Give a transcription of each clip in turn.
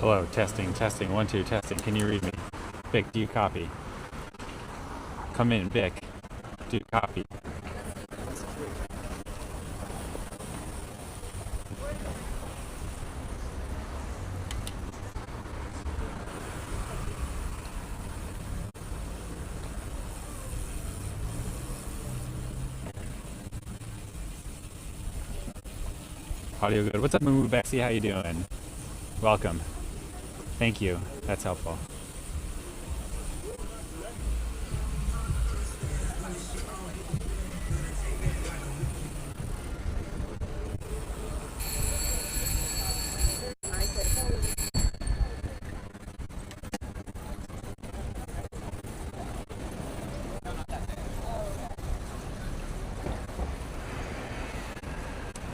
Hello, testing, testing, 1, 2, testing. Can you read me? Vic, do you copy? Come in, Vic. Do you copy? Audio good. What's up, Moo Bexy? How you doing? Welcome. Thank you. That's helpful.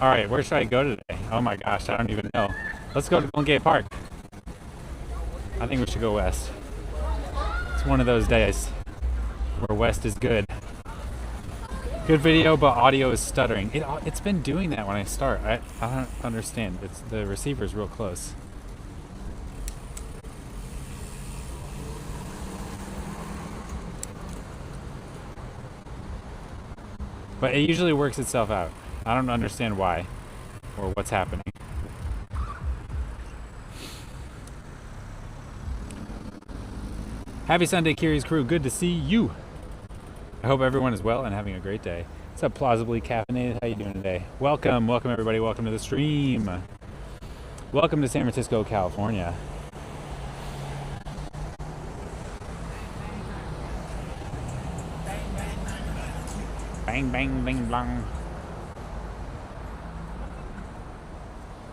All right, where should I go today? Oh my gosh, I don't even know. Let's go to Golden Gate Park. I think we should go west. It's one of those days where west is good. Good video, but audio is stuttering. It's been doing that when I start. I don't understand. The receiver's real close. But it usually works itself out. I don't understand why or what's happening. Happy Sunday, Kiri's crew. Good to see you. I hope everyone is well and having a great day. What's up, Plausibly Caffeinated? How you doing today? Welcome, welcome everybody. Welcome to the stream. Welcome to San Francisco, California. Bang, bang, bang, blang.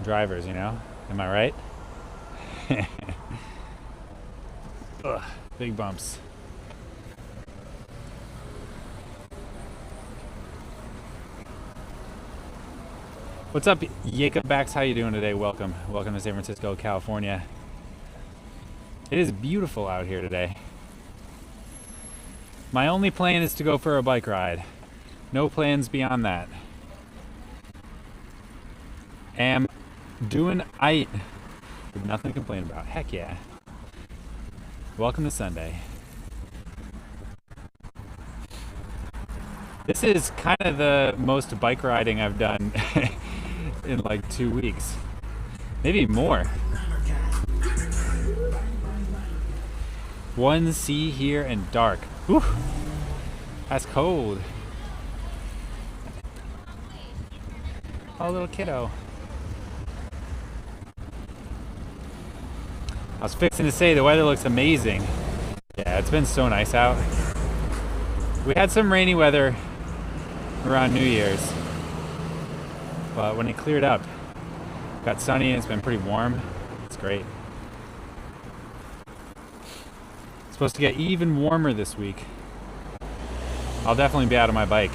Drivers, you know? Am I right? Ugh, big bumps. What's up, Jacobax? How you doing today? Welcome. Welcome to San Francisco, California. It is beautiful out here today. My only plan is to go for a bike ride. No plans beyond that. Am doing aight. Nothing to complain about. Heck yeah. Welcome to Sunday. This is kind of the most bike riding I've done in like 2 weeks. Maybe more. 1C here and dark. Whew. That's cold. Oh, little kiddo. I was fixing to say the weather looks amazing. Yeah, it's been so nice out. We had some rainy weather around New Year's, but when it cleared up, it got sunny and it's been pretty warm. It's great. It's supposed to get even warmer this week. I'll definitely be out on my bike.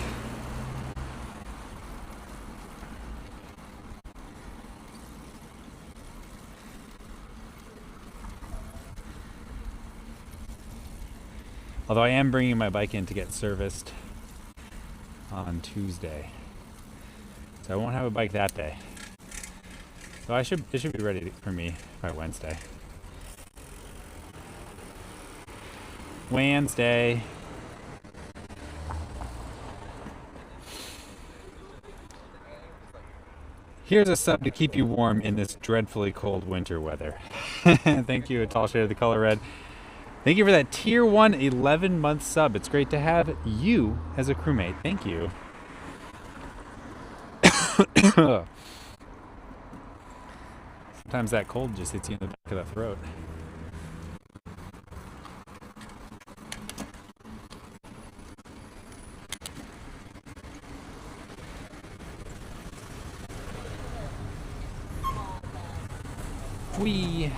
Although I am bringing my bike in to get serviced on Tuesday, so I won't have a bike that day. So it should be ready for me by Wednesday. Wednesday. Here's a sub to keep you warm in this dreadfully cold winter weather. Thank you, a tall shade of the color red. Thank you for that tier 1 11-month sub. It's great to have you as a crewmate. Thank you. Sometimes that cold just hits you in the back of the throat. Whee!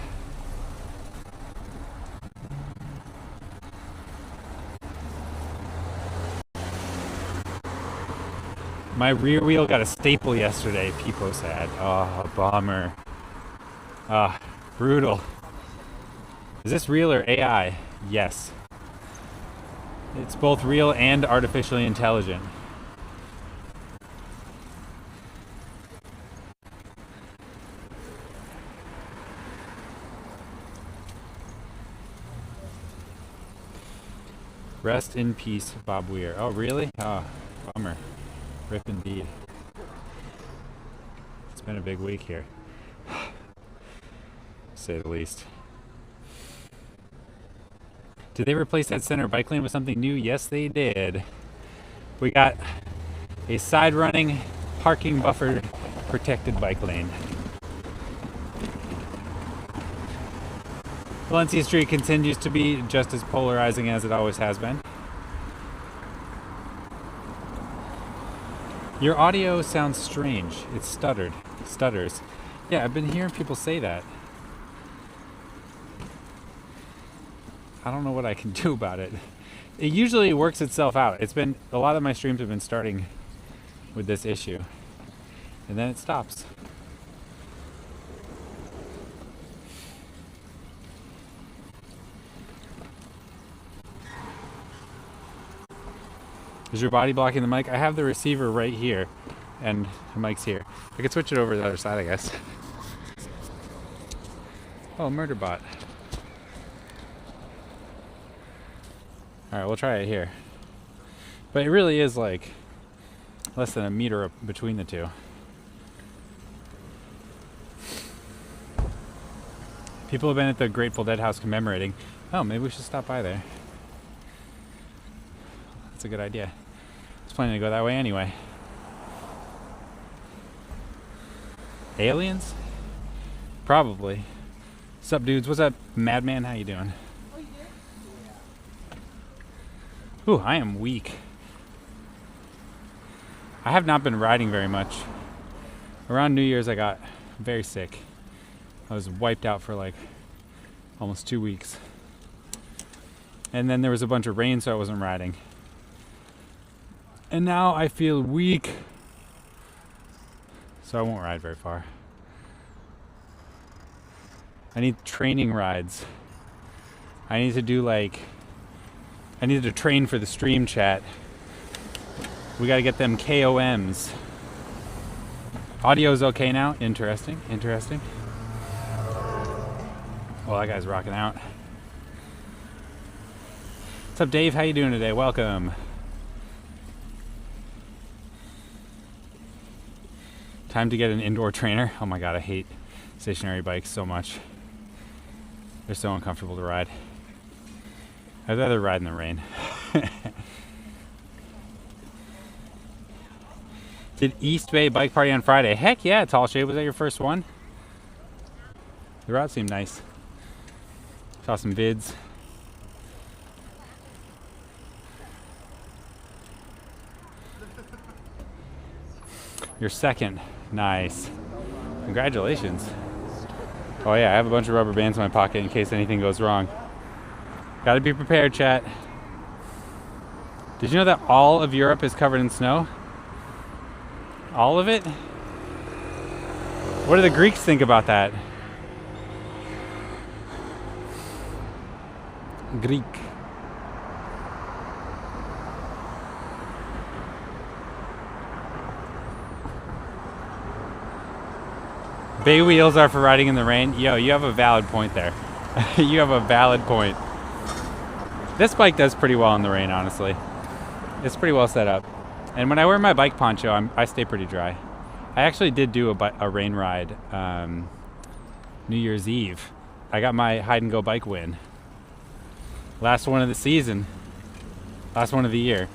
My rear wheel got a staple yesterday, Peepo said. Oh, bummer. Ah, brutal. Is this real or AI? Yes. It's both real and artificially intelligent. Rest in peace, Bob Weir. Oh, really? Oh, bummer. Rip indeed. It's been a big week here, to say the least. Did they replace that center bike lane with something new? Yes, they did. We got a side running, parking buffer protected bike lane. Valencia Street continues to be just as polarizing as it always has been. Your audio sounds strange. It stutters. Yeah, I've been hearing people say that. I don't know what I can do about it. It usually works itself out. It's been, a lot of my streams have been starting with this issue. And then it stops. Is your body blocking the mic? I have the receiver right here, and the mic's here. I could switch it over to the other side, I guess. Oh, Murderbot. Alright, we'll try it here. But it really is like less than a meter between the two. People have been at the Grateful Dead house commemorating. Oh, maybe we should stop by there. That's a good idea. I was planning to go that way anyway. Aliens? Probably. What's up, dudes? What's up, Madman? How you doing? Ooh, I am weak. I have not been riding very much. Around New Year's I got very sick. I was wiped out for like almost 2 weeks. And then there was a bunch of rain, so I wasn't riding. And now I feel weak, so I won't ride very far. I need training rides. I need to do like, I need to train for the stream chat. We gotta get them KOMs. Audio's okay now? Interesting. Well, that guy's rocking out. What's up, Dave? How you doing today? Welcome. Time to get an indoor trainer. Oh my god, I hate stationary bikes so much. They're so uncomfortable to ride. I'd rather ride in the rain. Did East Bay bike party on Friday? Heck yeah, Tall Shade. Was that your first one? The route seemed nice. Saw some vids. Your second. Nice. Congratulations. Oh yeah, I have a bunch of rubber bands in my pocket in case anything goes wrong. Gotta be prepared, chat. Did you know that all of Europe is covered in snow? All of it? What do the Greeks think about that? Greek. Bay wheels are for riding in the rain. Yo, you have a valid point there. You have a valid point. This bike does pretty well in the rain, honestly. It's pretty well set up. And when I wear my bike poncho, I stay pretty dry. I actually did do a rain ride New Year's Eve. I got my hide and go bike win. Last one of the season. Last one of the year.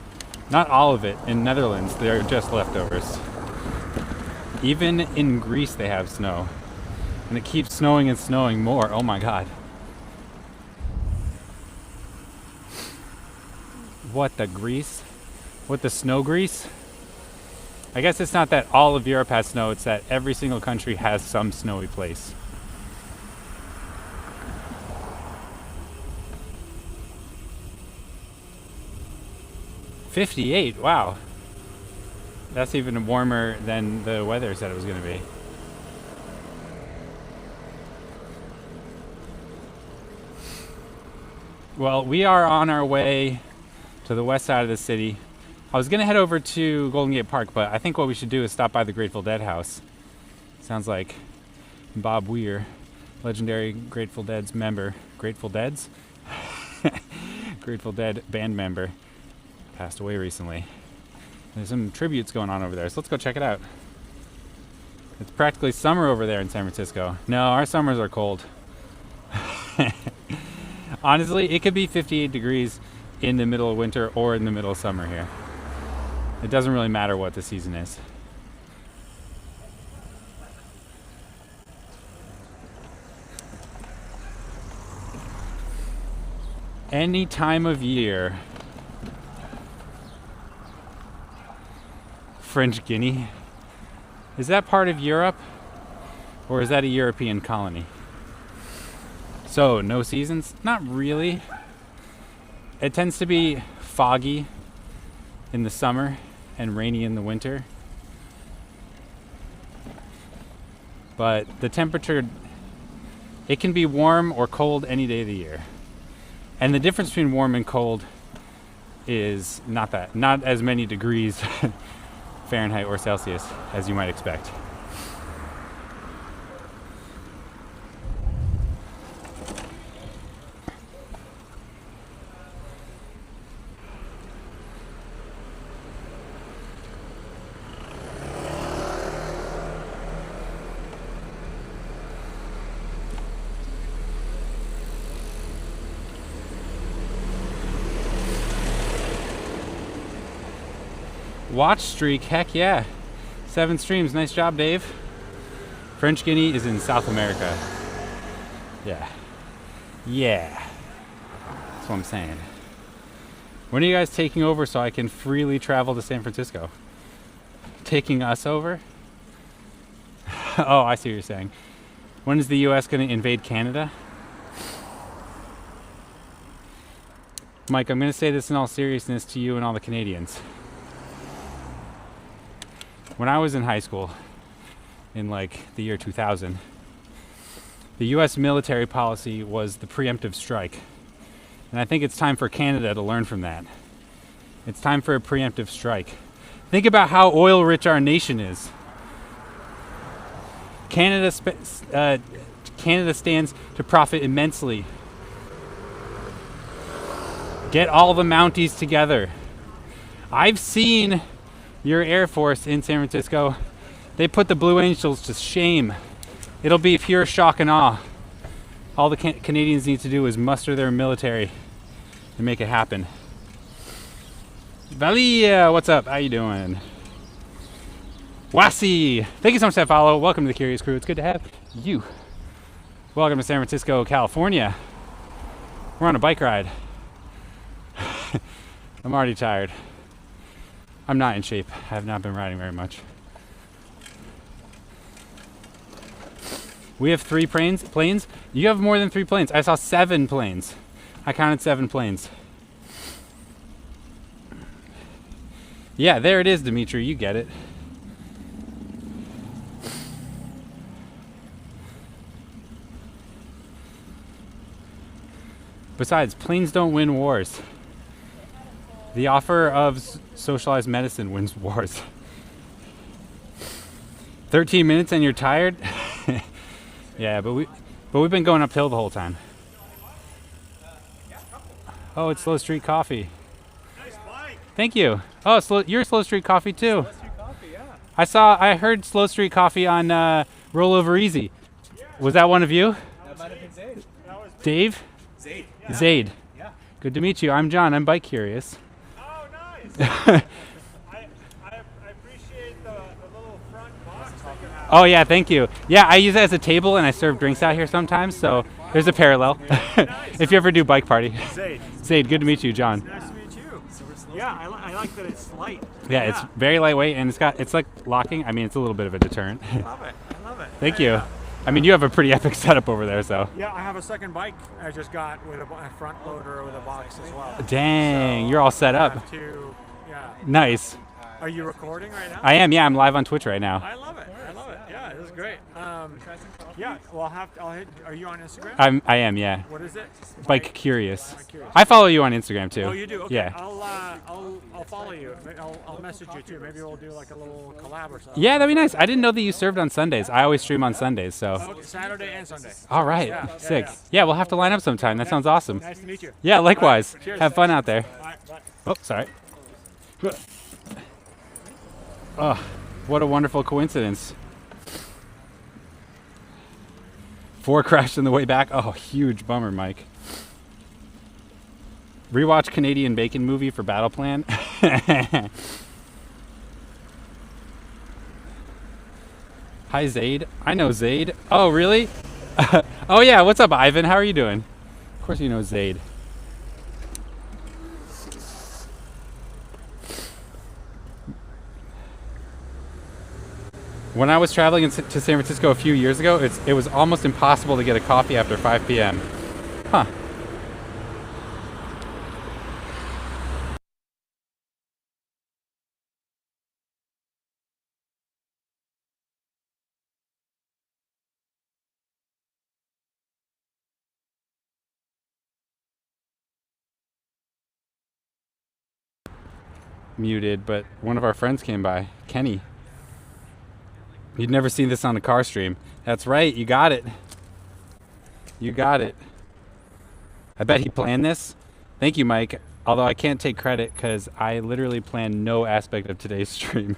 Not all of it. In Netherlands, they're just leftovers. Even in Greece, they have snow. And it keeps snowing and snowing more. Oh my god. What, the Greece? What, the snow Greece? I guess it's not that all of Europe has snow, it's that every single country has some snowy place. '58, wow. That's even warmer than the weather said it was going to be. Well, we are on our way to the west side of the city. I was going to head over to Golden Gate Park, but I think what we should do is stop by the Grateful Dead house. Sounds like Bob Weir, legendary Grateful Dead's member. Grateful Dead's? Grateful Dead band member, passed away recently. There's some tributes going on over there, so let's go check it out. It's practically summer over there in San Francisco. No, our summers are cold. Honestly, it could be 58 degrees in the middle of winter or in the middle of summer here. It doesn't really matter what the season is. Any time of year. French Guiana. Is that part of Europe? Or is that a European colony? So, no seasons? Not really. It tends to be foggy in the summer and rainy in the winter. But the temperature, it can be warm or cold any day of the year. And the difference between warm and cold is not as many degrees Fahrenheit or Celsius as you might expect. Watch streak, heck yeah. 7 streams, nice job, Dave. French Guiana is in South America. Yeah. That's what I'm saying. When are you guys taking over so I can freely travel to San Francisco? Taking us over? Oh, I see what you're saying. When is the US going to invade Canada? Mike, I'm going to say this in all seriousness to you and all the Canadians. When I was in high school, in like the year 2000, the US military policy was the preemptive strike. And I think it's time for Canada to learn from that. It's time for a preemptive strike. Think about how oil rich our nation is. Canada stands to profit immensely. Get all the Mounties together. I've seen your Air Force in San Francisco. They put the Blue Angels to shame. It'll be pure shock and awe. All the Canadians need to do is muster their military and make it happen. Valia, what's up? How you doing? Wasi, thank you so much for that follow. Welcome to the Curious Crew. It's good to have you. Welcome to San Francisco, California. We're on a bike ride. I'm already tired. I'm not in shape. I have not been riding very much. We have 3 planes. You have more than 3 planes. I saw 7 planes. I counted 7 planes. Yeah, there it is, Dimitri. You get it. Besides, planes don't win wars. The offer of socialized medicine wins wars. 13 minutes and you're tired? Yeah, but we've been going uphill the whole time. Oh, it's Slow Street Coffee. Nice bike. Thank you. Oh, you're Slow Street Coffee too. Slow Street Coffee, yeah. I heard Slow Street Coffee on Rollover Easy. Was that one of you? That might have been Zaid. Dave? Zaid. Yeah. Zaid. Yeah. Good to meet you. I'm John. I'm bike curious. Oh, nice. I appreciate the little front box that you have. Oh yeah, thank you. Yeah, I use it as a table and I serve drinks out here sometimes, so there's a parallel. If you ever do bike party. Zaid. Zaid, good to meet you, John. Nice to meet you. Yeah, I like that it's light. Yeah, it's very lightweight and it's like locking. I mean, it's a little bit of a deterrent. I love it. Thank you. I mean, you have a pretty epic setup over there, so. Yeah, I have a second bike I just got with a front loader with a box as well. Dang, So you're all set I up. have to, yeah. Nice. Are you recording right now? I am, yeah, I'm live on Twitch right now. I love it. Yeah, Yeah, this is great. Yeah, well, I'll hit. Are you on Instagram? I am, yeah. What is it? Bike Curious. Bike Curious. I follow you on Instagram too. Oh, you do? Okay. Yeah. I'll follow you. I'll message you too. Maybe we'll do like a little collab or something. Yeah, that'd be nice. I didn't know that you served on Sundays. I always stream on Sundays, so. Okay, Saturday and Sunday. All right, Yeah, sick. yeah. Yeah, we'll have to line up sometime. That sounds awesome. Nice to meet you. Yeah, likewise. Cheers. Have fun out there. All right, bye. Oh, sorry. Oh, what a wonderful coincidence. 4 crashed on the way back. Oh, huge bummer, Mike. Rewatch Canadian Bacon movie for Battle Plan. Hi, Zaid. I know Zaid. Oh, really? Oh, yeah. What's up, Ivan? How are you doing? Of course you know Zaid. When I was traveling to San Francisco a few years ago, it was almost impossible to get a coffee after 5 p.m. Huh. Muted, but one of our friends came by, Kenny. You'd never seen this on a car stream. That's right, you got it. You got it. I bet he planned this. Thank you, Mike. Although I can't take credit because I literally planned no aspect of today's stream.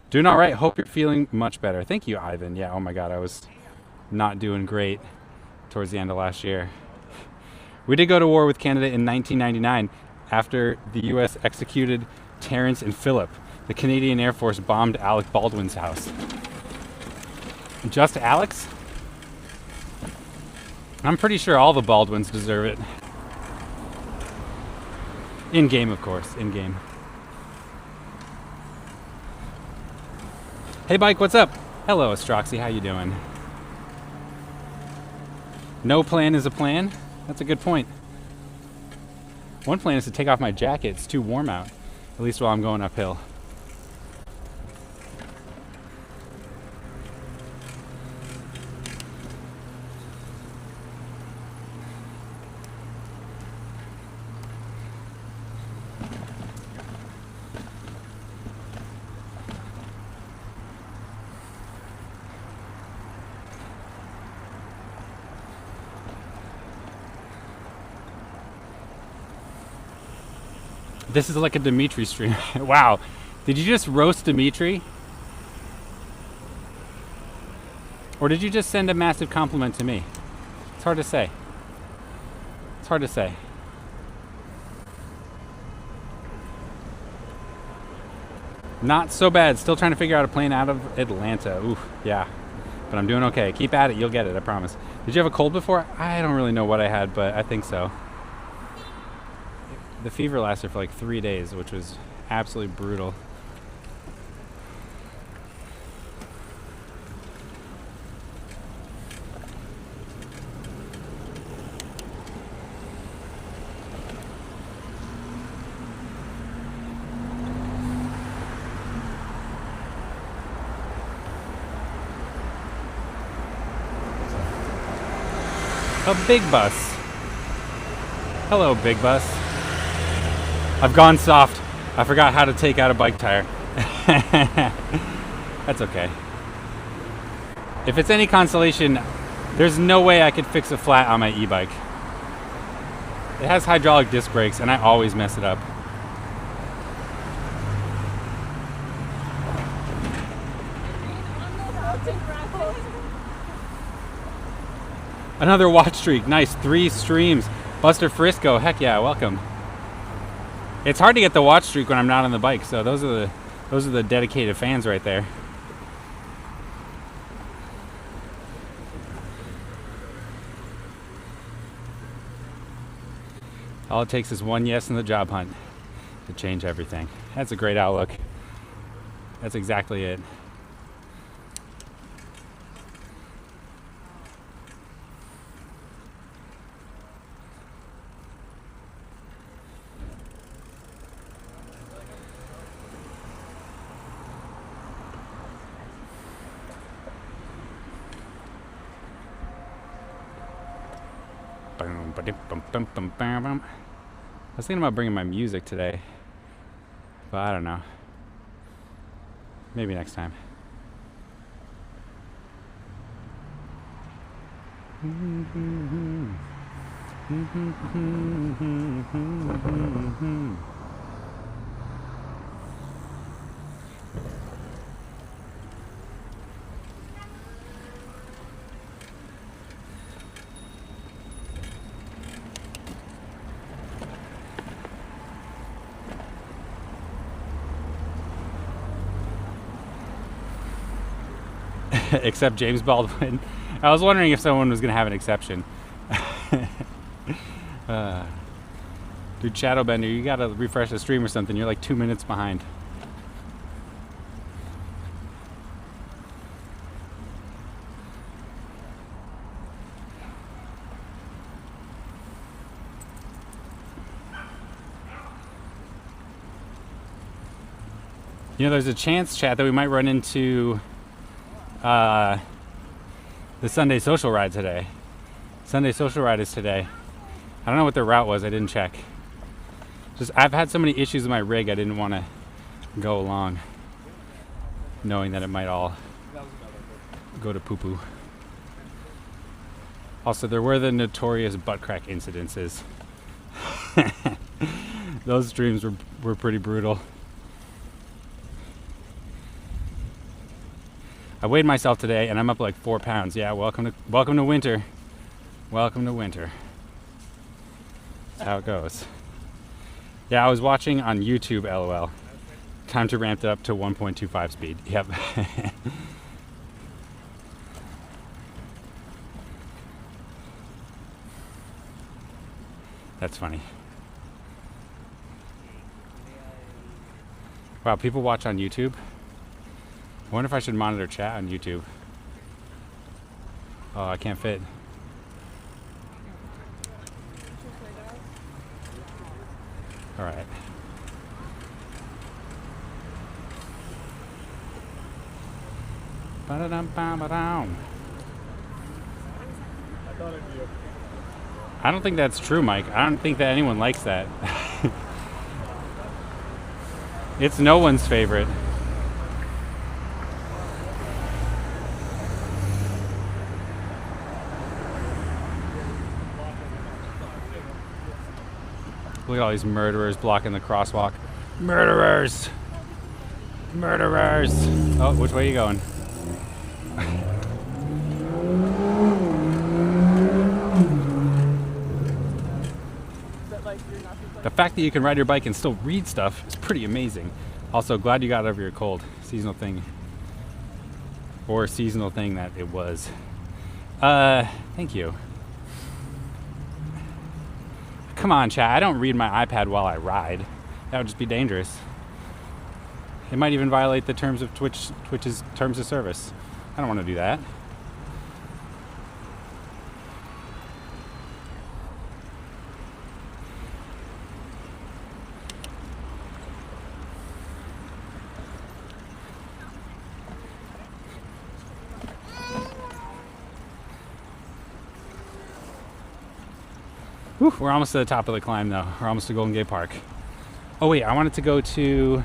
Doing all right. Hope you're feeling much better. Thank you, Ivan. Yeah, oh my God, I was not doing great towards the end of last year. We did go to war with Canada in 1999 after the U.S. executed Terrence and Phillip. The Canadian Air Force bombed Alec Baldwin's house. Just Alex? I'm pretty sure all the Baldwins deserve it. In game, of course. In game. Hey, Bike, what's up? Hello, Astroxy. How you doing? No plan is a plan? That's a good point. One plan is to take off my jacket. It's too warm out. At least while I'm going uphill. This is like a Dimitri stream. Wow. Did you just roast Dimitri? Or did you just send a massive compliment to me? It's hard to say. It's hard to say. Not so bad. Still trying to figure out a plane out of Atlanta. Ooh, yeah. But I'm doing okay. Keep at it. You'll get it. I promise. Did you have a cold before? I don't really know what I had, but I think so. The fever lasted for like 3 days, which was absolutely brutal. A big bus. Hello, big bus. I've gone soft. I forgot how to take out a bike tire. That's okay. If it's any consolation, there's no way I could fix a flat on my e-bike. It has hydraulic disc brakes and I always mess it up. Another watch streak. Nice. 3 streams. Buster Frisco. Heck yeah, welcome. It's hard to get the watch streak when I'm not on the bike, so those are the dedicated fans right there. All it takes is one yes in the job hunt to change everything. That's a great outlook. That's exactly it. was thinking about bringing my music today, but I don't know. Maybe next time. Except James Baldwin. I was wondering if someone was going to have an exception. Dude, Shadowbender, you got to refresh the stream or something. You're like 2 minutes behind. You know, there's a chance, chat, that we might run into the Sunday Social Ride today. Sunday Social Ride is today. I don't know what their route was. I didn't check. Just I've had so many issues with my rig. I didn't want to go along, knowing that it might all go to poo-poo. Also, there were the notorious butt crack incidences. Those streams were pretty brutal. I weighed myself today and I'm up like 4 pounds. Yeah, welcome to winter. Welcome to winter. That's how it goes. Yeah, I was watching on YouTube, LOL. Time to ramp it up to 1.25 speed. Yep. That's funny. Wow, people watch on YouTube? I wonder if I should monitor chat on YouTube. Oh, I can't fit. All right. Ba-da-dum-ba-ba-dum. I don't think that's true, Mike. I don't think that anyone likes that. It's no one's favorite. Look at all these murderers blocking the crosswalk. Murderers! Murderers! Oh, which way are you going? The fact that you can ride your bike and still read stuff is pretty amazing. Also, glad you got over your cold. Seasonal thing. Or seasonal thing that it was. Thank you. Come on, chat. I don't read my iPad while I ride. That would just be dangerous. It might even violate the terms of Twitch's terms of service. I don't want to do that. Whew, we're almost to the top of the climb though. We're almost to Golden Gate Park. Oh wait, I wanted to go to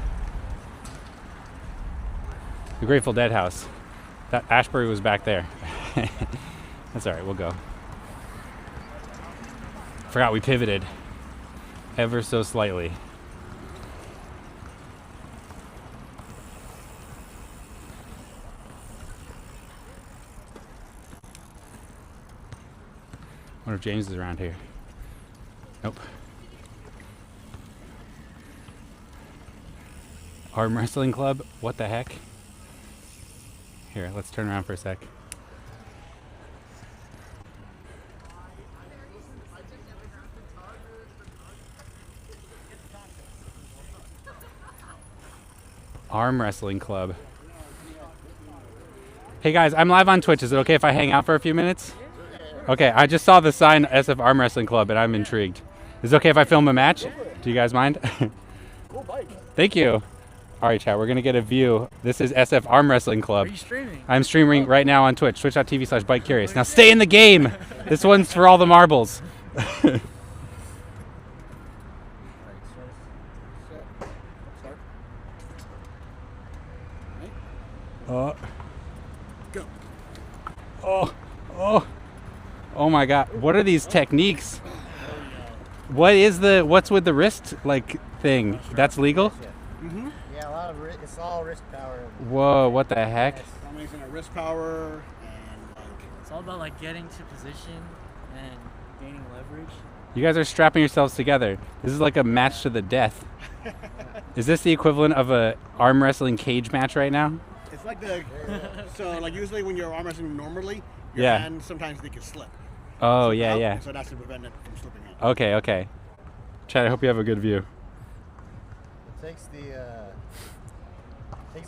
the Grateful Dead house. That Ashbury was back there. That's alright, we'll go. Forgot we pivoted ever so slightly. Wonder if James is around here. Nope. Arm Wrestling Club? What the heck? Here, let's turn around for a sec. Arm Wrestling Club. Hey guys, I'm live on Twitch. Is it okay if I hang out for a few minutes? Okay, I just saw the sign SF Arm Wrestling Club and I'm intrigued. Is it okay if I film a match? Do you guys mind? Cool bike. Thank you. All right, chat, we're going to get a view. This is SF Arm Wrestling Club. Are you streaming? I'm streaming right now on Twitch, twitch.tv/BikeCurious. Now stay in the game. This one's for all the marbles. Right, set, start. Right, Oh, go. oh my God! What are these techniques? What's with the wrist like thing? That's legal? Yeah, a lot of it's all wrist power. Whoa! What the heck? Combination of wrist power and like. It's all about like getting to position and gaining leverage. You guys are strapping yourselves together. This is like a match to the death. Is this the equivalent of a arm wrestling cage match right now? It's like the so like usually when you're arm wrestling normally, your Yeah. hand sometimes they can slip. Oh Slip yeah, out, yeah. and so that's to prevent it from slipping out. Okay, okay. Chad, I hope you have a good view. It takes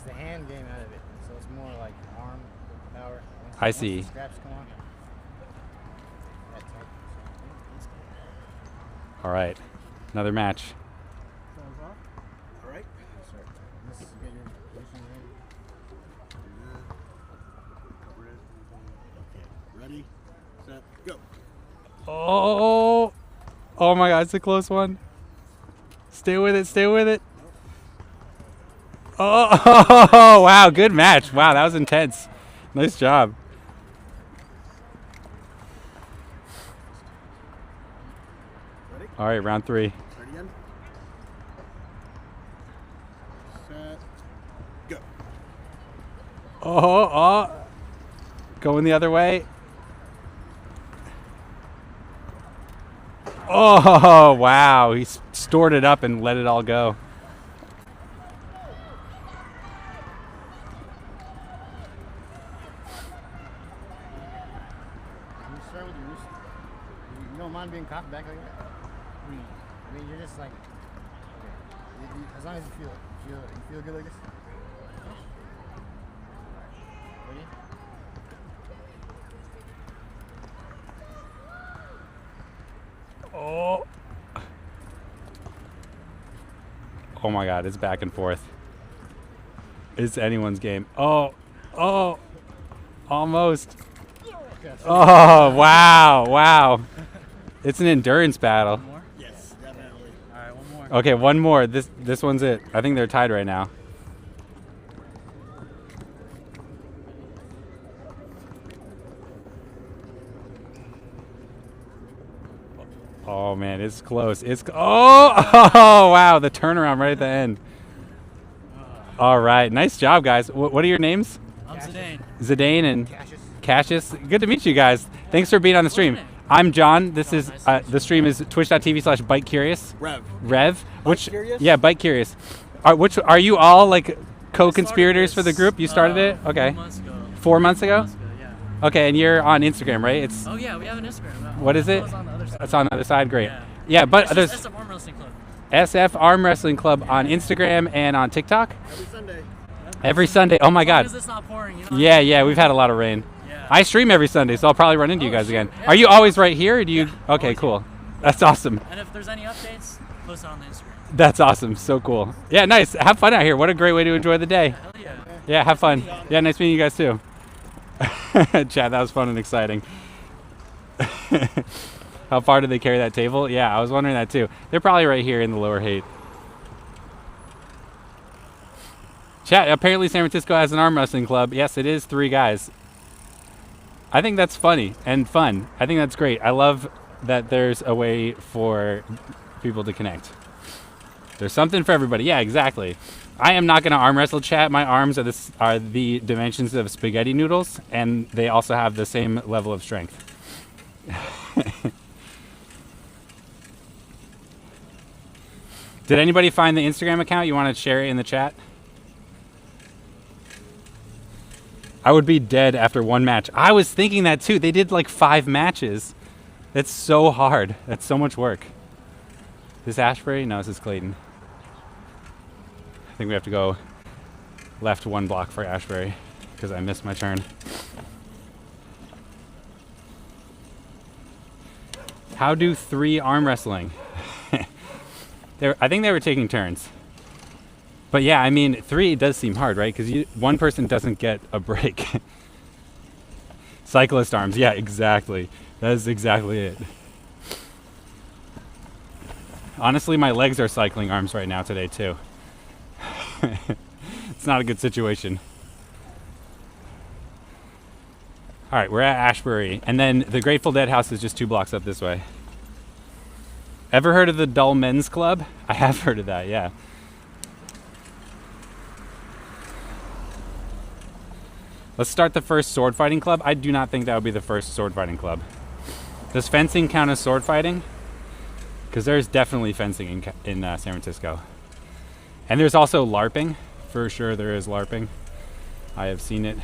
the hand game out of it, so it's more like arm power. I Once see. The straps come on. That's tight. All right, another match. All right. This is get your position ready. Okay. Ready, set, go. Oh my God, it's a close one. Stay with it, stay with it. Oh, wow, good match. Wow, that was intense. Nice job. Ready, All right, round 3. start again. Set, go. Oh, going the other way. Oh, wow, he stored it up and let it all go. You start with your wrist. You don't mind being cocked back like that? I mean, you're just like, okay. As long as you feel good like this. Ready? Oh my God, it's back and forth. It's anyone's game. Oh, almost. Oh, wow. It's an endurance battle. One more? Yes, definitely. All right, one more. Okay, one more. This one's it. I think they're tied right now. Oh man, it's close. Oh, wow, the turnaround right at the end. All right, nice job, guys. What are your names? I'm Zidane. Zidane and Cassius. Cassius. Good to meet you guys. Thanks for being on the stream. What's your name? I'm John. This John, is nice to meet the stream is twitch.tv/BikeCurious. Rev. Which Curious? yeah, Bike Curious. Are you all like co-conspirators for the group? You started it? Okay. 4 months ago. 4 months ago? Yeah. Okay, and you're on Instagram, right? It's Oh yeah, we have an Instagram. what is it? It's on the other side. It's on the other side. Great. Yeah. Yeah, but It's there's just SM Arm Wrestling Club. SF Arm Wrestling Club on Instagram and on TikTok Every Sunday. every Sunday. Oh my As long God. as it's not pouring, you know? Yeah, we've had a lot of rain. Yeah. I stream every Sunday, so I'll probably run into you Oh, guys sure. again. Yeah. Are you always right here? Or do you? Yeah, Okay, always cool. That's awesome. And if there's any updates, post it on the Instagram. That's awesome. So cool. Yeah, nice. Have fun out here. What a great way to enjoy the day. Hell yeah. Yeah, have fun. Yeah, nice meeting you guys too. Chad, that was fun and exciting. How far did they carry that table? Yeah, I was wondering that too. They're probably right here in the lower Haight. Chat, apparently San Francisco has an arm wrestling club. Yes, it is 3 guys. I think that's funny and fun. I think that's great. I love that there's a way for people to connect. There's something for everybody. Yeah, exactly. I am not going to arm wrestle, chat. My arms are the dimensions of spaghetti noodles, and they also have the same level of strength. Did anybody find the Instagram account? You want to share it in the chat? I would be dead after 1 match. I was thinking that too. They did like 5 matches. That's so hard. That's so much work. Is this Ashbury? No, this is Clayton. I think we have to go left 1 block for Ashbury because I missed my turn. How do 3 arm wrestling? I think they were taking turns. But yeah, I mean, 3 does seem hard, right? Because 1 person doesn't get a break. Cyclist arms. Yeah, exactly. That is exactly it. Honestly, my legs are cycling arms right now today too. It's not a good situation. All right, we're at Ashbury, and then the Grateful Dead house is just 2 blocks up this way. Ever heard of the Dull Men's Club? I have heard of that, yeah. Let's start the first sword fighting club. I do not think that would be the first sword fighting club. Does fencing count as sword fighting? Because there's definitely fencing in San Francisco. And there's also LARPing. For sure there is LARPing. I have seen it.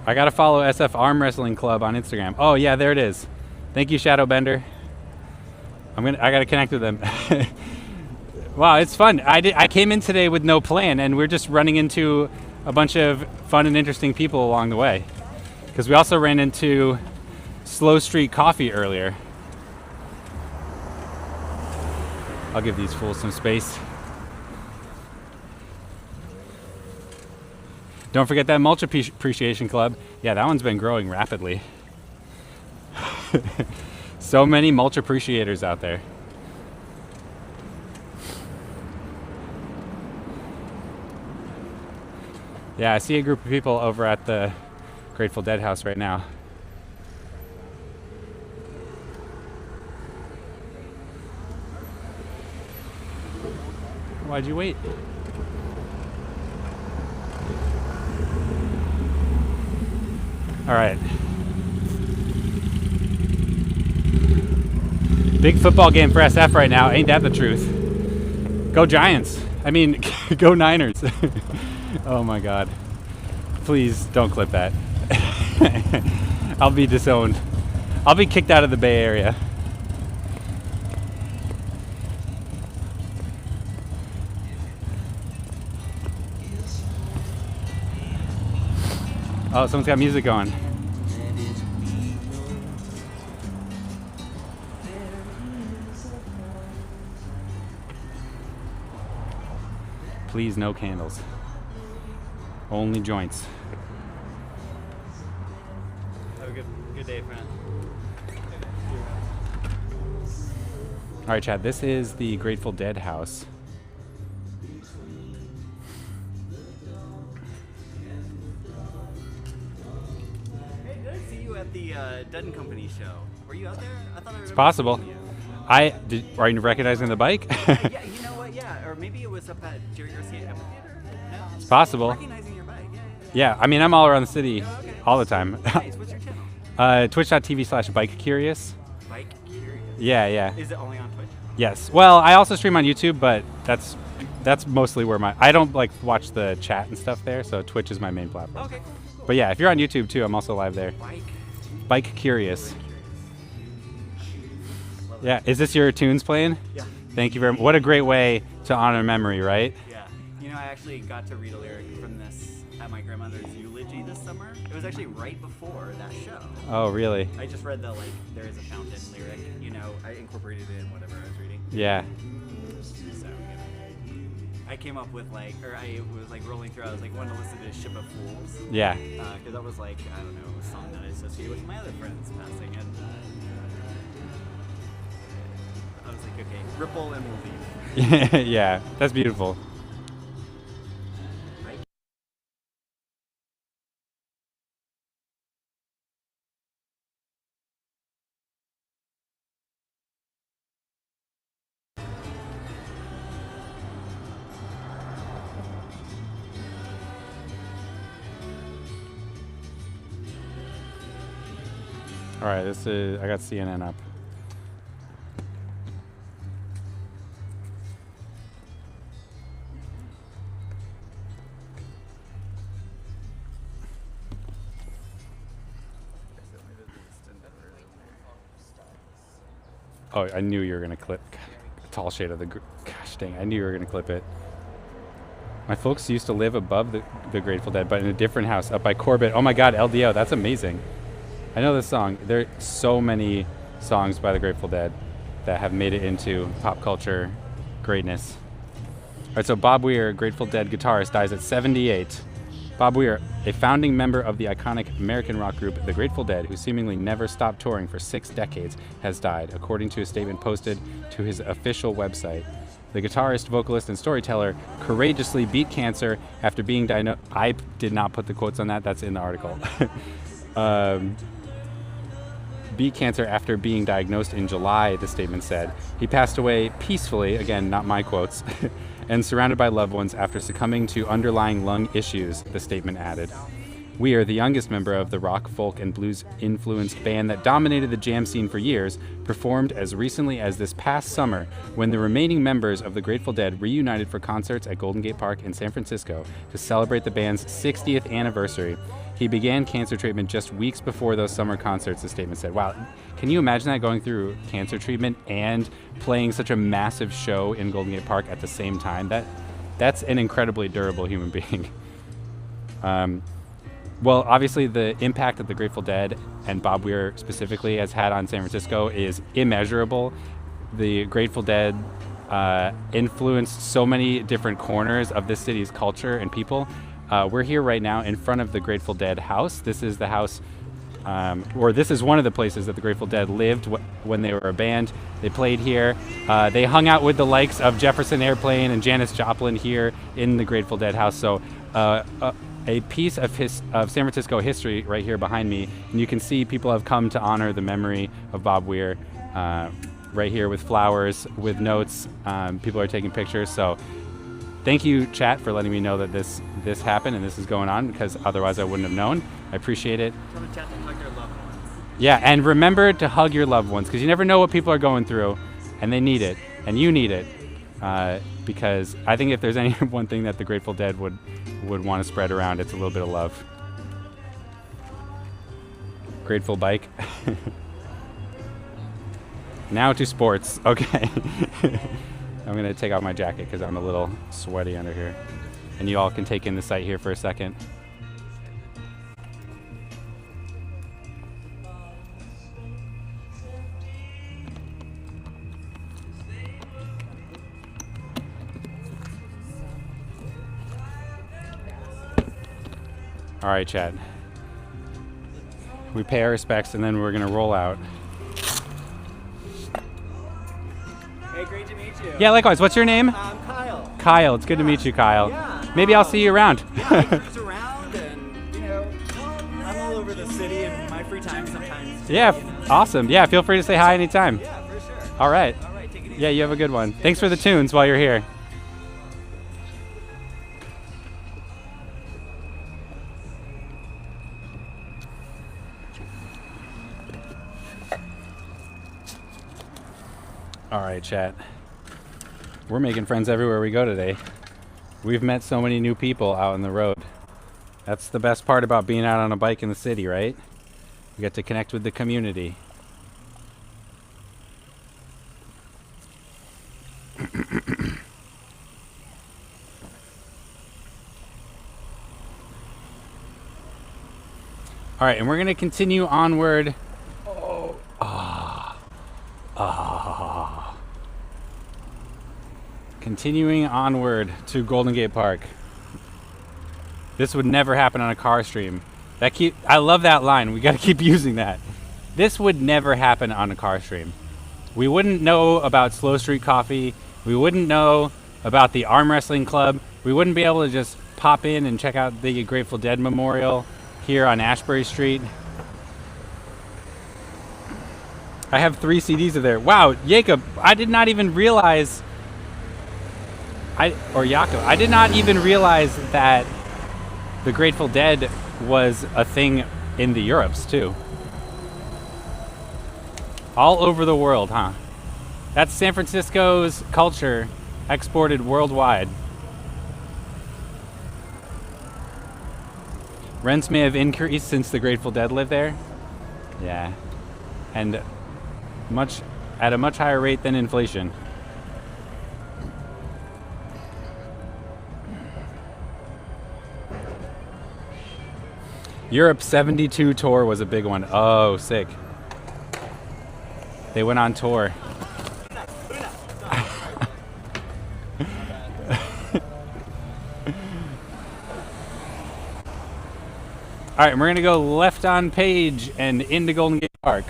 I gotta follow SF Arm Wrestling Club on Instagram. Oh yeah, there it is. Thank you, Shadowbender. I gotta connect with them. Wow, it's fun. I came in today with no plan, and we're just running into a bunch of fun and interesting people along the way. Because we also ran into Slow Street Coffee earlier. I'll give these fools some space. Don't forget that Mulch Appreciation Club. Yeah, that one's been growing rapidly. So many mulch appreciators out there. Yeah, I see a group of people over at the Grateful Dead house right now. Why'd you wait? All right. Big football game for SF right now. Ain't that the truth? Go Giants. I mean, go Niners. Oh my God. Please don't clip that. I'll be disowned. I'll be kicked out of the Bay Area. Oh, someone's got music going. Please, no candles. Only joints. Have a good day, friend. All right, Chad, this is the Grateful Dead house. Hey, did I see you at the Dutton Company show? Were you out there? I thought I It's possible. seeing you. Are you recognizing the bike? Yeah, you know what? Yeah, or maybe it was up at Jerry Garcia Amphitheater. No, It's possible. recognizing your bike. Yeah, I mean, I'm all around the city all the time. Nice. What's your channel? Twitch.tv/bikecurious. Bike Curious. Yeah. Is it only on Twitch? Yes. Well, I also stream on YouTube, but that's mostly where I don't like watch the chat and stuff there, so Twitch is my main platform. Okay, cool. But yeah, if you're on YouTube too, I'm also live there. Bike Curious. Yeah, is this your tunes playing? Yeah. Thank you very much. What a great way to honor memory, right? Yeah. You know, I actually got to read a lyric from this at my grandmother's eulogy this summer. It was actually right before that show. Oh, really? I just read the, there is a fountain lyric. You know, I incorporated it in whatever I was reading. Yeah. So, I came up with, I was, rolling through, I was, wanting to listen to Ship of Fools. Yeah. Because that was, I don't know, a song that I associated with my other friends passing. And I was like, okay, Ripple and we'll leave. Yeah, that's beautiful. All right, I got CNN up. Oh, I knew you were gonna clip. Tall shade of the. Gosh dang, I knew you were gonna clip it. My folks used to live above the Grateful Dead, but in a different house up by Corbett. Oh my God, LDO, that's amazing. I know this song. There are so many songs by the Grateful Dead that have made it into pop culture greatness. All right, so Bob Weir, Grateful Dead guitarist, dies at 78. Bob Weir, a founding member of the iconic American rock group The Grateful Dead, who seemingly never stopped touring for 6 decades, has died, according to a statement posted to his official website. The guitarist, vocalist, and storyteller courageously beat cancer after being diagnosed. I did not put the quotes on that. That's in the article. Beat cancer after being diagnosed in July, the statement said. He passed away peacefully, again, not my quotes, and surrounded by loved ones after succumbing to underlying lung issues, the statement added. Weir, the youngest member of the rock, folk, and blues-influenced band that dominated the jam scene for years, performed as recently as this past summer when the remaining members of the Grateful Dead reunited for concerts at Golden Gate Park in San Francisco to celebrate the band's 60th anniversary. He began cancer treatment just weeks before those summer concerts, the statement said. Wow, can you imagine that, going through cancer treatment and playing such a massive show in Golden Gate Park at the same time? That's an incredibly durable human being. Well, obviously the impact that the Grateful Dead and Bob Weir specifically has had on San Francisco is immeasurable. The Grateful Dead influenced so many different corners of this city's culture and people. We're here right now in front of the Grateful Dead house. This is the house, or this is one of the places that the Grateful Dead lived when they were a band. They played here. They hung out with the likes of Jefferson Airplane and Janis Joplin here in the Grateful Dead house. So a piece of San Francisco history right here behind me, and you can see people have come to honor the memory of Bob Weir right here with flowers, with notes. People are taking pictures. So thank you, chat, for letting me know that this happened and this is going on, because otherwise I wouldn't have known. I appreciate it. Tell the chat to hug your loved ones. Yeah, and remember to hug your loved ones, because you never know what people are going through, and they need it, and you need it. Because I think if there's any one thing that the Grateful Dead would want to spread around, it's a little bit of love. Grateful bike. Now to sports. Okay. I'm going to take off my jacket because I'm a little sweaty under here. And you all can take in the sight here for a second. All right, Chad. We pay our respects and then we're gonna roll out. Hey, great to meet you. Yeah, likewise. What's your name? I'm Kyle. Kyle. It's good to meet you, Kyle. Yeah. Maybe I'll see you around. Yeah, I cruise around and, I'm all over the city in my free time sometimes. Too, Yeah, awesome. Yeah, feel free to say hi anytime. Yeah, for sure. All right. All right, take it easy. Yeah, you have a good one. Thanks for the tunes while you're here. All right, chat. We're making friends everywhere we go today. We've met so many new people out on the road. That's the best part about being out on a bike in the city, right? You get to connect with the community. All right, and we're going to continue onward. Continuing onward to Golden Gate Park. This would never happen on a car stream. I love that line. We got to keep using that. This would never happen on a car stream. We wouldn't know about Slow Street Coffee. We wouldn't know about the Arm Wrestling Club. We wouldn't be able to just pop in and check out the Grateful Dead Memorial here on Ashbury Street. I have 3 CDs of there. Wow, Jacob, I did not even realize... Jakob, I did not even realize that the Grateful Dead was a thing in the Europes, too. All over the world, huh? That's San Francisco's culture exported worldwide. Rents may have increased since the Grateful Dead lived there. Yeah. And at a much higher rate than inflation. Europe 72 tour was a big one. Oh, sick. They went on tour. All right, we're gonna go left on Page and into Golden Gate Park.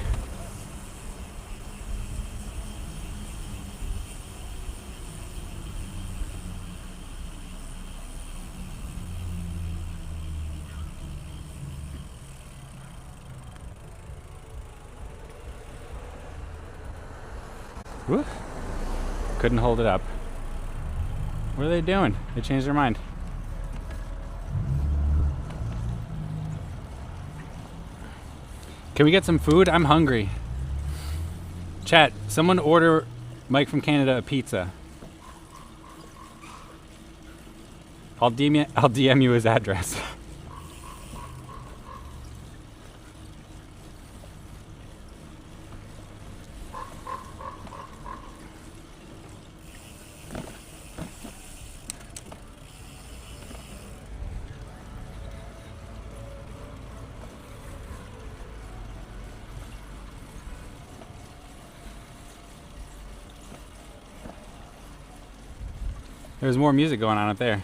Woo. Couldn't hold it up. What are they doing? They changed their mind. Can we get some food? I'm hungry. Chat, someone order Mike from Canada a pizza. I'll DM you his address. There's more music going on up there.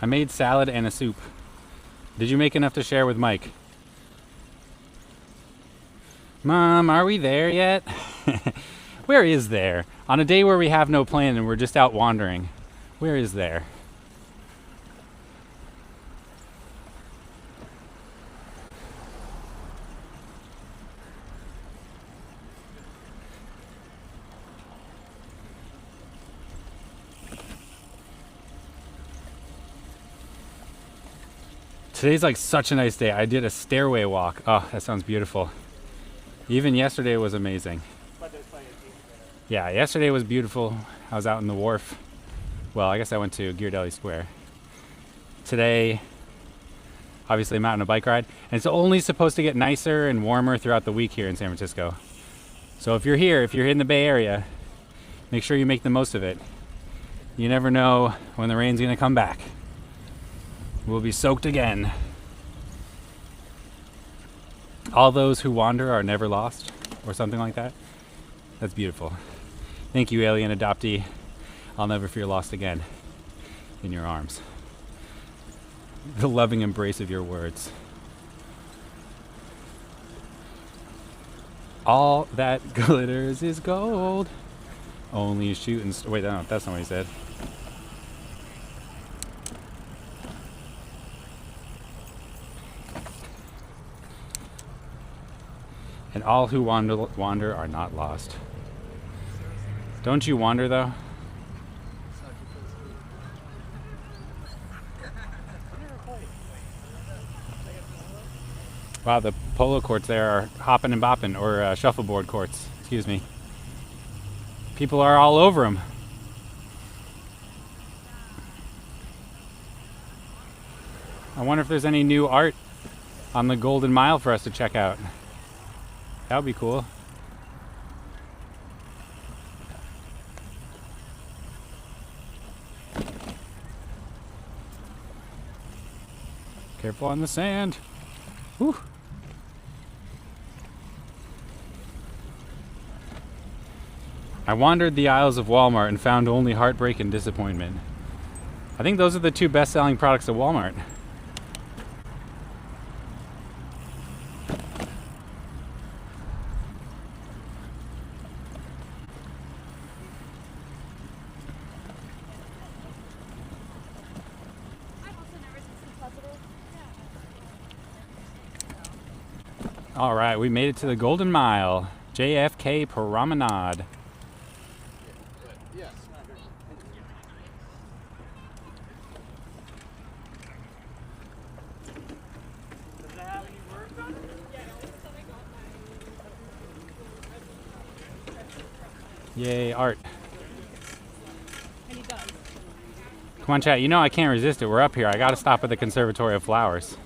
I made salad and a soup. Did you make enough to share with Mike? Mom, are we there yet? Where is there? On a day where we have no plan and we're just out wandering, where is there? Today's like such a nice day. I did a stairway walk. Oh, that sounds beautiful. Even yesterday was amazing. Yeah, yesterday was beautiful. I was out in the wharf. Well, I guess I went to Ghirardelli Square. Today, obviously I'm out on a bike ride. And it's only supposed to get nicer and warmer throughout the week here in San Francisco. So if you're here, if you're in the Bay Area, make sure you make the most of it. You never know when the rain's gonna come back. We'll be soaked again. All those who wander are never lost, or something like that. That's beautiful. Thank you, alien adoptee. I'll never feel lost again in your arms. The loving embrace of your words. All that glitters is gold. Only shooting. Wait, no, that's not what he said. And all who wander are not lost. Don't you wander though? Wow, the polo courts there are hopping and bopping, or shuffleboard courts, excuse me. People are all over them. I wonder if there's any new art on the Golden Mile for us to check out. That would be cool. Careful on the sand. Whew. I wandered the aisles of Walmart and found only heartbreak and disappointment. I think those are the two best-selling products at Walmart. All right, we made it to the Golden Mile, JFK Promenade. Yes. Does it have any words on it? Yay, art. Come on, chat. You know I can't resist it. We're up here. I gotta stop at the Conservatory of Flowers.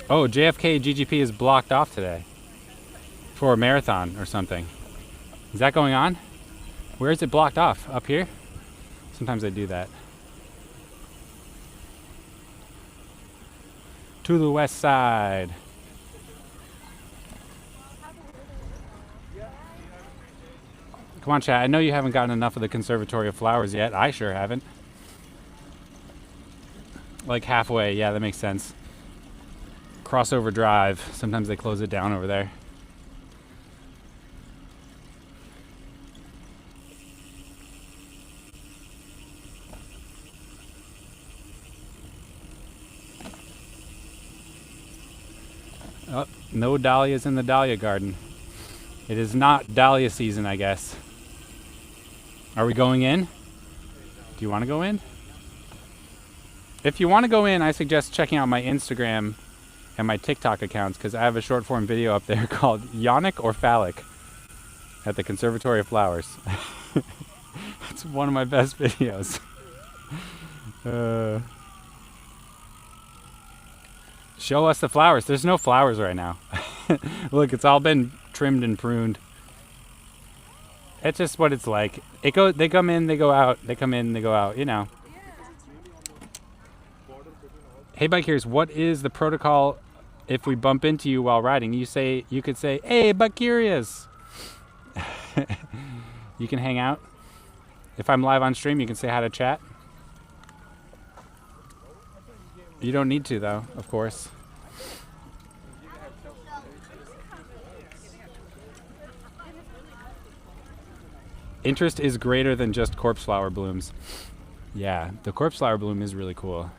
Oh, JFK GGP is blocked off today for a marathon or something. Is that going on? Where is it blocked off? Up here? Sometimes I do that. To the west side. Come on, chat. I know you haven't gotten enough of the Conservatory of Flowers yet. I sure haven't. Like halfway, yeah, that makes sense. Crossover Drive. Sometimes they close it down over there. Oh, no dahlias in the dahlia garden. It is not dahlia season, I guess. Are we going in? Do you want to go in? If you want to go in, I suggest checking out my Instagram and my TikTok accounts, because I have a short form video up there called Yonic or Phallic at the Conservatory of Flowers. It's one of my best videos. Show us the flowers. There's no flowers right now. Look, it's all been trimmed and pruned. It's just what it's like. They come in, they go out. They come in, they go out, you know. Hey Bikeers, what is the protocol if we bump into you while riding? You could say, "Hey Bikeerias." You can hang out. If I'm live on stream, you can say hi to chat. You don't need to though, of course. Interest is greater than just corpse flower blooms. Yeah, the corpse flower bloom is really cool.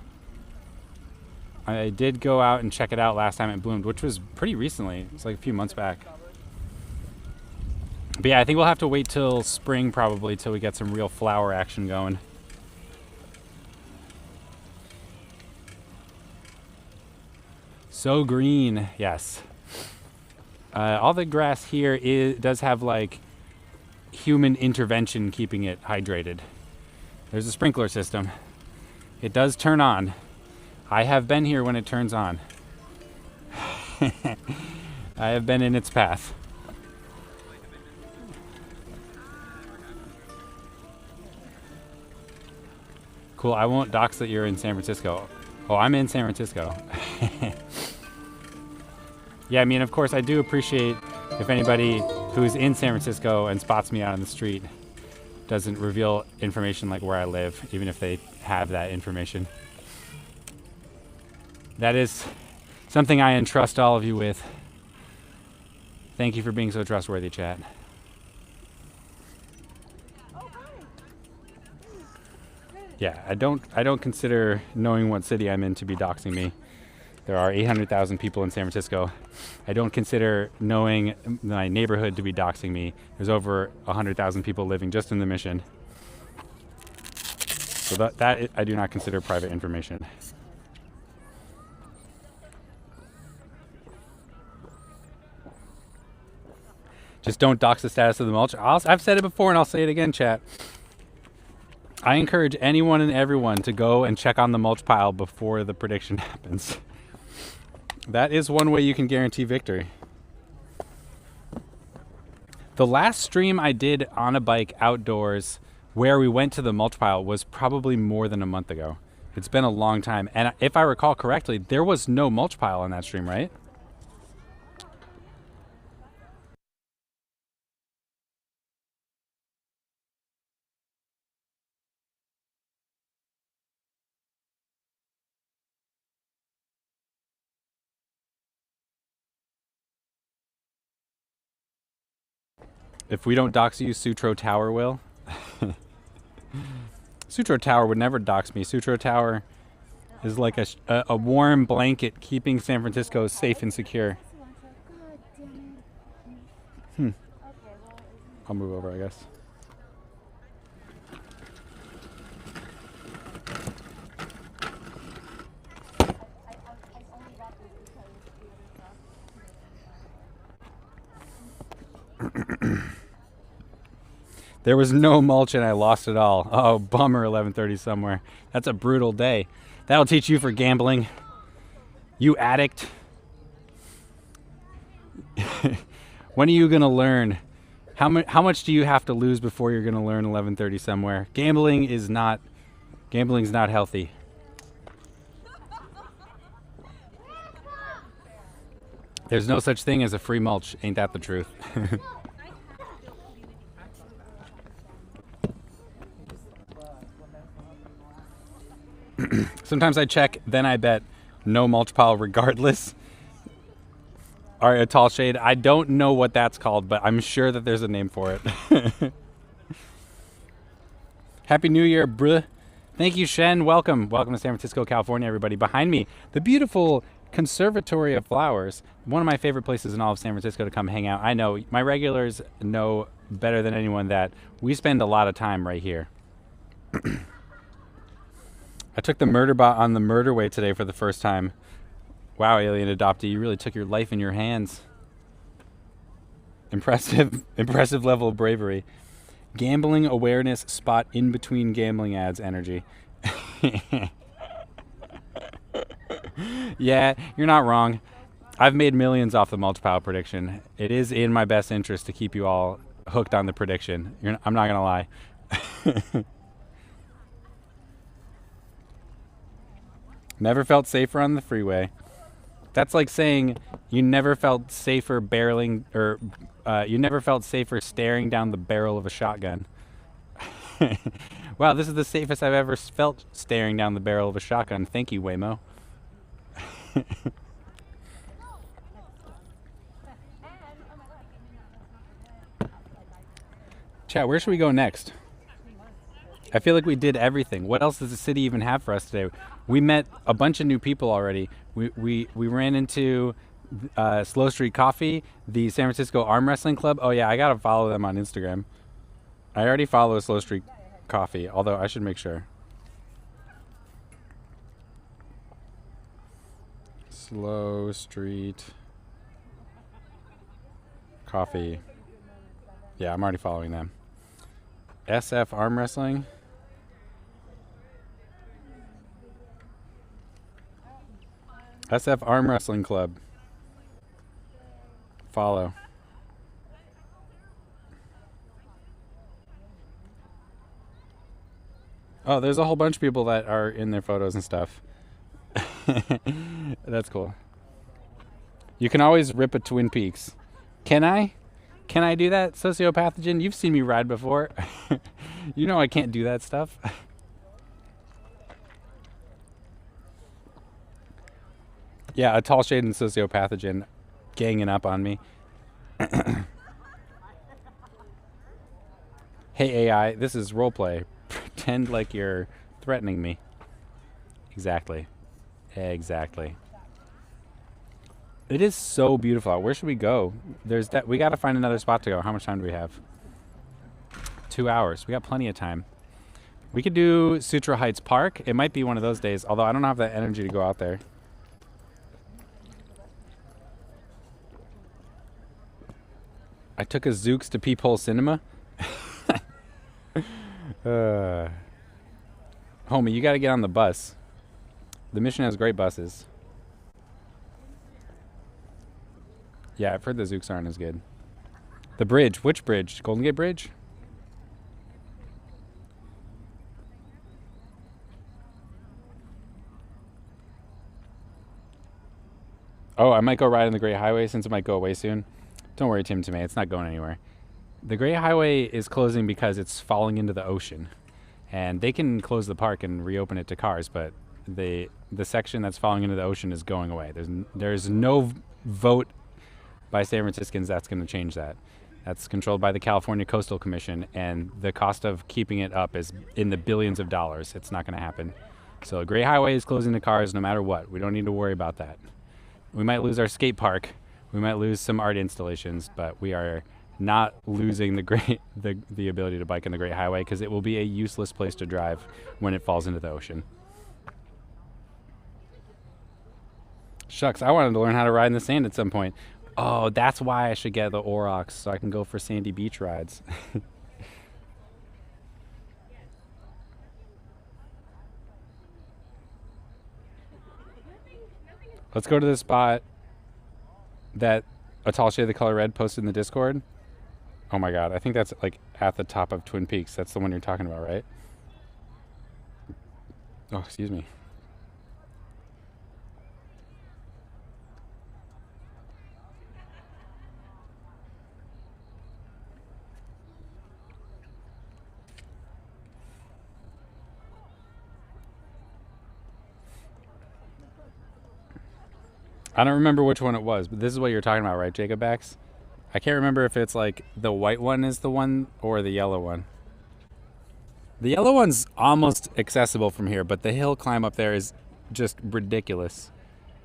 I did go out and check it out last time it bloomed, which was pretty recently. It's like a few months back. But yeah, I think we'll have to wait till spring probably till we get some real flower action going. So green, yes. All the grass here does have like human intervention keeping it hydrated. There's a sprinkler system. It does turn on. I have been here when it turns on. I have been in its path. Cool, I won't dox that you're in San Francisco. Oh, I'm in San Francisco. Yeah, I mean, of course, I do appreciate if anybody who's in San Francisco and spots me out on the street doesn't reveal information like where I live, even if they have that information. That is something I entrust all of you with. Thank you for being so trustworthy, chat. Yeah, I don't consider knowing what city I'm in to be doxing me. There are 800,000 people in San Francisco. I don't consider knowing my neighborhood to be doxing me. There's over 100,000 people living just in the Mission. So that I do not consider private information. Just don't dox the status of the mulch. I've said it before and I'll say it again, chat. I encourage anyone and everyone to go and check on the mulch pile before the prediction happens. That is one way you can guarantee victory. The last stream I did on a bike outdoors where we went to the mulch pile was probably more than a month ago. It's been a long time. And if I recall correctly, there was no mulch pile on that stream, right? If we don't dox you, Sutro Tower will. Sutro Tower would never dox me. Sutro Tower is like a warm blanket keeping San Francisco safe and secure. I'll move over, I guess. There was no mulch and I lost it all. Oh, bummer, 11:30 somewhere. That's a brutal day. That'll teach you for gambling. You addict. When are you going to learn? How much do you have to lose before you're going to learn 11:30 somewhere? Gambling's not healthy. There's no such thing as a free mulch. Ain't that the truth? Sometimes I check, then I bet no mulch pile regardless. All right, a tall shade. I don't know what that's called, but I'm sure that there's a name for it. Happy New Year, bruh. Thank you, Shen. Welcome. Welcome to San Francisco, California, everybody. Behind me, the beautiful Conservatory of Flowers. One of my favorite places in all of San Francisco to come hang out. I know my regulars know better than anyone that we spend a lot of time right here. I took the murder bot on the murderway today for the first time. Wow, alien adoptee, you really took your life in your hands. Impressive level of bravery. Gambling awareness spot in between gambling ads energy. Yeah, you're not wrong. I've made millions off the mulch pile prediction. It is in my best interest to keep you all hooked on the prediction. I'm not gonna lie. Never felt safer on the freeway. That's like saying you never felt safer barreling, or you never felt safer staring down the barrel of a shotgun. Wow, this is the safest I've ever felt staring down the barrel of a shotgun. Thank you, Waymo. Chat, where should we go next? I feel like we did everything. What else does the city even have for us today? We met a bunch of new people already. We ran into Slow Street Coffee, the San Francisco Arm Wrestling Club. Oh yeah, I gotta follow them on Instagram. I already follow Slow Street Coffee, although I should make sure. Slow Street Coffee. Yeah, I'm already following them. SF Arm Wrestling. SF Arm Wrestling Club. Follow. Oh, there's a whole bunch of people that are in their photos and stuff. That's cool. You can always rip a Twin Peaks. Can I? Can I do that, Sociopathogen? You've seen me ride before. You know I can't do that stuff. Yeah, a tall shade and Sociopathogen ganging up on me. Hey AI, this is roleplay. Pretend like you're threatening me. Exactly. Exactly. It is so beautiful out. Where should we go? There's that. We got to find another spot to go. How much time do we have? 2 hours. We got plenty of time. We could do Sutra Heights Park. It might be one of those days, although I don't have that energy to go out there. I took a Zooks to Peephole Cinema. Homie, you got to get on the bus. The Mission has great buses. Yeah, I've heard the Zooks aren't as good. The bridge. Which bridge? Golden Gate Bridge? Oh, I might go ride on the Great Highway since it might go away soon. Don't worry, Tim Tomei. It's not going anywhere. The Great Highway is closing because it's falling into the ocean. And they can close the park and reopen it to cars, but the section that's falling into the ocean is going away. There's no vote by San Franciscans that's going to change that. That's controlled by the California Coastal Commission, and the cost of keeping it up is in the billions of dollars. It's not going to happen. So Great Highway is closing to cars no matter what. We don't need to worry about that. We might lose our skate park. We might lose some art installations, but we are not losing the ability to bike in the Great Highway, because it will be a useless place to drive when it falls into the ocean. Shucks, I wanted to learn how to ride in the sand at some point. Oh, that's why I should get the Aurochs, so I can go for sandy beach rides. Let's go to the spot that A Tall Shade of the Color Red posted in the Discord. Oh my god, I think that's like at the top of Twin Peaks. That's the one you're talking about, right? Oh, excuse me. I don't remember which one it was, but this is what you're talking about, right, Jacob Bax? I can't remember if it's like the white one is the one or the yellow one. The yellow one's almost accessible from here, but the hill climb up there is just ridiculous.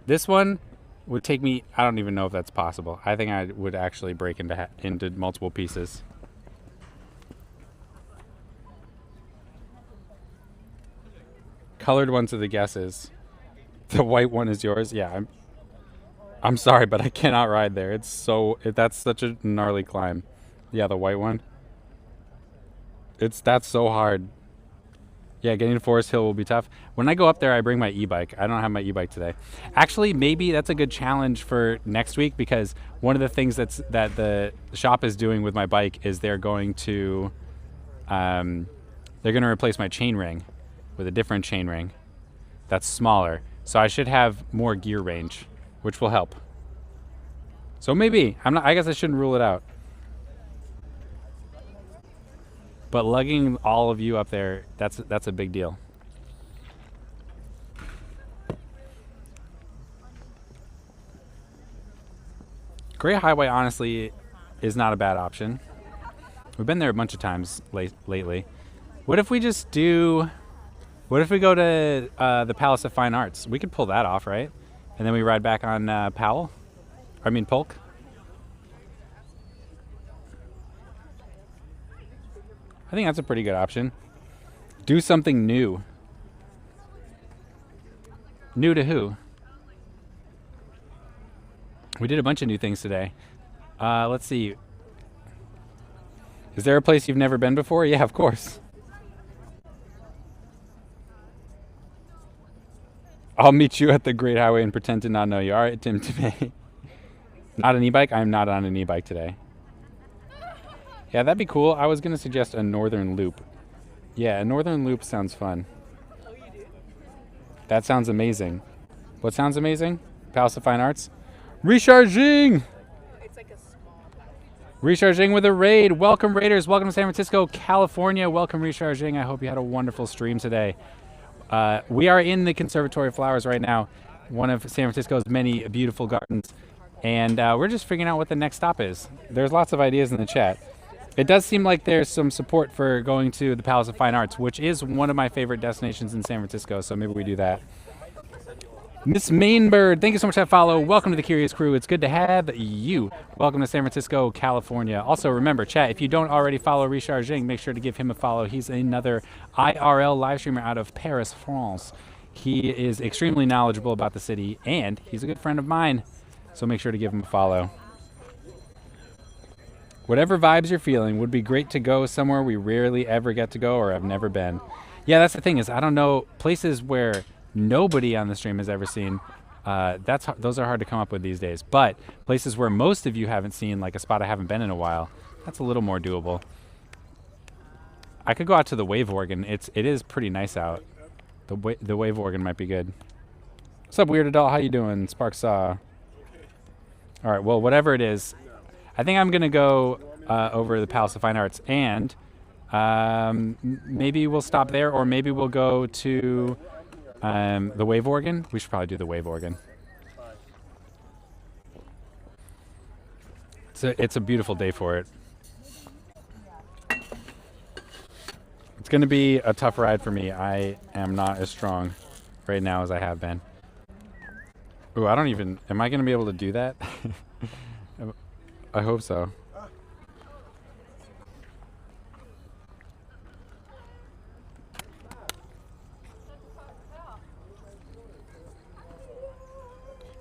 This one would take me, I don't even know if that's possible. I think I would actually break into multiple pieces. Colored ones are the guesses. The white one is yours. Yeah, I'm sorry, but I cannot ride there. That's such a gnarly climb. Yeah, the white one. That's so hard. Yeah, getting to Forest Hill will be tough. When I go up there, I bring my e-bike. I don't have my e-bike today. Actually, maybe that's a good challenge for next week, because one of the things that the shop is doing with my bike is they're going to replace my chain ring with a different chain ring that's smaller. So I should have more gear range, which will help. So maybe I guess I shouldn't rule it out. But lugging all of you up there, that's a big deal. Great Highway, honestly, is not a bad option. We've been there a bunch of times lately. What if we go to the Palace of Fine Arts? We could pull that off, right? And then we ride back on Polk. I think that's a pretty good option. Do something new. New to who? We did a bunch of new things today. Let's see. Is there a place you've never been before? Yeah, of course. I'll meet you at the Great Highway and pretend to not know you. All right, Tim Tomei. Not an e-bike? I'm not on an e-bike today. Yeah, that'd be cool. I was going to suggest a Northern Loop. Yeah, a Northern Loop sounds fun. That sounds amazing. What sounds amazing? Palace of Fine Arts? Recharging! It's like a small Recharging with a raid. Welcome, Raiders. Welcome to San Francisco, California. Welcome, Recharging. I hope you had a wonderful stream today. We are in the Conservatory of Flowers right now, one of San Francisco's many beautiful gardens. And we're just figuring out what the next stop is. There's lots of ideas in the chat. It does seem like there's some support for going to the Palace of Fine Arts, which is one of my favorite destinations in San Francisco, so maybe we do that. Miss Mainbird, thank you so much for that follow. Welcome to the Curious Crew. It's good to have you. Welcome to San Francisco, California. Also, remember, chat, if you don't already follow Recharging, make sure to give him a follow. He's another IRL live streamer out of Paris, France. He is extremely knowledgeable about the city, and he's a good friend of mine, so make sure to give him a follow. Whatever vibes you're feeling, would be great to go somewhere we rarely ever get to go or have never been. Yeah, that's the thing, is I don't know, places where nobody on the stream has ever seen, those are hard to come up with these days. But places where most of you haven't seen, like a spot I haven't been in a while, that's a little more doable. I could go out to the Wave Organ. It is pretty nice out. The Wave Organ might be good. What's up, Weird Adult? How you doing? Sparksaw. All right, well, whatever it is, I think I'm going to go over to the Palace of Fine Arts, and maybe we'll stop there, or maybe we'll go to the Wave Organ. We should probably do the Wave Organ. It's a beautiful day for it. It's going to be a tough ride for me. I am not as strong right now as I have been. Ooh, am I going to be able to do that? I hope so.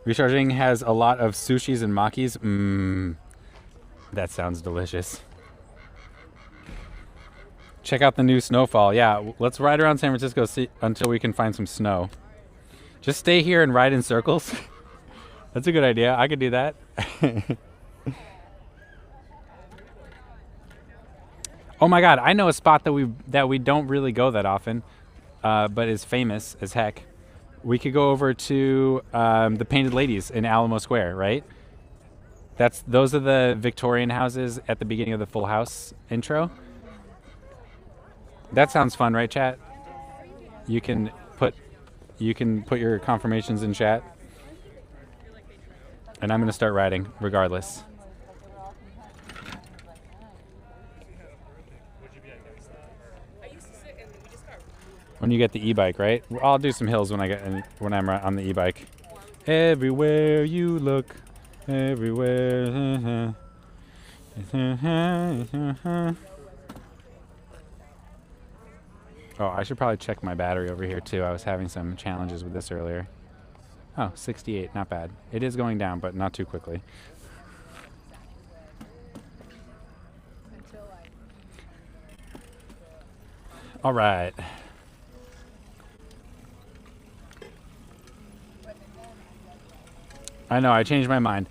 Recharging has a lot of sushis and makis. That sounds delicious. Check out the new snowfall. Yeah, let's ride around San Francisco until we can find some snow. Just stay here and ride in circles. That's a good idea. I could do that. Oh my God, I know a spot that we don't really go that often, but is famous as heck. We could go over to the Painted Ladies in Alamo Square, right? Those are the Victorian houses at the beginning of the Full House intro. That sounds fun, right, chat? You can put your confirmations in chat. And I'm going to start riding regardless. When you get the e-bike, right? I'll do some hills when I'm on the e-bike. Everywhere you look, everywhere. Oh, I should probably check my battery over here too. I was having some challenges with this earlier. Oh, 68, not bad. It is going down, but not too quickly. All right. I know, I changed my mind.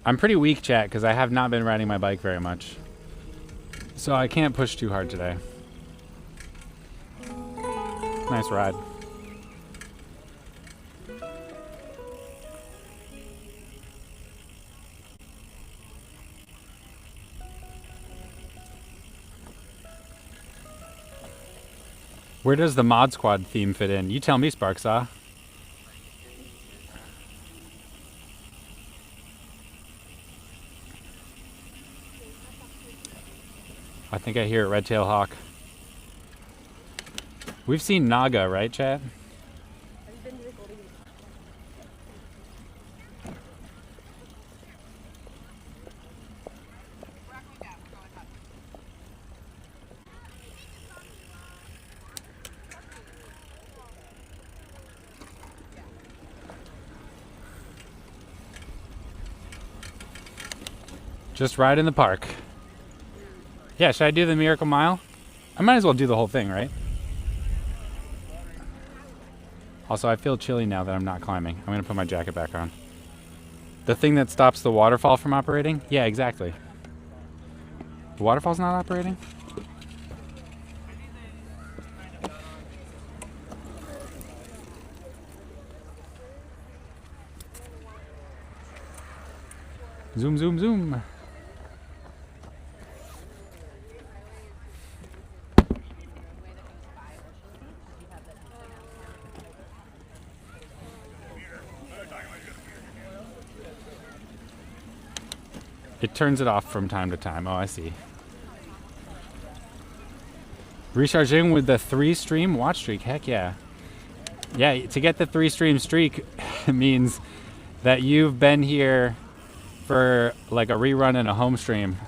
I'm pretty weak, chat, because I have not been riding my bike very much. So I can't push too hard today. Nice ride. Where does the Mod Squad theme fit in? You tell me, Sparksaw. I think I hear Red Tail Hawk. We've seen Naga, right, chat? Just ride in the park. Yeah, should I do the Miracle Mile? I might as well do the whole thing, right? Also, I feel chilly now that I'm not climbing. I'm gonna put my jacket back on. The thing that stops the waterfall from operating? Yeah, exactly. The waterfall's not operating? Zoom, zoom, zoom. It turns it off from time to time. Oh, I see. Recharging with the 3-stream watch streak. Heck yeah. Yeah, to get the 3-stream streak means that you've been here for like a rerun and a home stream.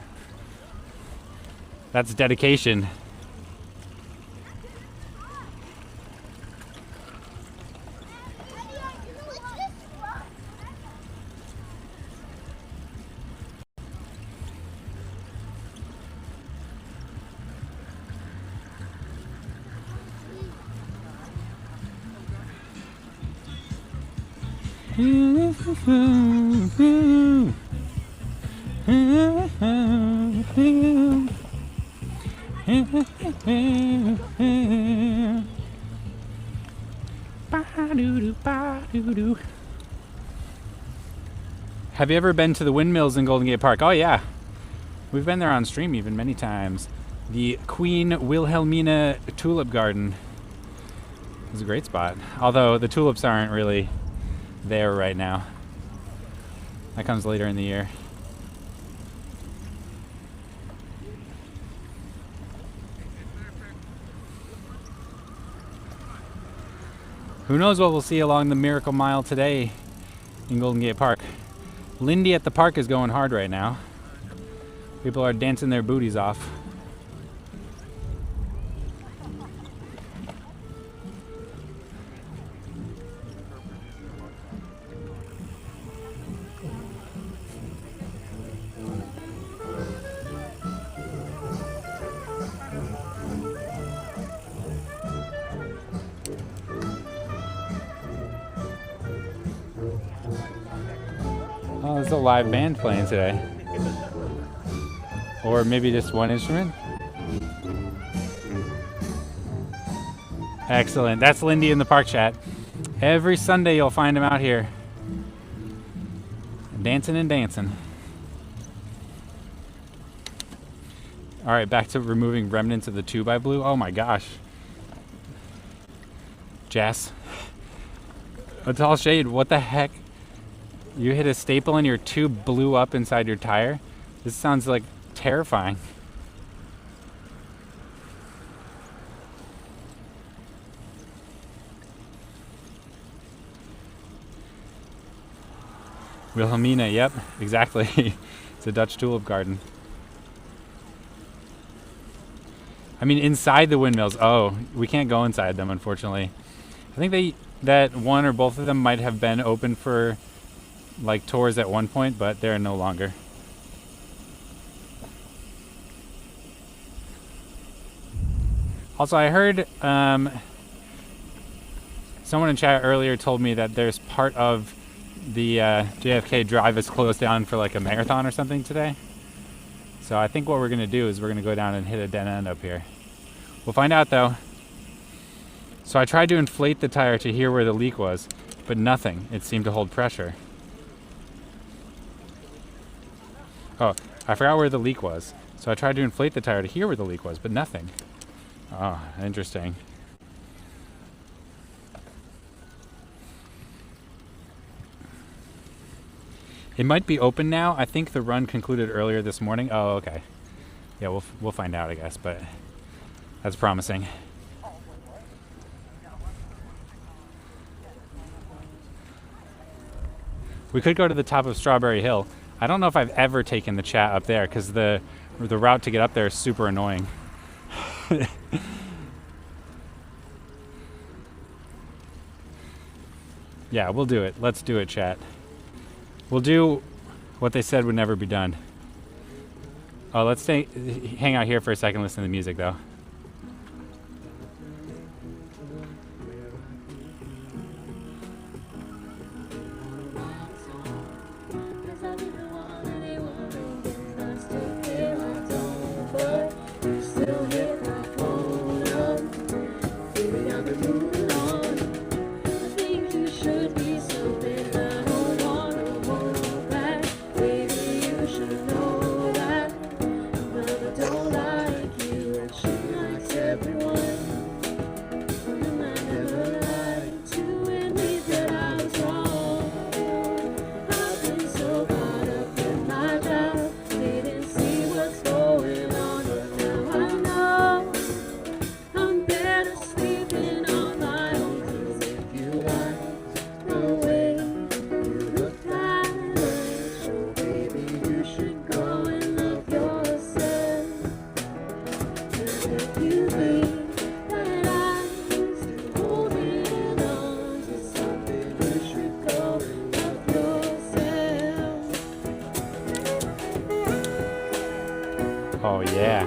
That's dedication. Have you ever been to the windmills in Golden Gate Park? Oh yeah, we've been there on stream even many times. The Queen Wilhelmina Tulip Garden is a great spot, although the tulips aren't really there right now. That comes later in the year. Who knows what we'll see along the Miracle Mile today in Golden Gate Park. Lindy at the park is going hard right now. People are dancing their booties off. Oh, there's a live band playing today. Or maybe just one instrument. Excellent. That's Lindy in the park chat. Every Sunday you'll find him out here. Dancing and dancing. Alright, back to removing remnants of the 2x-Blue. Oh my gosh. Jess. A tall shade, what the heck? You hit a staple and your tube blew up inside your tire? This sounds like terrifying. Wilhelmina, yep, exactly. It's a Dutch tulip garden. I mean, inside the windmills. Oh, we can't go inside them, unfortunately. I think that one or both of them might have been open for like tours at one point, but they're no longer. Also, I heard someone in chat earlier told me that there's part of the JFK Drive is closed down for like a marathon or something today. So I think what we're gonna do is we're gonna go down and hit a dead end up here. We'll find out though. So I tried to inflate the tire to hear where the leak was, but nothing. It seemed to hold pressure. Oh, I forgot where the leak was. So I tried to inflate the tire to hear where the leak was, but nothing. Oh, interesting. It might be open now. I think the run concluded earlier this morning. Oh, okay. Yeah, we'll find out, I guess, but that's promising. We could go to the top of Strawberry Hill. I don't know if I've ever taken the chat up there because the route to get up there is super annoying. Yeah, we'll do it. Let's do it, chat. We'll do what they said would never be done. Oh, let's hang out here for a second, listen to the music, though. Oh, yeah.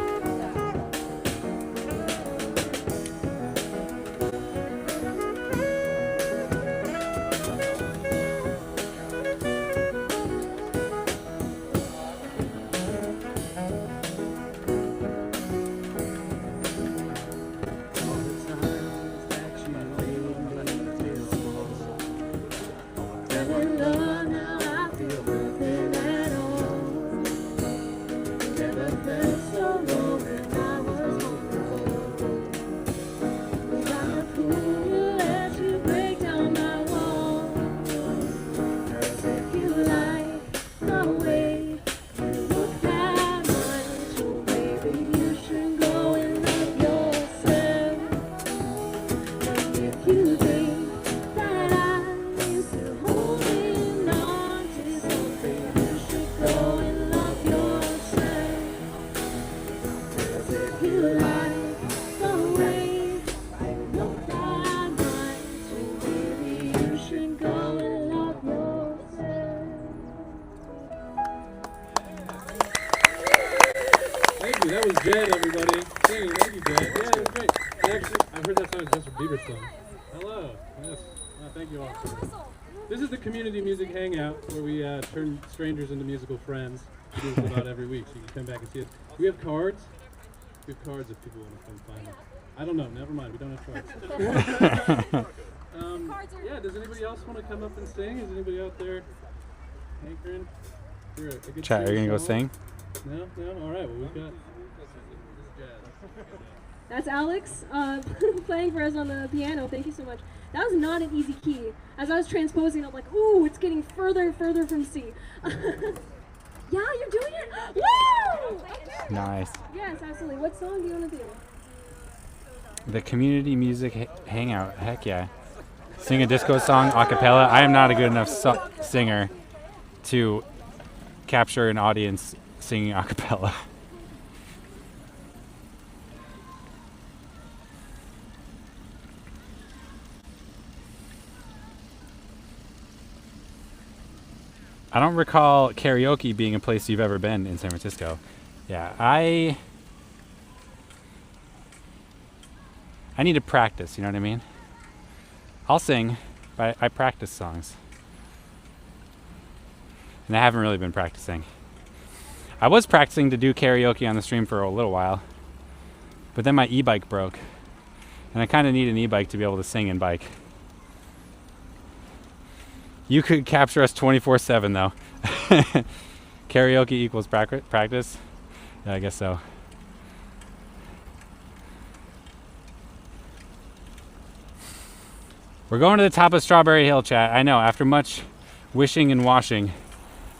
That was Jed, everybody. Hey, thank you, Jed. Yeah, it was great. I heard that song is Justin Bieber's song. Hello. Yes. Thank you all. This is the Community Music Hangout where we turn strangers into musical friends. We do this about every week, so you can come back and see it. We have cards. We have cards if people want to come find them. I don't know. Never mind. We don't have cards. Yeah, does anybody else want to come up and sing? Is anybody out there hankering? Chat, are you going to go sing? No? All right. Well, we've got... That's Alex playing for us on the piano. Thank you so much. That was not an easy key. As I was transposing, I'm like, ooh, it's getting further and further from C. Yeah, you're doing it? Woo! Nice. Yes, absolutely. What song do you want to do? The community music hangout. Heck yeah. Sing a disco song a cappella. I am not a good enough singer to capture an audience singing a cappella. I don't recall karaoke being a place you've ever been in San Francisco. Yeah, I need to practice, you know what I mean? I'll sing, but I practice songs. And I haven't really been practicing. I was practicing to do karaoke on the stream for a little while, but then my e-bike broke. And I kind of need an e-bike to be able to sing and bike. You could capture us 24/7 though. Karaoke equals practice? Yeah, I guess so. We're going to the top of Strawberry Hill, chat. I know, after much wishing and washing,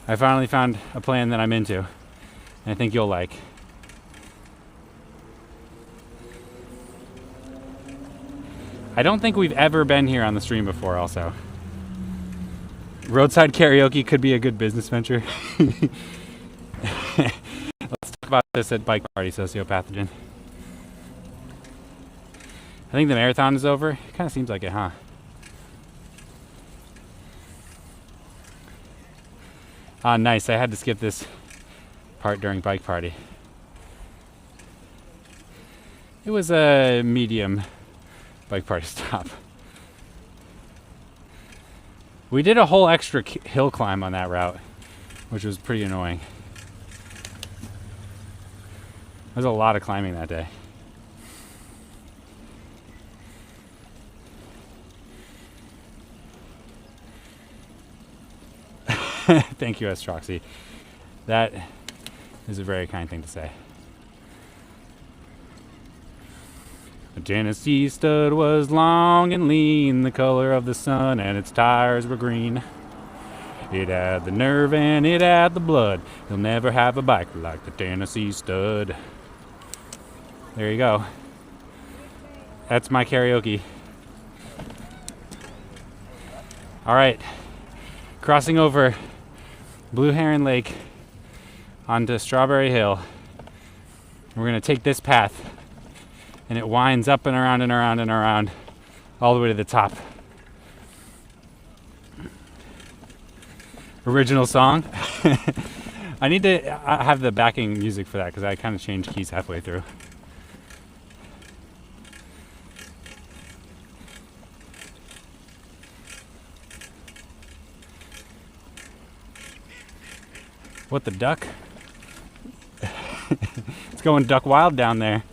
I finally found a plan that I'm into. And I think you'll like. I don't think we've ever been here on the stream before also. Roadside karaoke could be a good business venture. Let's talk about this at Bike Party, Sociopathogen. I think the marathon is over. It kind of seems like it, huh? Ah, nice. I had to skip this part during Bike Party. It was a medium Bike Party stop. We did a whole extra hill climb on that route, which was pretty annoying. There's a lot of climbing that day. Thank you, Estroxy. That is a very kind thing to say. The Genesee stud was long and lean, the color of the sun, and its tires were green. It had the nerve and it had the blood. You'll never have a bike like the Tennessee stud. There you go. That's my karaoke. All right, crossing over Blue Heron Lake onto Strawberry Hill. We're gonna take this path, and it winds up and around and around and around all the way to the top. Original song. I need to have the backing music for that because I kind of changed keys halfway through. What the duck? It's going duck wild down there.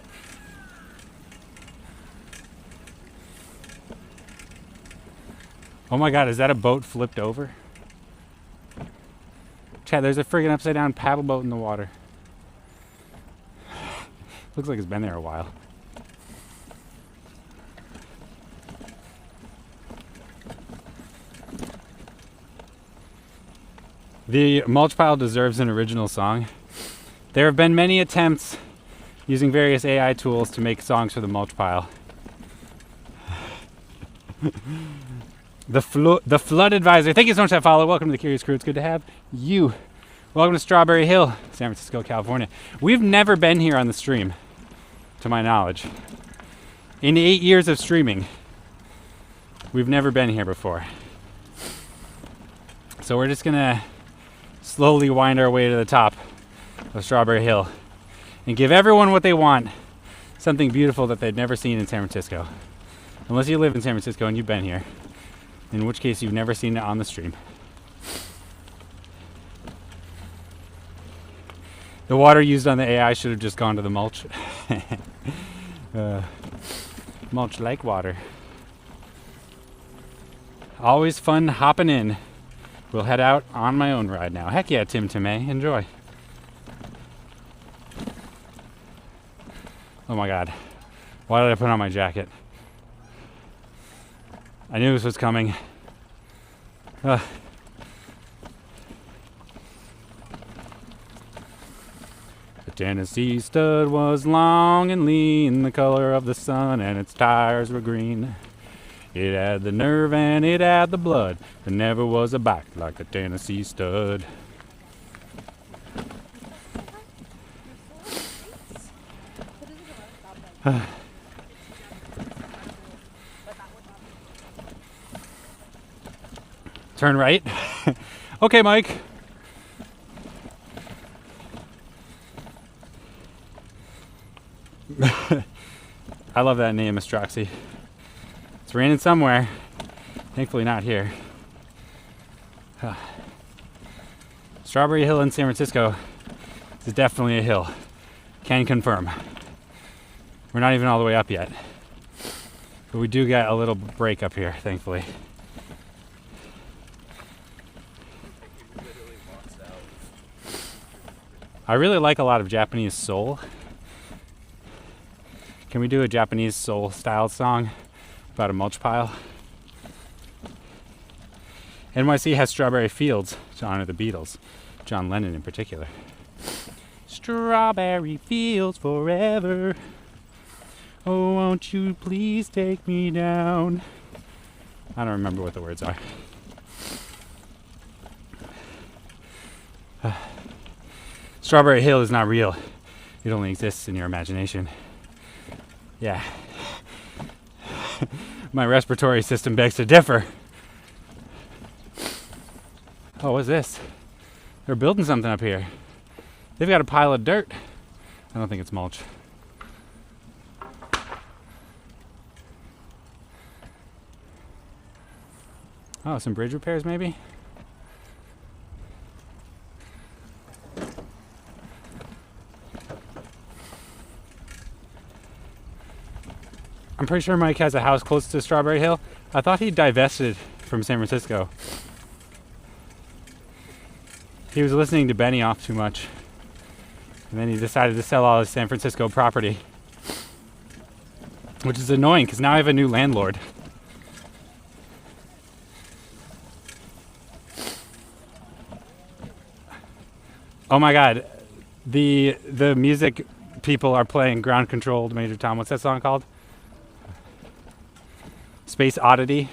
Oh my god, is that a boat flipped over? Chad, there's a friggin' upside down paddle boat in the water. Looks like it's been there a while. The mulch pile deserves an original song. There have been many attempts using various AI tools to make songs for the mulch pile. The Flood Advisor. Thank you so much for that follow. Welcome to the Curious Crew. It's good to have you. Welcome to Strawberry Hill, San Francisco, California. We've never been here on the stream, to my knowledge. In 8 years of streaming, we've never been here before. So we're just gonna slowly wind our way to the top of Strawberry Hill and give everyone what they want, something beautiful that they've never seen in San Francisco. Unless you live in San Francisco and you've been here, in which case you've never seen it on the stream. The water used on the AI should have just gone to the mulch. Mulch like water. Always fun hopping in. We'll head out on my own ride now. Heck yeah, Tim Timay, enjoy. Oh my god. Why did I put on my jacket? I knew this was coming. The Tennessee stud was long and lean, the color of the sun, and its tires were green. It had the nerve and it had the blood. There never was a bike like a Tennessee stud. Turn right. Okay, Mike. I love that name, Estroxy. It's raining somewhere. Thankfully not here. Strawberry Hill in San Francisco is definitely a hill. Can confirm. We're not even all the way up yet. But we do get a little break up here, thankfully. I really like a lot of Japanese soul. Can we do a Japanese soul style song about a mulch pile? NYC has strawberry fields to honor the Beatles, John Lennon in particular. Strawberry fields forever. Oh, won't you please take me down? I don't remember what the words are. Strawberry Hill is not real. It only exists in your imagination. Yeah. My respiratory system begs to differ. Oh, what's this? They're building something up here. They've got a pile of dirt. I don't think it's mulch. Oh, some bridge repairs maybe? I'm pretty sure Mike has a house close to Strawberry Hill. I thought he divested from San Francisco. He was listening to Benioff too much. And then he decided to sell all his San Francisco property. Which is annoying because now I have a new landlord. Oh my god. The music people are playing Ground Controlled Major Tom. What's that song called? Space Oddity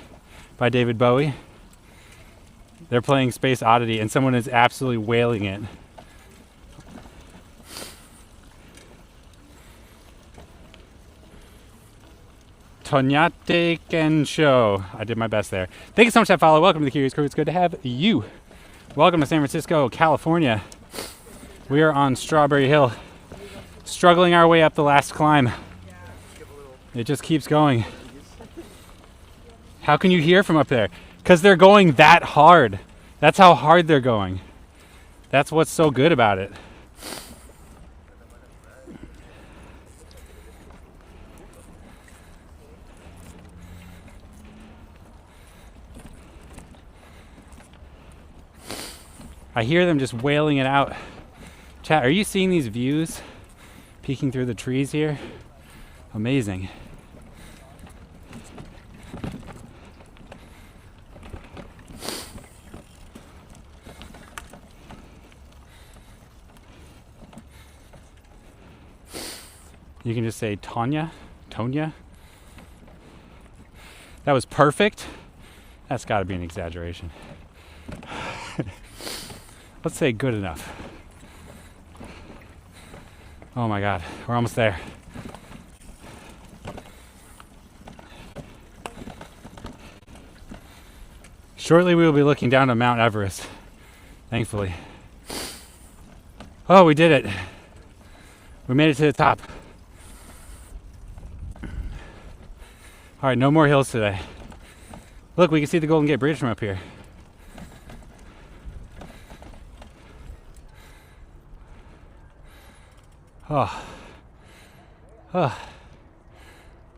by David Bowie. They're playing Space Oddity and someone is absolutely wailing it. Tonyate Kensho. I did my best there. Thank you so much for that follow. Welcome to the Curious Crew. It's good to have you. Welcome to San Francisco, California. We are on Strawberry Hill, struggling our way up the last climb. It just keeps going. How can you hear from up there? Because they're going that hard. That's how hard they're going. That's what's so good about it. I hear them just wailing it out. Chat, are you seeing these views peeking through the trees here? Amazing. You can just say Tonya. That was perfect. That's got to be an exaggeration. Let's say good enough. Oh my god, we're almost there. Shortly we will be looking down to Mount Everest, thankfully. Oh, we did it. We made it to the top. Alright, no more hills today. Look, we can see the Golden Gate Bridge from up here. Oh.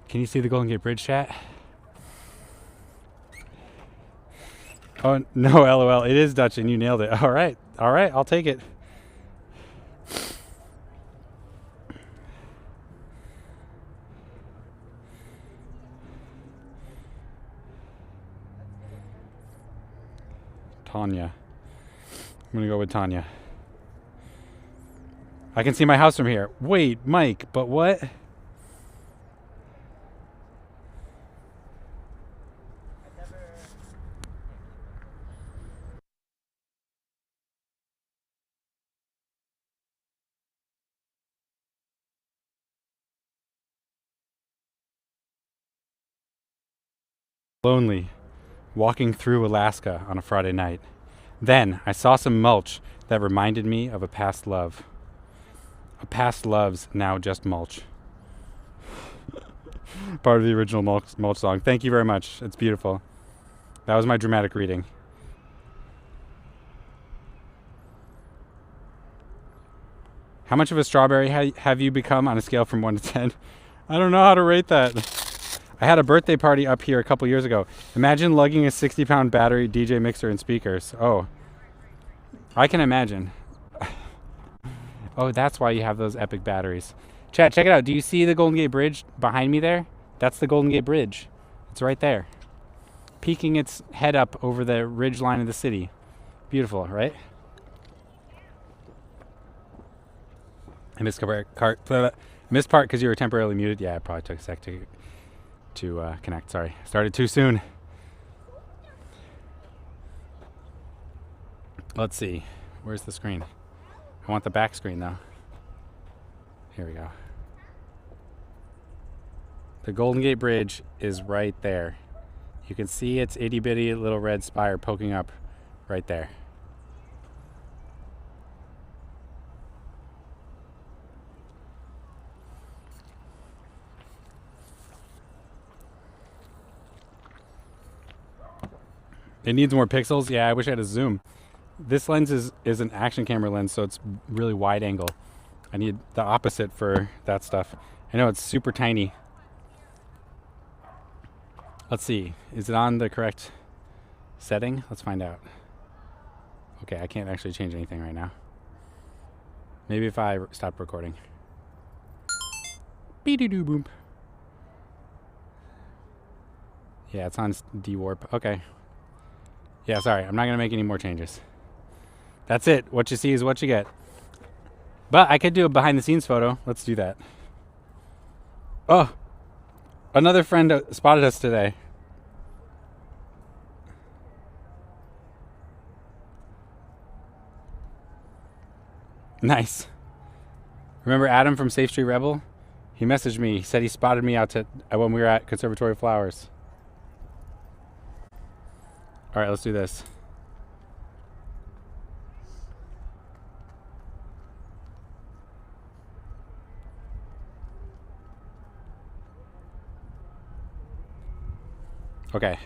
Can you see the Golden Gate Bridge, chat? Oh, no, LOL. It is Dutch and you nailed it. All right, I'll take it. Tanya. I'm gonna go with Tanya. I can see my house from here. Wait, Mike, but what? Lonely, walking through Alaska on a Friday night. Then I saw some mulch that reminded me of a past love. A past love's now just mulch. Part of the original mulch song. Thank you very much. It's beautiful. That was my dramatic reading. How much of a strawberry have you become on a scale from 1 to 10? I don't know how to rate that. I had a birthday party up here a couple years ago. Imagine lugging a 60-pound battery, DJ mixer, and speakers. Oh, I can imagine. Oh, that's why you have those epic batteries. Chat, check it out. Do you see the Golden Gate Bridge behind me there? That's the Golden Gate Bridge. It's right there, peeking its head up over the ridge line of the city. Beautiful, right? I missed part because you were temporarily muted. Yeah, it probably took a sec to connect. Sorry, started too soon. Let's see, where's the screen? I want the back screen though. Here we go. The Golden Gate Bridge is right there. You can see its itty bitty little red spire poking up right there. It needs more pixels. Yeah, I wish I had a zoom. This lens is an action camera lens, so it's really wide angle. I need the opposite for that stuff. I know it's super tiny. Let's see. Is it on the correct setting? Let's find out. Okay, I can't actually change anything right now. Maybe if I stop recording. Be-doo-doo boom. Yeah, it's on D-Warp. Okay. Yeah, sorry. I'm not going to make any more changes. That's it. What you see is what you get. But I could do a behind-the-scenes photo. Let's do that. Oh! Another friend spotted us today. Nice. Remember Adam from Safe Street Rebel? He messaged me. He said he spotted me out when we were at Conservatory Flowers. All right, let's do this. Okay.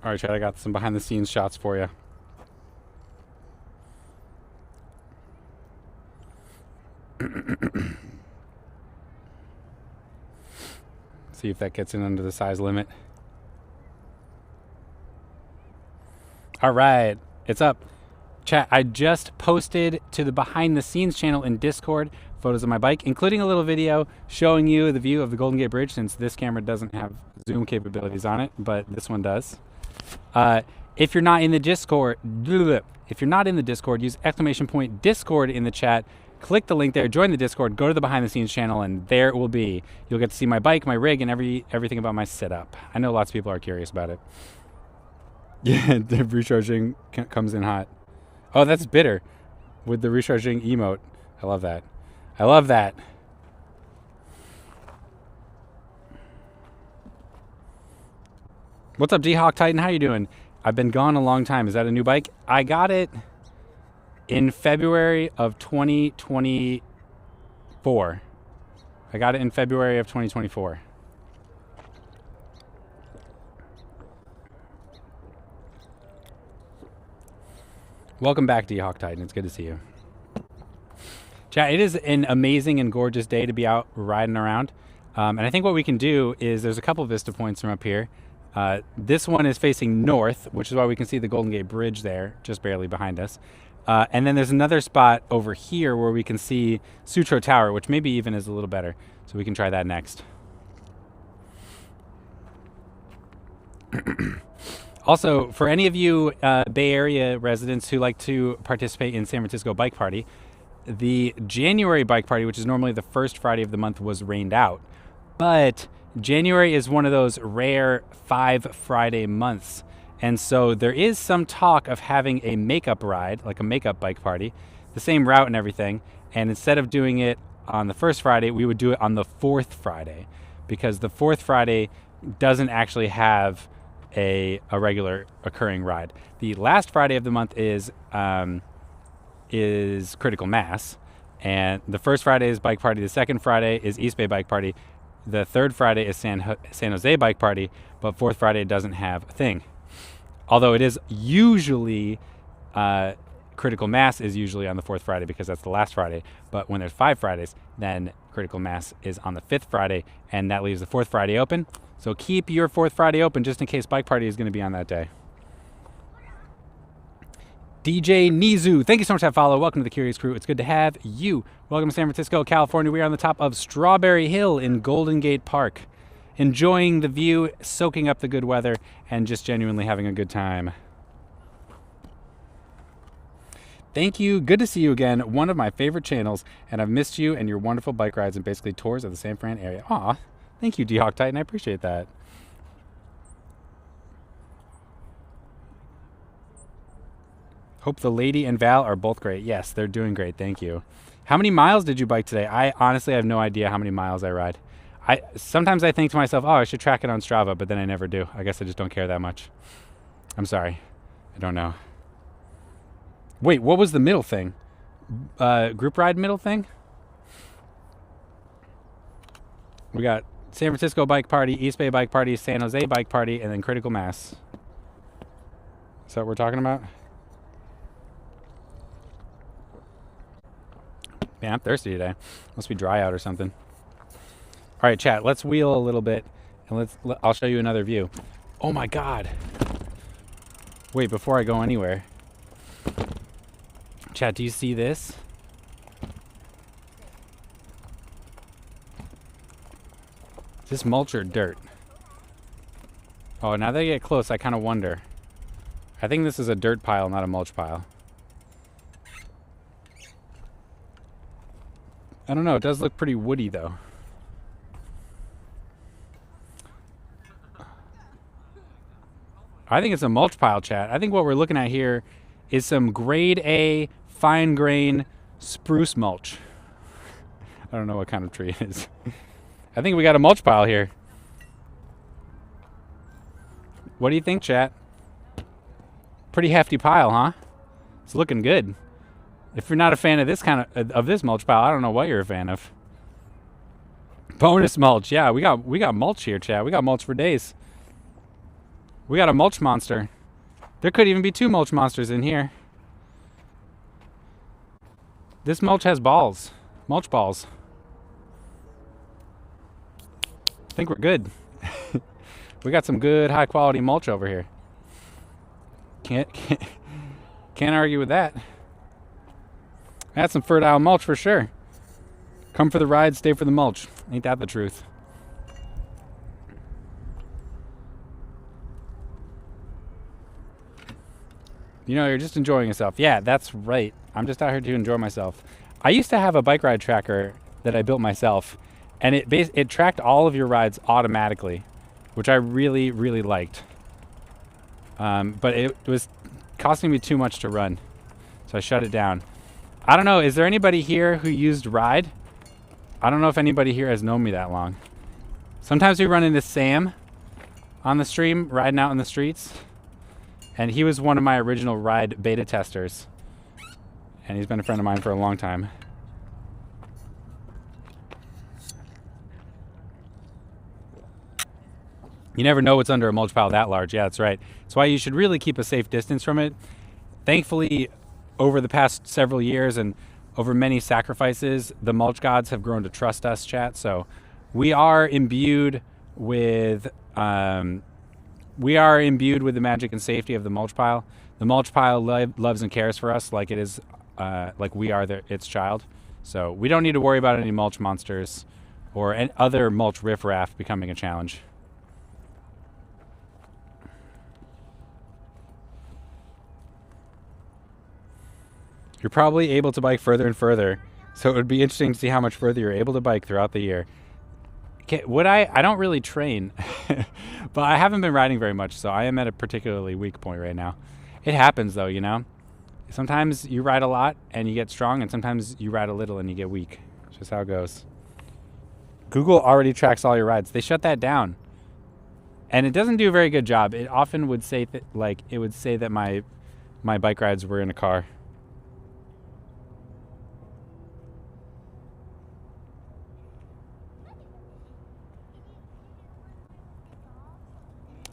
All right, Chad, I got some behind the scenes shots for you. See if that gets in under the size limit. All right, it's up. Chat, I just posted to the behind the scenes channel in Discord photos of my bike, including a little video showing you the view of the Golden Gate Bridge, since this camera doesn't have zoom capabilities on it, but this one does. If you're not in the Discord, use !Discord in the chat. Click the link there, join the Discord, go to the behind the scenes channel, and there it will be. You'll get to see my bike, my rig, and everything about my setup. I know lots of people are curious about it. Yeah, the recharging comes in hot. Oh, that's bitter with the recharging emote. I love that. I love that. What's up, D-Hawk Titan? How you doing? I've been gone a long time. Is that a new bike? I got it in February of 2024. I got it in February of 2024. Welcome back, D-Hawk Titan. It's good to see you. Chat, it is an amazing and gorgeous day to be out riding around. And I think what we can do is there's a couple vista points from up here. This one is facing north, which is why we can see the Golden Gate Bridge there, just barely behind us. And then there's another spot over here where we can see Sutro Tower, which maybe even is a little better. So we can try that next. Also, for any of you Bay Area residents who like to participate in San Francisco Bike Party, the January Bike Party, which is normally the first Friday of the month, was rained out. But January is one of those rare 5 Friday months. And so there is some talk of having a makeup ride, like a makeup bike party, the same route and everything. And instead of doing it on the first Friday, we would do it on the 4th Friday, because the 4th Friday doesn't actually have a regular occurring ride. The last Friday of the month is Critical Mass, and the first Friday is Bike Party. The second Friday is East Bay Bike Party. The third Friday is San Jose Bike Party, but 4th Friday doesn't have a thing. Although it is usually Critical Mass is usually on the 4th Friday because that's the last Friday. But when there's 5 Fridays, then Critical Mass is on the 5th Friday, and that leaves the 4th Friday open. So keep your 4th Friday open just in case Bike Party is going to be on that day. DJ Nizu, thank you so much for that follow. Welcome to the Curious Crew. It's good to have you. Welcome to San Francisco, California. We are on the top of Strawberry Hill in Golden Gate Park, enjoying the view, soaking up the good weather, and just genuinely having a good time. Thank you. Good to see you again. One of my favorite channels, and I've missed you and your wonderful bike rides and basically tours of the San Fran area. Aw, thank you, D-Hawk Titan. I appreciate that. Hope the lady and Val are both great. Yes, they're doing great. Thank you. How many miles did you bike today? I honestly have no idea how many miles I ride. Sometimes I think to myself, oh, I should track it on Strava, but then I never do. I guess I just don't care that much. I'm sorry. I don't know. Wait, what was the middle thing? Group ride middle thing? We got San Francisco Bike Party, East Bay Bike Party, San Jose Bike Party, and then Critical Mass. Is that what we're talking about? Man, I'm thirsty today. Must be dry out or something. All right, chat, let's wheel a little bit, and I'll show you another view. Oh my God. Wait, before I go anywhere. Chat, do you see this? Is this mulch or dirt? Oh, now that I get close, I kind of wonder. I think this is a dirt pile, not a mulch pile. I don't know, it does look pretty woody though. I think it's a mulch pile, chat. I think what we're looking at here is some grade A fine grain spruce mulch. I don't know what kind of tree it is. I think we got a mulch pile here. What do you think, chat? Pretty hefty pile, huh? It's looking good. If you're not a fan of this kind of this mulch pile, I don't know what you're a fan of. Bonus mulch, yeah, we got mulch here, chat. We got mulch for days. We got a mulch monster. There could even be 2 mulch monsters in here. This mulch has balls, mulch balls. I think we're good. We got some good high quality mulch over here. Can't argue with that. That's some fertile mulch for sure. Come for the ride, stay for the mulch. Ain't that the truth? You know, you're just enjoying yourself. Yeah, that's right. I'm just out here to enjoy myself. I used to have a bike ride tracker that I built myself, and it tracked all of your rides automatically, which I really, really liked. But it was costing me too much to run, so I shut it down. I don't know, is there anybody here who used Ride? I don't know if anybody here has known me that long. Sometimes we run into Sam on the stream, riding out in the streets. And he was one of my original Ride beta testers. And he's been a friend of mine for a long time. You never know what's under a mulch pile that large. Yeah, that's right. That's why you should really keep a safe distance from it. Thankfully, over the past several years and over many sacrifices, the mulch gods have grown to trust us, chat. So we are imbued with the magic and safety of the mulch pile. The mulch pile loves and cares for us like it is, like we are its child. So we don't need to worry about any mulch monsters or any other mulch riffraff becoming a challenge. You're probably able to bike further and further, so it would be interesting to see how much further you're able to bike throughout the year. I don't really train, but I haven't been riding very much, so I am at a particularly weak point right now. It happens though, you know? Sometimes you ride a lot and you get strong, and sometimes you ride a little and you get weak. It's just how it goes. Google already tracks all your rides. They shut that down. And it doesn't do a very good job. It often would say that my bike rides were in a car.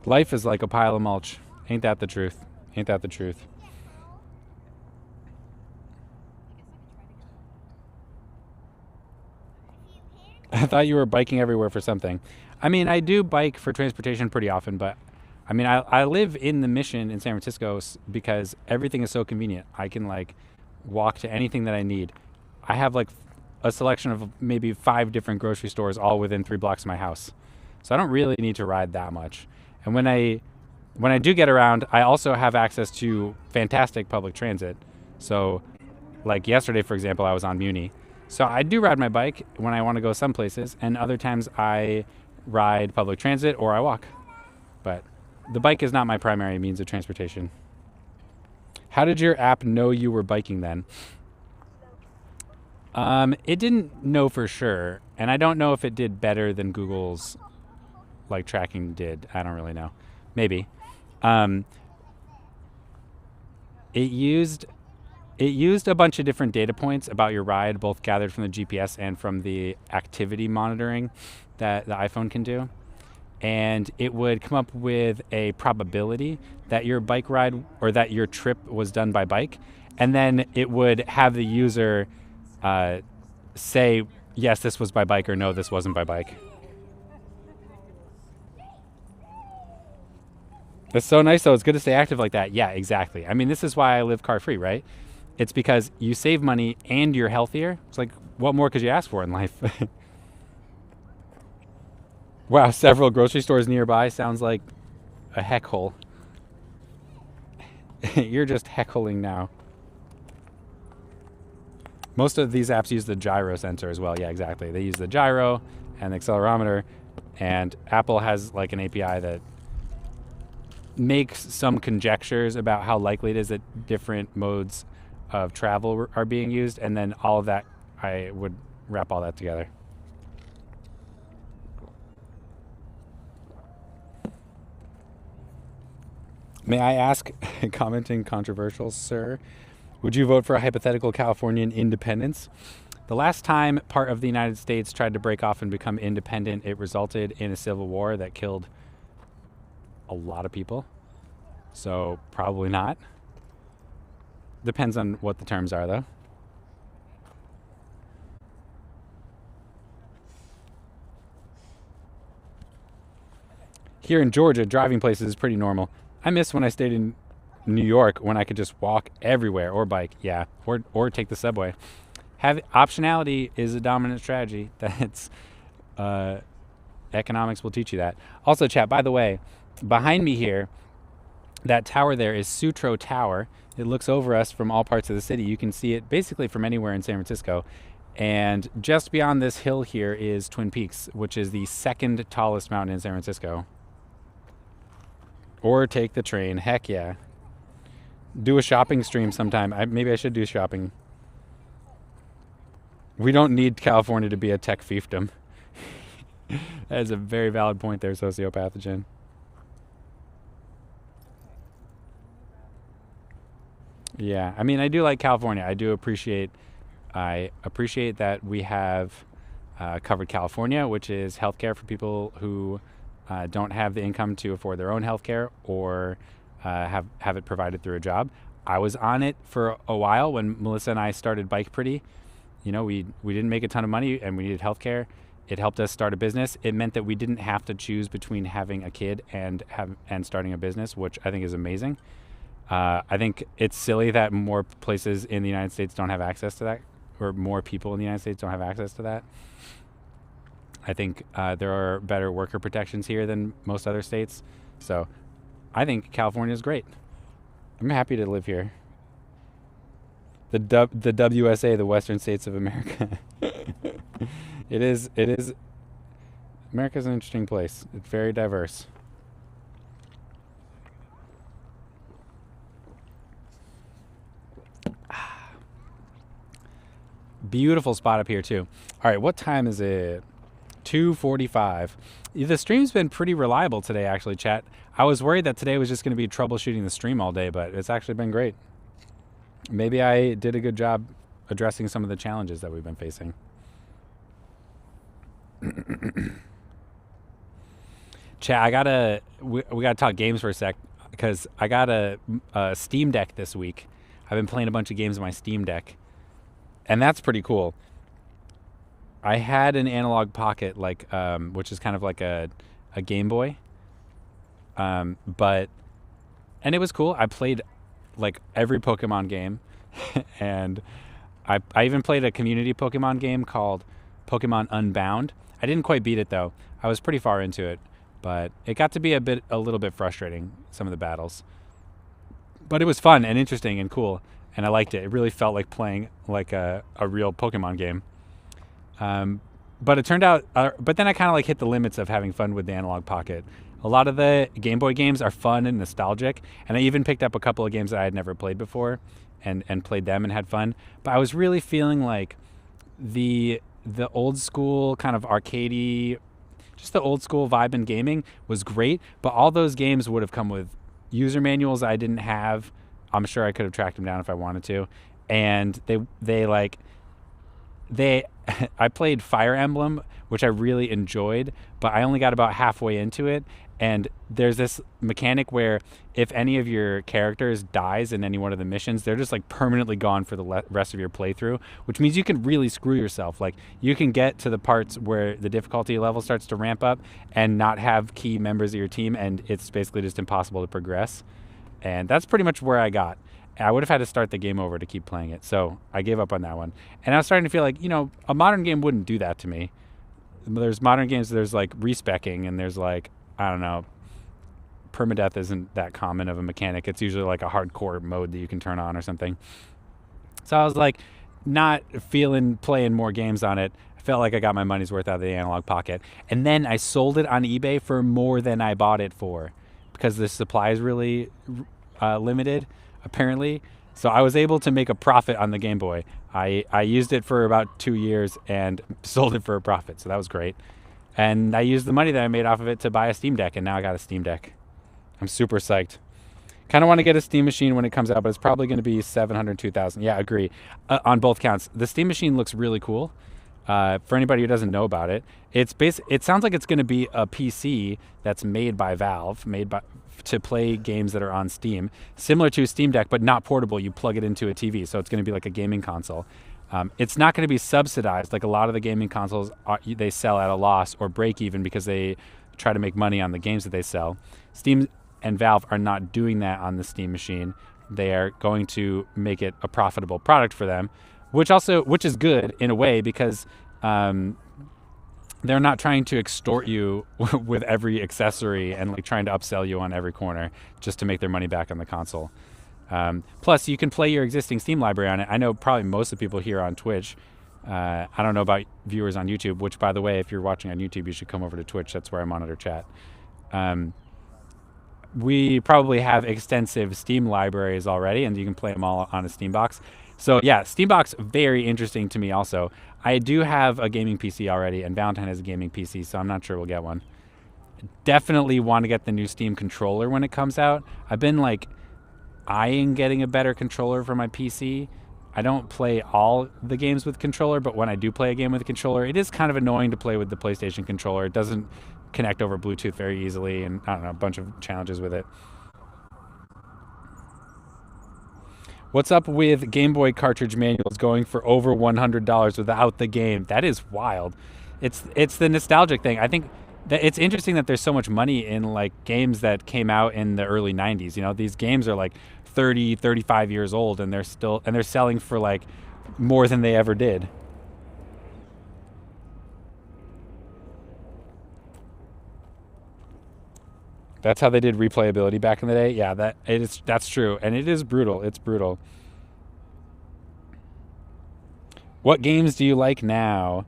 Life is like a pile of mulch. Ain't that the truth? Ain't that the truth? I thought you were biking everywhere for something. I mean, I do bike for transportation pretty often, but I mean, I live in the Mission in San Francisco because everything is so convenient. I can like walk to anything that I need. I have like a selection of maybe 5 different grocery stores all within 3 blocks of my house. So I don't really need to ride that much. And when I do get around, I also have access to fantastic public transit. So like yesterday, for example, I was on Muni. So I do ride my bike when I want to go some places, and other times I ride public transit or I walk. But the bike is not my primary means of transportation. How did your app know you were biking then? It didn't know for sure, and I don't know if it did better than Google's like tracking did. I don't really know. Maybe. It used a bunch of different data points about your ride, both gathered from the GPS and from the activity monitoring that the iPhone can do. And it would come up with a probability that your bike ride or that your trip was done by bike. And then it would have the user say, yes, this was by bike, or no, this wasn't by bike. It's so nice, though. It's good to stay active like that. Yeah, exactly. I mean, this is why I live car-free, right? It's because you save money and you're healthier. It's like, what more could you ask for in life? Wow, several grocery stores nearby sounds like a heck hole. You're just heckling now. Most of these apps use the gyro sensor as well. Yeah, exactly. They use the gyro and the accelerometer, and Apple has like an API that makes some conjectures about how likely it is that different modes of travel are being used, and then all of that, I would wrap all that together. May I ask, commenting controversial, sir, would you vote for a hypothetical Californian independence? The last time part of the United States tried to break off and become independent, it resulted in a civil war that killed a lot of people. So probably not. Depends on what the terms are, though. Here in Georgia, driving places is pretty normal. I miss when I stayed in New York when I could just walk everywhere or bike, yeah, or take the subway. Optionality is a dominant strategy. That's economics will teach you that. Also, chat, by the way, behind me here, that tower there is Sutro Tower. It looks over us from all parts of the city. You can see it basically from anywhere in San Francisco. And just beyond this hill here is Twin Peaks, which is the 2nd tallest mountain in San Francisco. Or take the train. Heck yeah. Do a shopping stream sometime. Maybe I should do shopping. We don't need California to be a tech fiefdom. That is a very valid point there, Sociopathogen. Yeah, I mean, I do like California. I appreciate that we have covered California, which is healthcare for people who don't have the income to afford their own healthcare or have it provided through a job. I was on it for a while when Melissa and I started Bike Pretty. You know, we didn't make a ton of money and we needed healthcare. It helped us start a business. It meant that we didn't have to choose between having a kid and starting a business, which I think is amazing. I think it's silly that more places in the United States don't have access to that, or more people in the United States don't have access to that. I think there are better worker protections here than most other states. So I think California is great. I'm happy to live here. The WSA, the Western States of America. It is. America's an interesting place. It's very diverse. Beautiful spot up here too. All right, what time is it? 2:45. The stream's been pretty reliable today, actually, chat. I was worried that today was just going to be troubleshooting the stream all day, but it's actually been great. Maybe I did a good job addressing some of the challenges that we've been facing. Chat, we gotta talk games for a sec, because I got a Steam Deck this week. I've been playing a bunch of games on my Steam Deck, and that's pretty cool. I had an Analog Pocket, which is kind of like a Game Boy, and it was cool. I played like every Pokemon game, and I even played a community Pokemon game called Pokemon Unbound. I didn't quite beat it though. I was pretty far into it, but it got to be a little bit frustrating, some of the battles. But it was fun and interesting and cool, and I liked it. It really felt like playing like a real Pokemon game. But it turned out, but then I kind of like hit the limits of having fun with the Analog Pocket. A lot of the Game Boy games are fun and nostalgic, and I even picked up a couple of games that I had never played before and played them and had fun. But I was really feeling like the old school kind of arcadey, just the old school vibe in gaming was great, but all those games would have come with user manuals I didn't have. I'm sure I could have tracked them down if I wanted to. And I played Fire Emblem, which I really enjoyed, but I only got about halfway into it. And there's this mechanic where if any of your characters dies in any one of the missions, they're just like permanently gone for the rest of your playthrough, which means you can really screw yourself. Like you can get to the parts where the difficulty level starts to ramp up and not have key members of your team, and it's basically just impossible to progress. And that's pretty much where I got. I would have had to start the game over to keep playing it, so I gave up on that one. And I was starting to feel like, a modern game wouldn't do that to me. There's modern games, there's like respecking, and there's like, I don't know, permadeath isn't that common of a mechanic. It's usually like a hardcore mode that you can turn on or something. So I was like, not feeling playing more games on it. I felt like I got my money's worth out of the Analog Pocket. And then I sold it on eBay for more than I bought it for, because the supply is really limited, apparently. So I was able to make a profit on the Game Boy. I used it for about 2 years and sold it for a profit, so that was great. And I used the money that I made off of it to buy a Steam Deck, and now I got a Steam Deck. I'm super psyched. Kind of want to get a Steam Machine when it comes out, but it's probably going to be $700, $2,000. Yeah, agree. On both counts. The Steam Machine looks really cool. For anybody who doesn't know about it, it sounds like it's going to be a PC that's made by Valve, to play games that are on Steam, similar to a Steam Deck, but not portable. You plug it into a TV, so it's going to be like a gaming console. It's not going to be subsidized like a lot of the gaming consoles they sell at a loss or break even because they try to make money on the games that they sell. Steam and Valve are not doing that on the Steam Machine. They are going to make it a profitable product for them, which is good in a way, because they're not trying to extort you with every accessory and like trying to upsell you on every corner just to make their money back on the console. Plus, you can play your existing Steam library on it. I know probably most of the people here on Twitch. I don't know about viewers on YouTube, which, by the way, if you're watching on YouTube, you should come over to Twitch. That's where I monitor chat. We probably have extensive Steam libraries already, and you can play them all on a Steambox. So yeah, Steambox, very interesting to me also. I do have a gaming PC already, and Valentine has a gaming PC, so I'm not sure we'll get one. Definitely want to get the new Steam controller when it comes out. I've been like eyeing getting a better controller for my PC. I don't play all the games with controller, but when I do play a game with a controller, it is kind of annoying to play with the PlayStation controller. It doesn't connect over Bluetooth very easily, and I don't know, a bunch of challenges with it. What's up with Game Boy cartridge manuals going for over $100 without the game? That is wild. It's the nostalgic thing. I think that it's interesting that there's so much money in like games that came out in the early 90s. You know, these games are like 30, 35 years old and they're selling for like more than they ever did. That's how they did replayability back in the day. Yeah, that's true, and it is brutal. It's brutal. What games do you like now?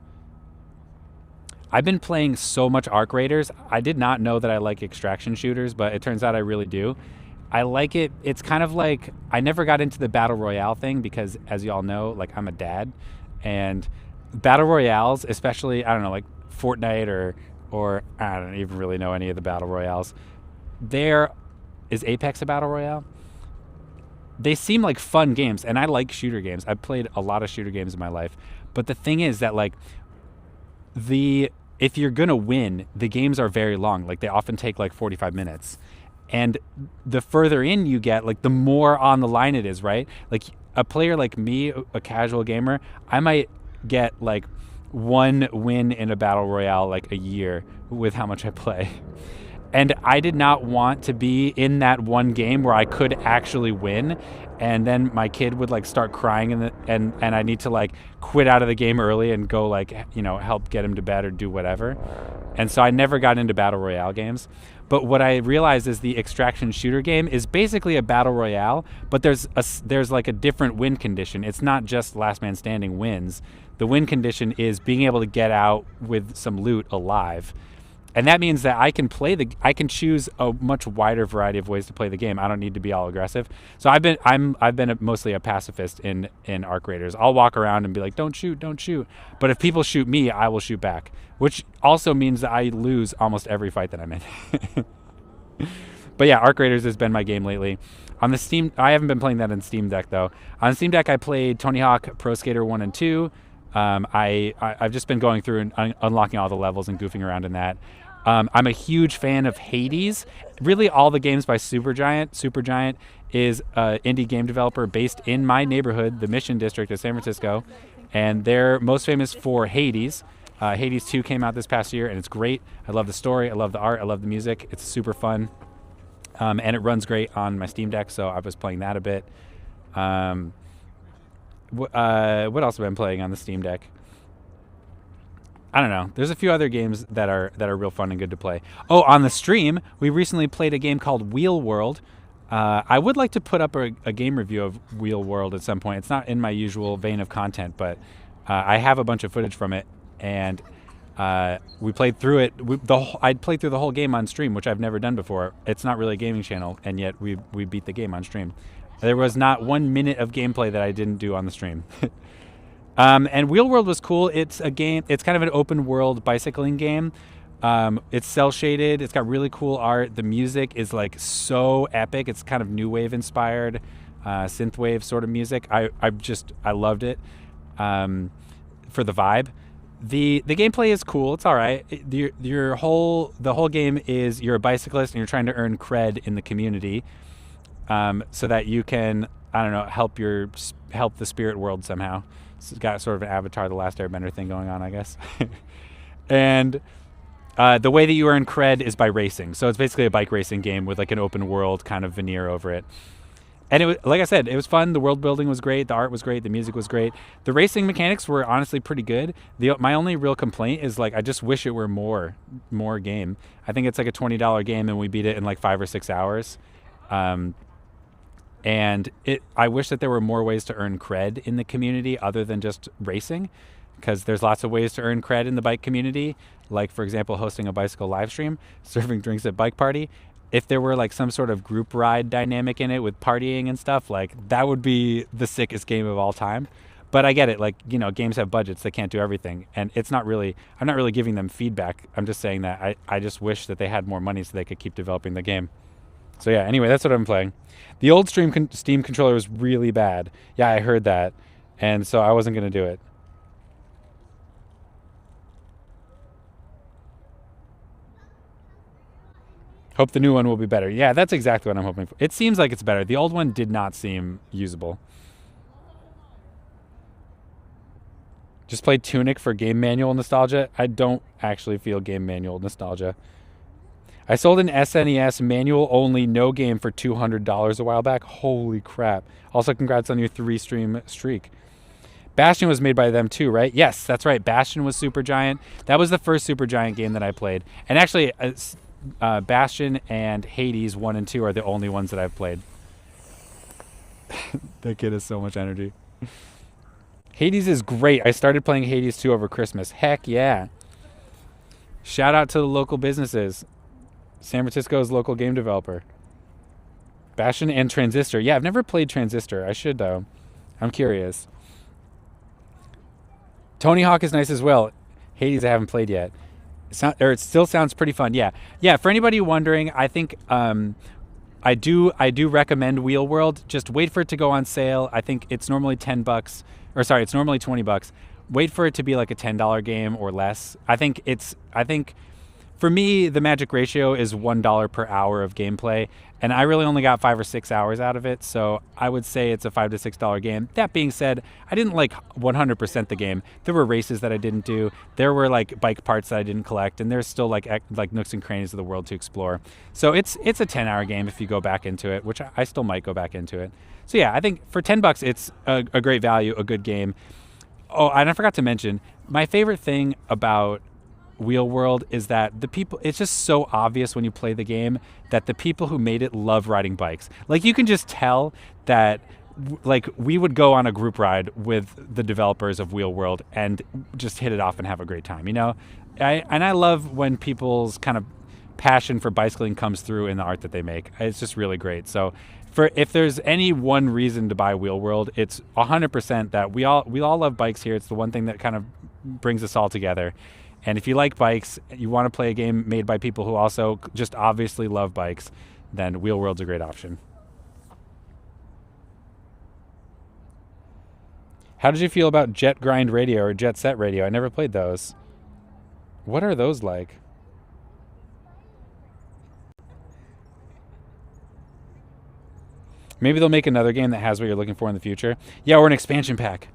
I've been playing so much Arc Raiders. I did not know that I like extraction shooters, but it turns out I really do. I like it. It's kind of like I never got into the battle royale thing because, as you all know, like I'm a dad, and battle royales, especially I don't know, like Fortnite or I don't even really know any of the battle royales. Is Apex a battle royale? They seem like fun games, and I like shooter games. I've played a lot of shooter games in my life, but the thing is that like if you're gonna win, the games are very long. Like they often take like 45 minutes, and the further in you get, like the more on the line it is, right? Like a player like me, a casual gamer, I might get like one win in a battle royale like a year with how much I play. And I did not want to be in that one game where I could actually win, and then my kid would like start crying and I need to like quit out of the game early and go like, you know, help get him to bed or do whatever. And so I never got into battle royale games. But what I realized is the extraction shooter game is basically a battle royale, but there's like a different win condition. It's not just last man standing wins. The win condition is being able to get out with some loot alive. And that means that I can choose a much wider variety of ways to play the game. I don't need to be all aggressive. So I've been mostly a pacifist in Arc Raiders. I'll walk around and be like, don't shoot. But if people shoot me, I will shoot back, which also means that I lose almost every fight that I'm in. But yeah, Arc Raiders has been my game lately. On the Steam, I haven't been playing that on Steam Deck though. On Steam Deck, I played Tony Hawk Pro Skater 1 and 2. I've just been going through and unlocking all the levels and goofing around in that. I'm a huge fan of Hades. Really, all the games by Supergiant. Supergiant is an indie game developer based in my neighborhood, the Mission District of San Francisco, and they're most famous for Hades. Hades 2 came out this past year, and it's great. I love the story. I love the art. I love the music. It's super fun, and it runs great on my Steam Deck, so I was playing that a bit. What else have I been playing on the Steam Deck? I don't know. There's a few other games that are real fun and good to play. Oh, on the stream, we recently played a game called Wheel World. I would like to put up a game review of Wheel World at some point. It's not in my usual vein of content, but I have a bunch of footage from it, and we played through it. I'd played through the whole game on stream, which I've never done before. It's not really a gaming channel, and yet we beat the game on stream. There was not 1 minute of gameplay that I didn't do on the stream. And Wheel World was cool. It's a game. It's kind of an open world bicycling game. It's cel shaded. It's got really cool art. The music is like so epic. It's kind of new wave inspired, synthwave sort of music. I loved it for the vibe. The gameplay is cool. It's all right. The whole game is you're a bicyclist and you're trying to earn cred in the community, so that you can, I don't know, help the spirit world somehow. It's got sort of an Avatar: The Last Airbender thing going on, I guess. And the way that you earn cred is by racing. So it's basically a bike racing game with like an open world kind of veneer over it. And it was, like I said, it was fun. The world building was great. The art was great. The music was great. The racing mechanics were honestly pretty good. My only real complaint is like I just wish it were more game. I think it's like a $20 game and we beat it in like 5 or 6 hours. And I wish that there were more ways to earn cred in the community other than just racing, because there's lots of ways to earn cred in the bike community, like, for example, hosting a bicycle live stream, serving drinks at Bike Party. If there were like some sort of group ride dynamic in it with partying and stuff, like that would be the sickest game of all time. But I get it, like, you know, games have budgets, they can't do everything. And I'm not really giving them feedback. I'm just saying that I just wish that they had more money so they could keep developing the game. So yeah, anyway, that's what I'm playing. The old Steam controller was really bad. Yeah, I heard that. And so I wasn't going to do it. Hope the new one will be better. Yeah, that's exactly what I'm hoping for. It seems like it's better. The old one did not seem usable. Just played Tunic for game manual nostalgia. I don't actually feel game manual nostalgia. I sold an SNES manual only no game for $200 a while back. Holy crap. Also, congrats on your 3-stream streak. Bastion was made by them too, right? Yes, that's right. Bastion was Supergiant. That was the first Supergiant game that I played. And actually, Bastion and Hades 1 and 2 are the only ones that I've played. That kid has so much energy. Hades is great. I started playing Hades 2 over Christmas. Heck yeah. Shout out to the local businesses. San Francisco's local game developer. Bastion and Transistor. Yeah, I've never played Transistor. I should, though. I'm curious. Tony Hawk is nice as well. Hades I haven't played yet. It still sounds pretty fun. Yeah. Yeah, for anybody wondering, I think I do recommend Wheel World. Just wait for it to go on sale. I think it's normally $10. Or sorry, it's normally $20. Wait for it to be like a $10 game or less. I think for me, the magic ratio is $1 per hour of gameplay, and I really only got 5 or 6 hours out of it, so I would say it's a $5 to $6 game. That being said, I didn't like 100% the game. There were races that I didn't do. There were like bike parts that I didn't collect, and there's still like nooks and crannies of the world to explore. So it's a 10-hour game if you go back into it, which I still might go back into it. So yeah, I think for $10, it's a great value, a good game. Oh, and I forgot to mention, my favorite thing about Wheel World is that it's just so obvious when you play the game that the people who made it love riding bikes. Like, you can just tell that, like, we would go on a group ride with the developers of Wheel World and just hit it off and have a great time, you know? I love when people's kind of passion for bicycling comes through in the art that they make. It's just really great. So if there's any one reason to buy Wheel World, it's 100% that we all love bikes here. It's the one thing that kind of brings us all together. And if you like bikes, you want to play a game made by people who also just obviously love bikes, then Wheel World's a great option. How did you feel about Jet Grind Radio or Jet Set Radio? I never played those. What are those like? Maybe they'll make another game that has what you're looking for in the future. Yeah, or an expansion pack.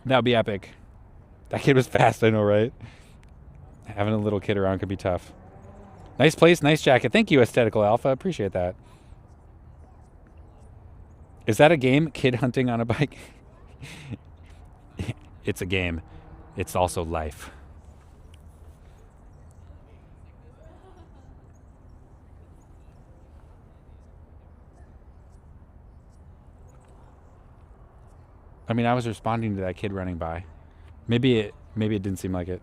That would be epic. That kid was fast, I know, right? Having a little kid around could be tough. Nice place, nice jacket. Thank you, Aesthetical Alpha. Appreciate that. Is that a game? Kid hunting on a bike? It's a game. It's also life. I mean, I was responding to that kid running by. Maybe it didn't seem like it.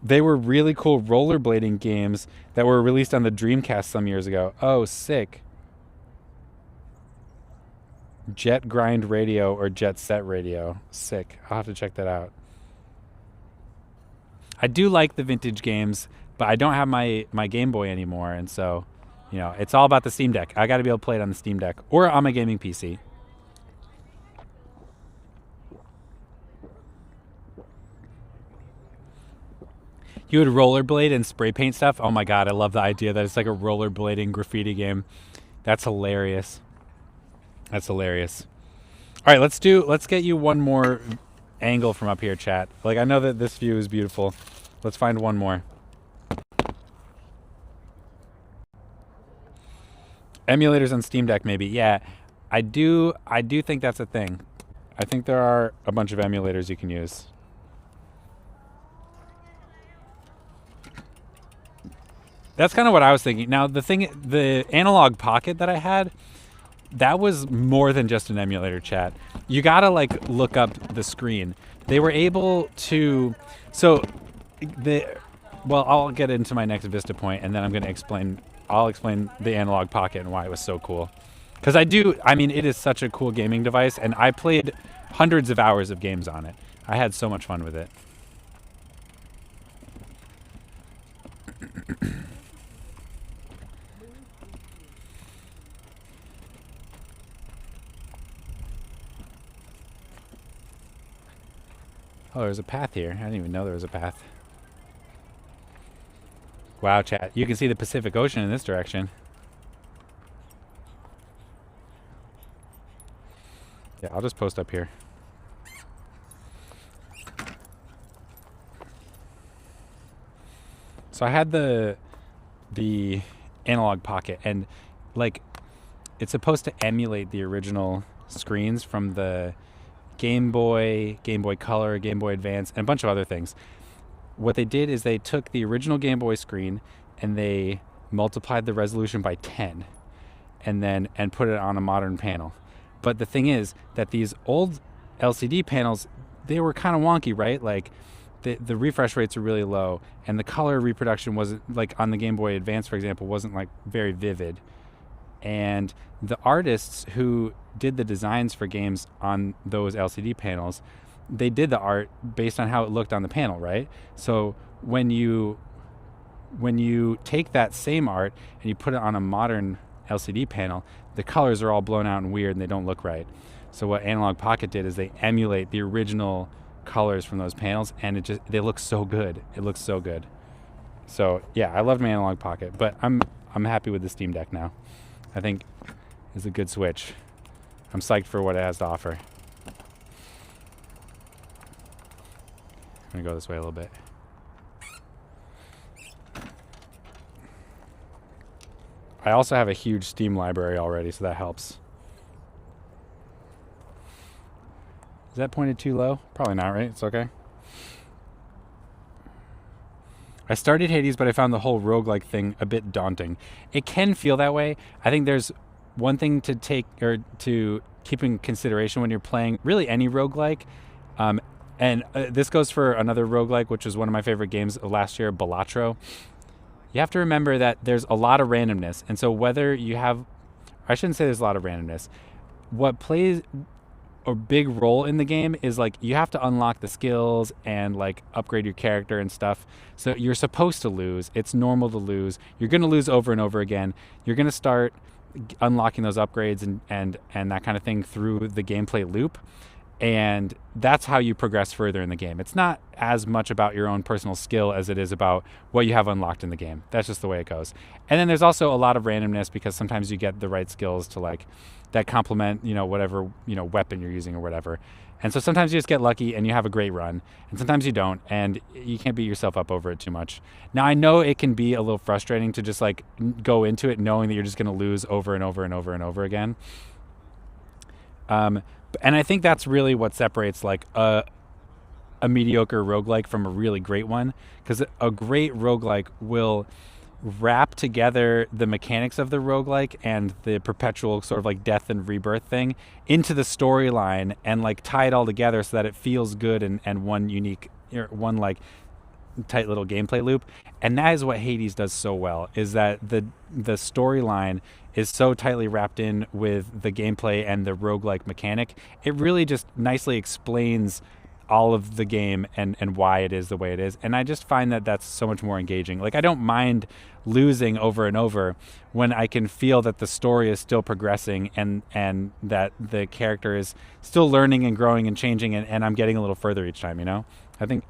They were really cool rollerblading games that were released on the Dreamcast some years ago. Oh, sick. Jet Grind Radio or Jet Set Radio. Sick. I'll have to check that out. I do like the vintage games, but I don't have my Game Boy anymore, and so, you know, it's all about the Steam Deck. I got to be able to play it on the Steam Deck or on my gaming PC. You would rollerblade and spray paint stuff? Oh my god, I love the idea that it's like a rollerblading graffiti game. That's hilarious. That's hilarious. All right, let's get you one more angle from up here, chat. Like, I know that this view is beautiful. Let's find one more. Emulators on Steam Deck, maybe. Yeah, I do think that's a thing. I think there are a bunch of emulators you can use. That's kind of what I was thinking. Now, the Analog Pocket that I had, that was more than just an emulator, chat. You gotta like look up the screen. They were able to, I'll get into my next Vista point, and then I'll explain the Analog Pocket and why it was so cool. Because it is such a cool gaming device, and I played hundreds of hours of games on it. I had so much fun with it. Oh, there's a path here. I didn't even know there was a path. Wow, chat. You can see the Pacific Ocean in this direction. Yeah, I'll just post up here. So I had the Analog Pocket, and like it's supposed to emulate the original screens from the Game Boy, Game Boy Color, Game Boy Advance, and a bunch of other things. What they did is they took the original Game Boy screen and they multiplied the resolution by 10 and put it on a modern panel. But the thing is that these old LCD panels, they were kind of wonky, right? Like the refresh rates are really low, and the color reproduction wasn't, like on the Game Boy Advance, for example, wasn't like very vivid. And the artists who did the designs for games on those LCD panels, they did the art based on how it looked on the panel, right? So when you take that same art and you put it on a modern LCD panel, the colors are all blown out and weird and they don't look right. So what Analog Pocket did is they emulate the original colors from those panels, and they look so good. It looks so good. So yeah, I loved my Analog Pocket, but I'm happy with the Steam Deck now. I think it's a good Switch. I'm psyched for what it has to offer. I'm gonna go this way a little bit. I also have a huge Steam library already, so that helps. Is that pointed too low? Probably not, right? It's okay. I started Hades, but I found the whole roguelike thing a bit daunting. It can feel that way. I think there's one thing to to keep in consideration when you're playing really any roguelike. This goes for another roguelike, which was one of my favorite games last year, Balatro. You have to remember that there's a lot of randomness. And so whether you have, I shouldn't say there's a lot of randomness. What plays a big role in the game is like you have to unlock the skills and like upgrade your character and stuff. So you're supposed to lose. It's normal to lose. You're going to lose over and over again. You're going to start unlocking those upgrades and that kind of thing through the gameplay loop. And that's how you progress further in the game. It's not as much about your own personal skill as it is about what you have unlocked in the game. That's just the way it goes. And then there's also a lot of randomness because sometimes you get the right skills to like that complement, whatever, weapon you're using or whatever. And so sometimes you just get lucky and you have a great run, and sometimes you don't, and you can't beat yourself up over it too much. Now, I know it can be a little frustrating to just like go into it knowing that you're just going to lose over and over and over and over again. And I think that's really what separates like a mediocre roguelike from a really great one, because a great roguelike will wrap together the mechanics of the roguelike and the perpetual sort of like death and rebirth thing into the storyline and like tie it all together so that it feels good and one unique, one like tight little gameplay loop. And that is what Hades does so well, is that the storyline is so tightly wrapped in with the gameplay and the roguelike mechanic. It really just nicely explains all of the game and why it is the way it is. And I just find that that's so much more engaging. Like, I don't mind losing over and over when I can feel that the story is still progressing and that the character is still learning and growing and changing and I'm getting a little further each time, I think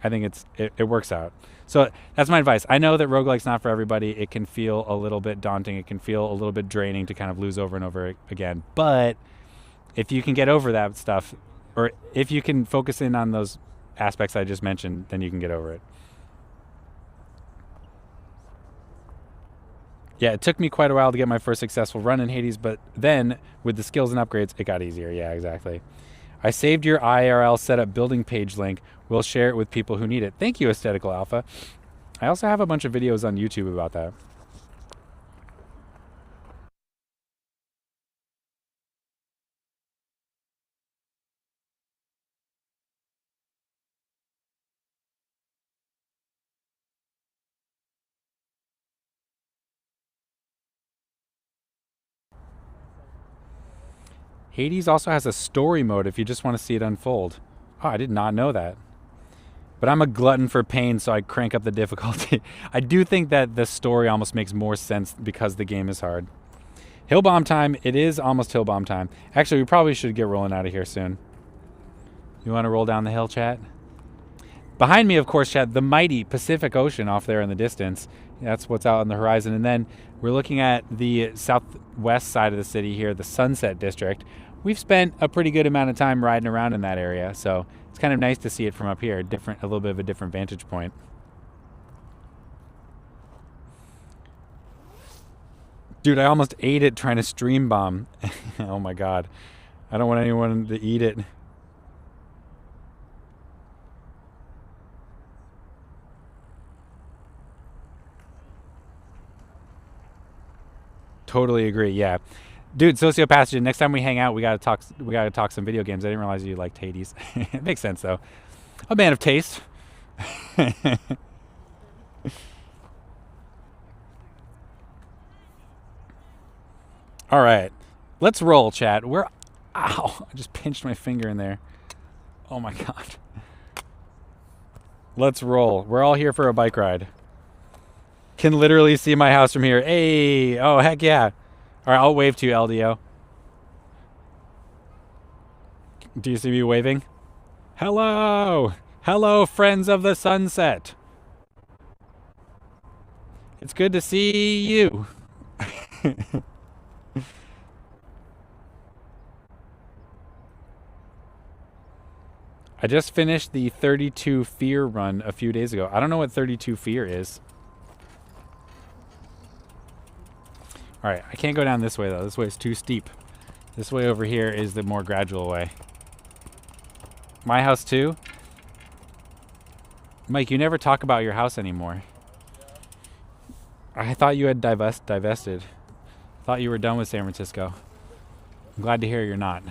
it works out. So that's my advice. I know that roguelike's not for everybody. It can feel a little bit daunting. It can feel a little bit draining to kind of lose over and over again. But if you can get over that stuff, or if you can focus in on those aspects I just mentioned, then you can get over it. Yeah, it took me quite a while to get my first successful run in Hades, but then with the skills and upgrades, it got easier. Yeah, exactly. I saved your IRL setup building page link. We'll share it with people who need it. Thank you, Aesthetical Alpha. I also have a bunch of videos on YouTube about that. Hades also has a story mode if you just want to see it unfold. Oh, I did not know that. But I'm a glutton for pain, so I crank up the difficulty. I do think that the story almost makes more sense because the game is hard. Hill bomb time. It is almost hill bomb time. Actually, we probably should get rolling out of here soon. You want to roll down the hill, chat? Behind me, of course, Chad, the mighty Pacific Ocean off there in the distance. That's what's out on the horizon. And then we're looking at the southwest side of the city here, the Sunset District. We've spent a pretty good amount of time riding around in that area, so it's kind of nice to see it from up here, a little bit of a different vantage point. Dude, I almost ate it trying to stream bomb. Oh my god. I don't want anyone to eat it. Totally agree. Yeah, dude, Sociopathogen. Next time we hang out, we gotta talk. We gotta talk some video games. I didn't realize you liked Hades. It makes sense though. A man of taste. All right, let's roll, chat. Ow! I just pinched my finger in there. Oh my god. Let's roll. We're all here for a bike ride. Can literally see my house from here. Hey! Oh, heck yeah. All right, I'll wave to you, LDO. Do you see me waving? Hello! Hello, friends of the sunset. It's good to see you. I just finished the 32 Fear run a few days ago. I don't know what 32 Fear is. All right, I can't go down this way though. This way is too steep. This way over here is the more gradual way. My house too? Mike, you never talk about your house anymore. I thought you had divested. Thought you were done with San Francisco. I'm glad to hear you're not.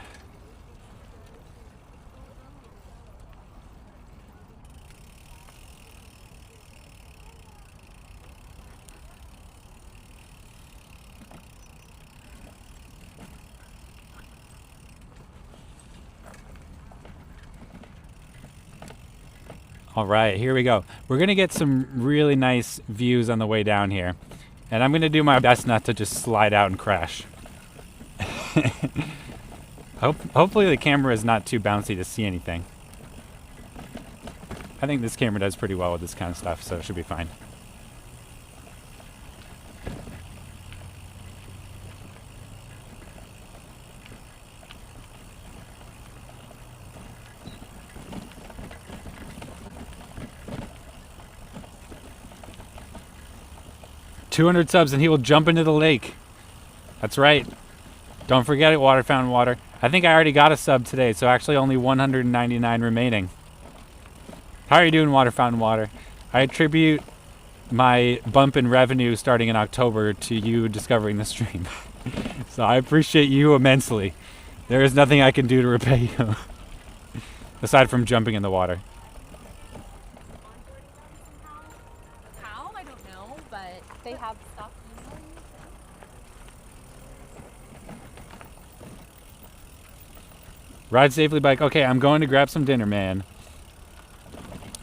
All right, here we go. We're gonna get some really nice views on the way down here. And I'm gonna do my best not to just slide out and crash. Hopefully the camera is not too bouncy to see anything. I think this camera does pretty well with this kind of stuff, so it should be fine. $200 subs and he will jump into the lake. That's right. Don't forget it, Water Fountain Water. I think I already got a sub today, so actually only 199 remaining. How are you doing, Water Fountain Water? I attribute my bump in revenue starting in October to you discovering the stream. So I appreciate you immensely. There is nothing I can do to repay you. Aside from jumping in the water. How? I don't know, but they have stuff. Ride safely, bike. Okay, I'm going to grab some dinner, man.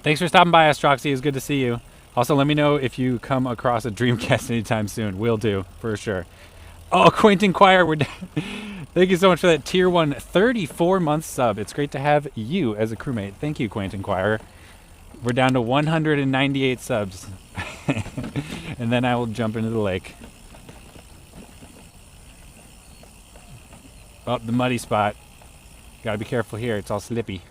Thanks for stopping by, Astroxy. It's good to see you. Also, let me know if you come across a Dreamcast anytime soon. Will do, for sure. Oh, Quentin Choir. Thank you so much for that tier 1 34-month sub. It's great to have you as a crewmate. Thank you, Quentin Choir. We're down to 198 subs. And then I will jump into the lake. Oh, the muddy spot. Gotta be careful here, it's all slippy.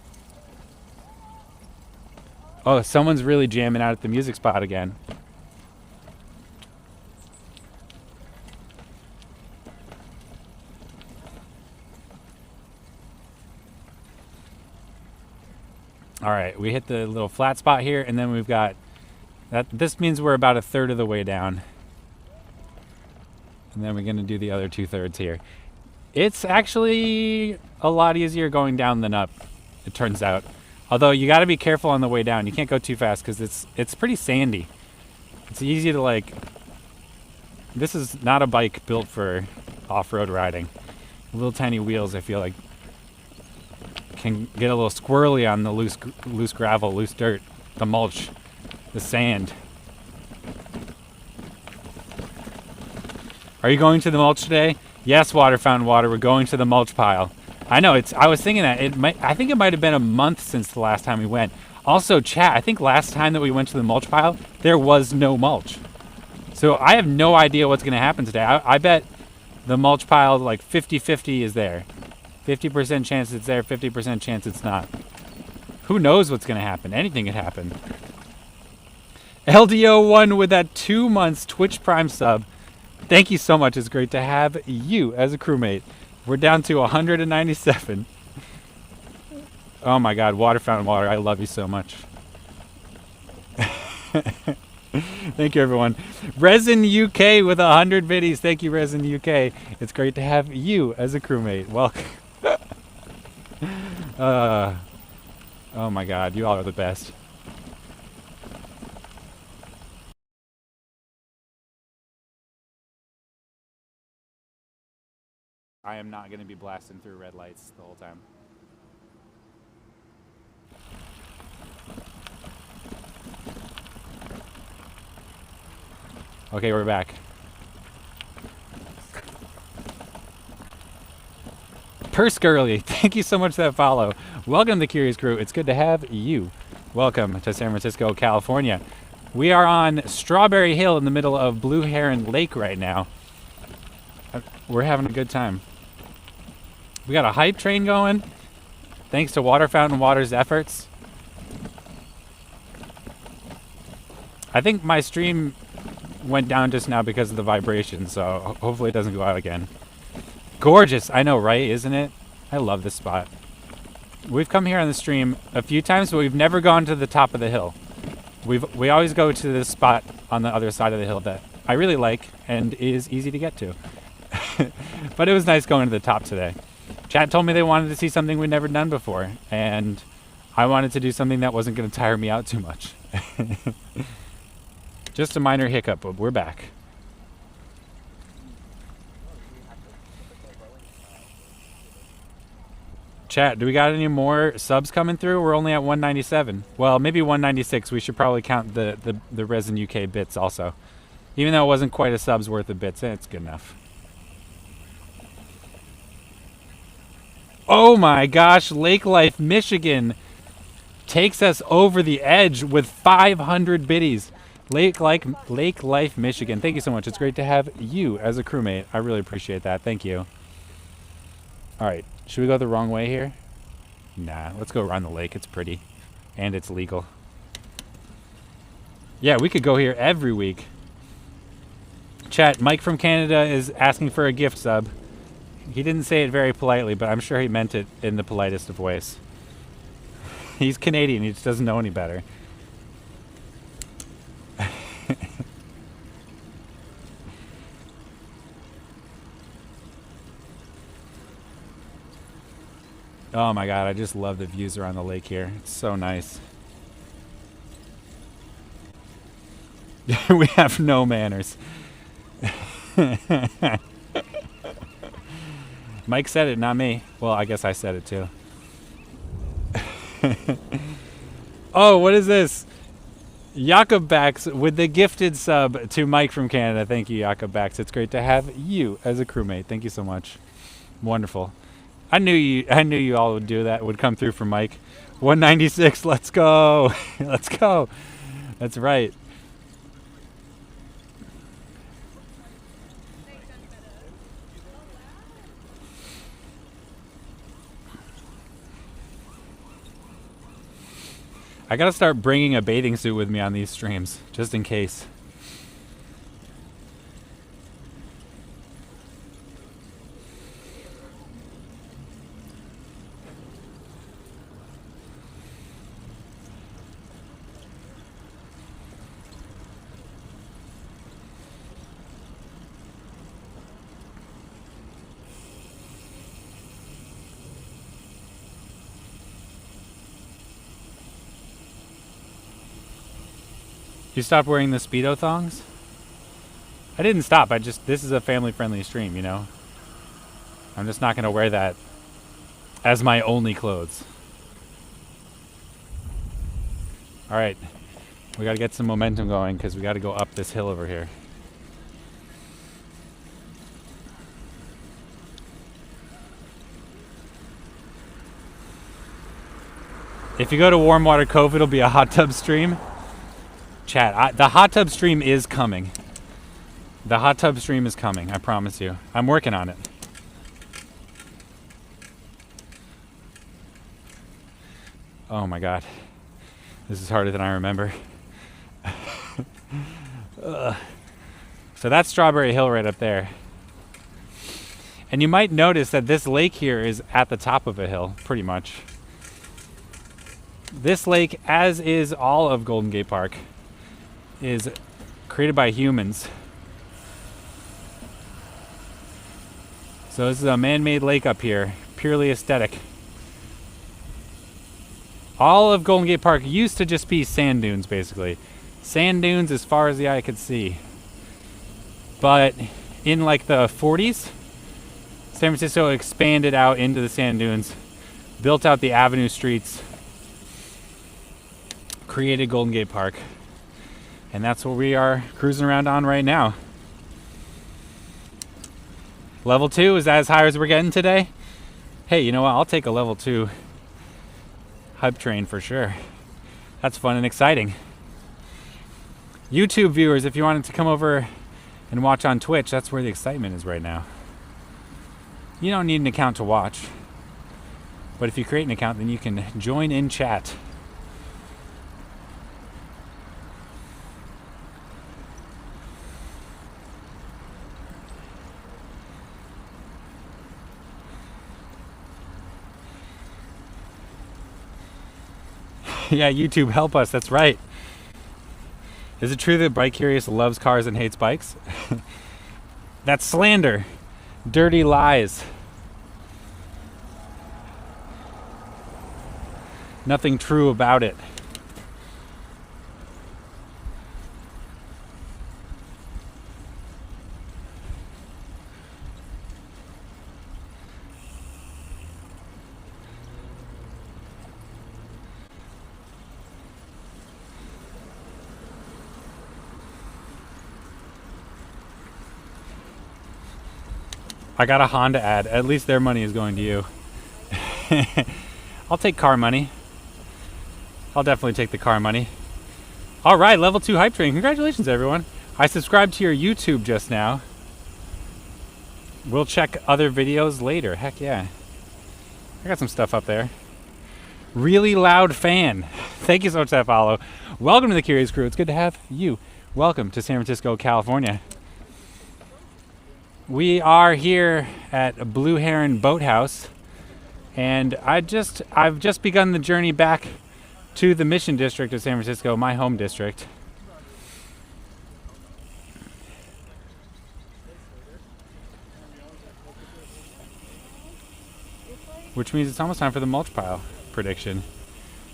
Oh, someone's really jamming out at the music spot again. All right, we hit the little flat spot here, and then we've got that. This means we're about a third of the way down. And then we're gonna do the other 2/3 here. It's actually a lot easier going down than up, it turns out. Although you got to be careful on the way down. You can't go too fast because it's pretty sandy. It's easy to like. This is not a bike built for off-road riding. Little tiny wheels, I feel like, can get a little squirrely on the loose gravel, loose dirt, the mulch, the sand. Are you going to the mulch today? Yes, Water Fountain Water. We're going to the mulch pile. I know. I was thinking that I think it might have been a month since the last time we went. Also, chat, I think last time that we went to the mulch pile, there was no mulch. So I have no idea what's going to happen today. I bet the mulch pile, like 50-50 is there. 50% chance it's there, 50% chance it's not. Who knows what's going to happen? Anything could happen. LDO1 with that 2 months Twitch Prime sub. Thank you so much. It's great to have you as a crewmate. We're down to 197. Oh my God, Water Fountain Water, I love you so much. Thank you, everyone. Resin UK with 100 biddies. Thank you, Resin UK. It's great to have you as a crewmate. Welcome. Oh my God, you all are the best. I am not going to be blasting through red lights the whole time. Okay, we're back. Perscurly, thank you so much for that follow. Welcome to the Curious Crew. It's good to have you. Welcome to San Francisco, California. We are on Strawberry Hill in the middle of Blue Heron Lake right now. We're having a good time. We got a hype train going, thanks to Water Fountain Water's efforts. I think my stream went down just now because of the vibration, so hopefully it doesn't go out again. Gorgeous, I know, right? Isn't it? I love this spot. We've come here on the stream a few times, but we've never gone to the top of the hill. We always go to this spot on the other side of the hill that I really like and is easy to get to. But it was nice going to the top today. Chat told me they wanted to see something we'd never done before, and I wanted to do something that wasn't going to tire me out too much. Just a minor hiccup, but we're back. Chat, do we got any more subs coming through? We're only at 197. Well, maybe 196. We should probably count the Resin UK bits also. Even though it wasn't quite a sub's worth of bits, it's good enough. Oh my gosh, Lake Life Michigan takes us over the edge with 500 biddies. Lake Life Michigan, thank you so much. It's great to have you as a crewmate. I really appreciate that. Thank you. All right, should we go the wrong way here? Nah, let's go around the lake. It's pretty and it's legal. Yeah, we could go here every week. Chat, Mike from Canada is asking for a gift sub. He didn't say it very politely, but I'm sure he meant it in the politest of ways. He's Canadian, he just doesn't know any better. Oh my God, I just love the views around the lake here. It's so nice. We have no manners. Mike said it, not me. Well, I guess I said it too. Oh, what is this? Jakob Bax with the gifted sub to Mike from Canada. Thank you, Jakob Bax. It's great to have you as a crewmate. Thank you so much. Wonderful. I knew you all would do that. Would come through for Mike. 196. Let's go. Let's go. That's right. I gotta start bringing a bathing suit with me on these streams, just in case. You stopped wearing the Speedo thongs? I didn't stop. This is a family-friendly stream, you know? I'm just not going to wear that as my only clothes. All right. We got to get some momentum going because we got to go up this hill over here. If you go to Warm Water Cove, it'll be a hot tub stream. Chat, the hot tub stream is coming. The hot tub stream is coming, I promise you. I'm working on it. Oh my god. This is harder than I remember. So that's Strawberry Hill right up there. And you might notice that this lake here is at the top of a hill, pretty much. This lake, as is all of Golden Gate Park, is created by humans. So this is a man-made lake up here, purely aesthetic. All of Golden Gate Park used to just be sand dunes, basically. Sand dunes as far as the eye could see. But in like the 40s, San Francisco expanded out into the sand dunes, built out the avenue streets, created Golden Gate Park. And that's what we are cruising around on right now. Level 2, is that as high as we're getting today? Hey, you know what? I'll take a level 2 hype train for sure. That's fun and exciting. YouTube viewers, if you wanted to come over and watch on Twitch, that's where the excitement is right now. You don't need an account to watch, but if you create an account, then you can join in chat. Yeah, YouTube, help us, that's right. Is it true that Bike Curious loves cars and hates bikes? That's slander. Dirty lies. Nothing true about it. I got a Honda ad. At least their money is going to you. I'll take car money. I'll definitely take the car money. All right, level 2 hype train. Congratulations, everyone. I subscribed to your YouTube just now. We'll check other videos later. Heck yeah. I got some stuff up there. Really loud fan. Thank you so much for that follow. Welcome to the Curious Crew. It's good to have you. Welcome to San Francisco, California. We are here at Blue Heron Boathouse, and I've just begun the journey back to the Mission District of San Francisco, my home district. Which means it's almost time for the mulch pile prediction.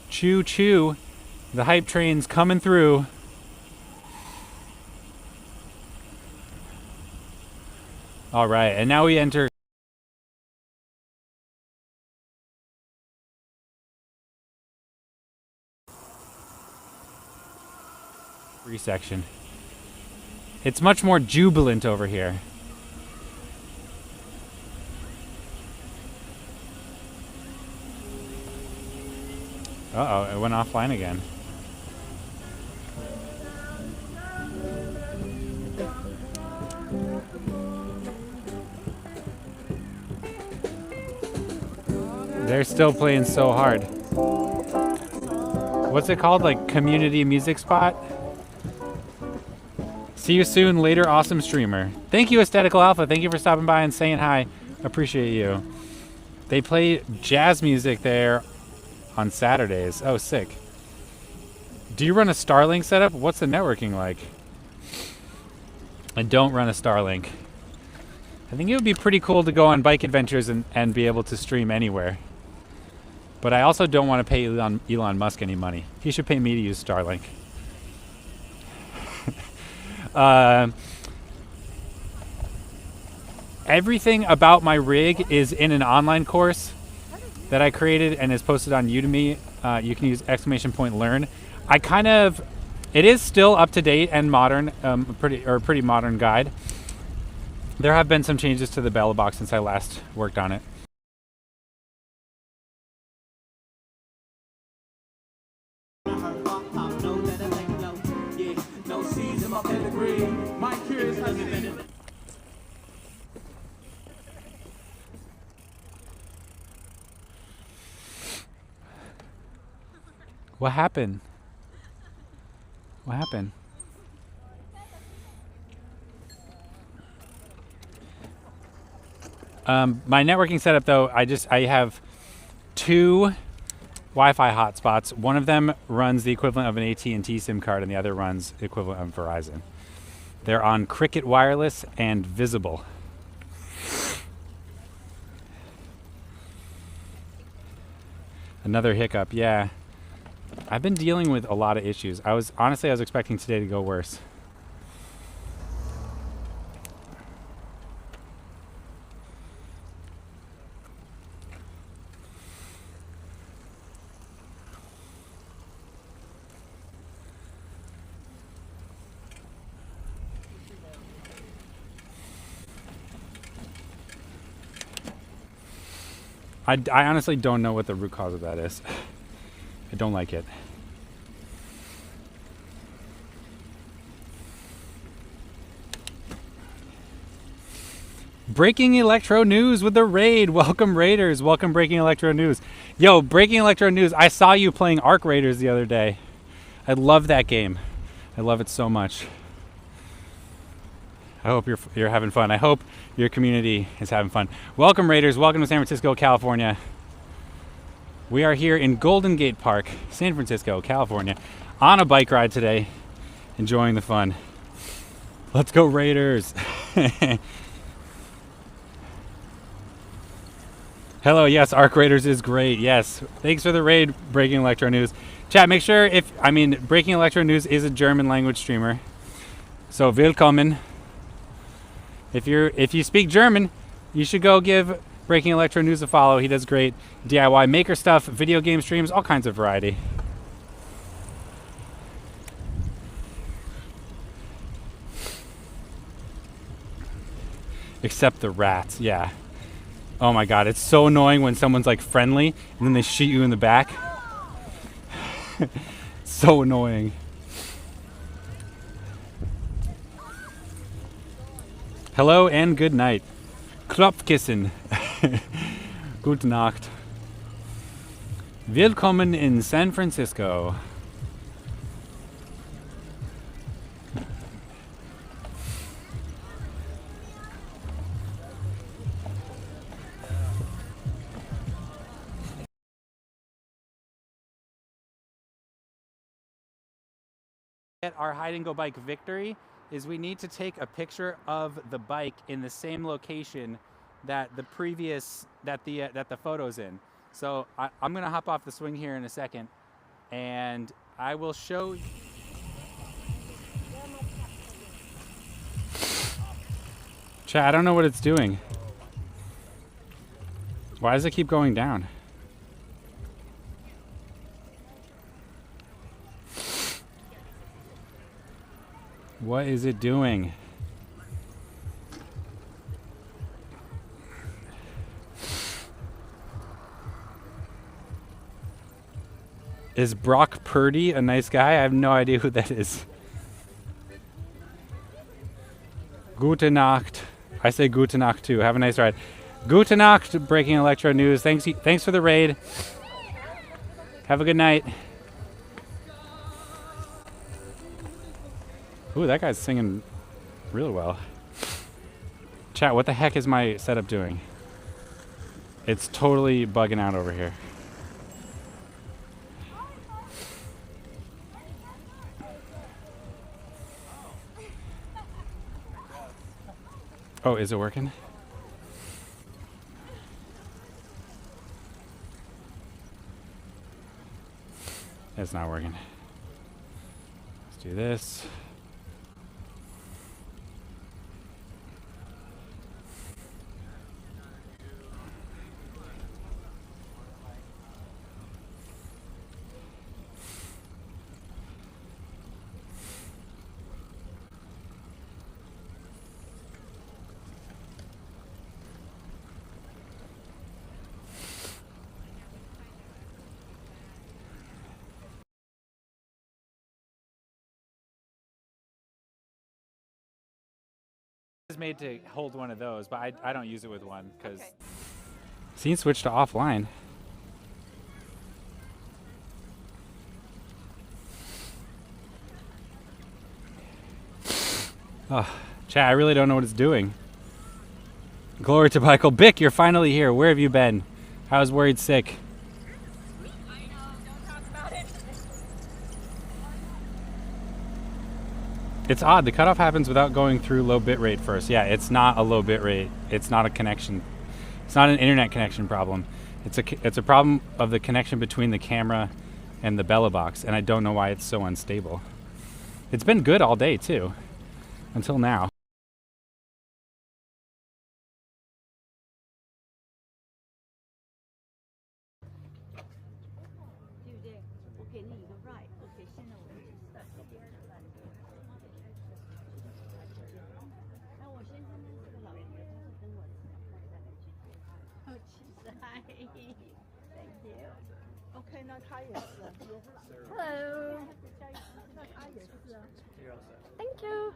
Choo choo, the hype train's coming through. All right, and now we enter free section. It's much more jubilant over here. Uh-oh, it went offline again. They're still playing so hard. What's it called? Like community music spot? See you soon later, awesome streamer. Thank you, Aesthetical Alpha. Thank you for stopping by and saying hi. Appreciate you. They play jazz music there on Saturdays. Oh, sick. Do you run a Starlink setup? What's the networking like? I don't run a Starlink. I think it would be pretty cool to go on bike adventures and be able to stream anywhere. But I also don't want to pay Elon Musk any money. He should pay me to use Starlink. Everything about my rig is in an online course that I created and is posted on Udemy. You can use !learn. It is still up to date and modern, pretty modern guide. There have been some changes to the Bella box since I last worked on it. free. My curious has been. What happened? What happened? My networking setup though, I have 2 Wi-Fi hotspots. One of them runs the equivalent of an AT&T SIM card and the other runs the equivalent of Verizon. They're on Cricket Wireless and Visible. Another hiccup, yeah. I've been dealing with a lot of issues. I was expecting today to go worse. I honestly don't know what the root cause of that is. I don't like it. Breaking Electro News with the raid. Welcome Raiders. Welcome Breaking Electro News. Yo, Breaking Electro News. I saw you playing Arc Raiders the other day. I love that game. I love it so much. I hope you're having fun. I hope your community is having fun. Welcome Raiders. Welcome to San Francisco, California. We are here in Golden Gate Park, San Francisco, California, on a bike ride today, enjoying the fun. Let's go Raiders. Hello, yes, Arc Raiders is great. Yes, thanks for the raid, Breaking Electro News. Chat, make sure Breaking Electro News is a German language streamer. So willkommen. If you speak German, you should go give Breaking Electro News a follow. He does great DIY maker stuff, video game streams, all kinds of variety. Except the rats, yeah. Oh my god, it's so annoying when someone's like friendly and then they shoot you in the back. So annoying. Hello and good night. Klopfkissen. Gute Nacht. Willkommen in San Francisco. Our hide and go bike victory is we need to take a picture of the bike in the same location that the photo's in. So I'm gonna hop off the swing here in a second, and I will show you. Chat, I don't know what it's doing. Why does it keep going down? What is it doing? Is Brock Purdy a nice guy? I have no idea who that is. Gute Nacht. I say Gute Nacht too. Have a nice ride. Gute Nacht, Breaking Electro News. Thanks for the raid. Have a good night. Ooh, that guy's singing real well. Chat, what the heck is my setup doing? It's totally bugging out over here. Oh, is it working? It's not working. Let's do this. is made to hold one of those, but I don't use it with one because. Scene switched to offline. Oh, chat, I really don't know what it's doing. Glory to Michael. Bick, you're finally here. Where have you been? I was worried sick. It's odd. The cutoff happens without going through low bitrate first. Yeah, it's not a low bitrate. It's not a connection. It's not an internet connection problem. It's a problem of the connection between the camera and the Bella box, and I don't know why it's so unstable. It's been good all day too, until now. Hello. Thank you.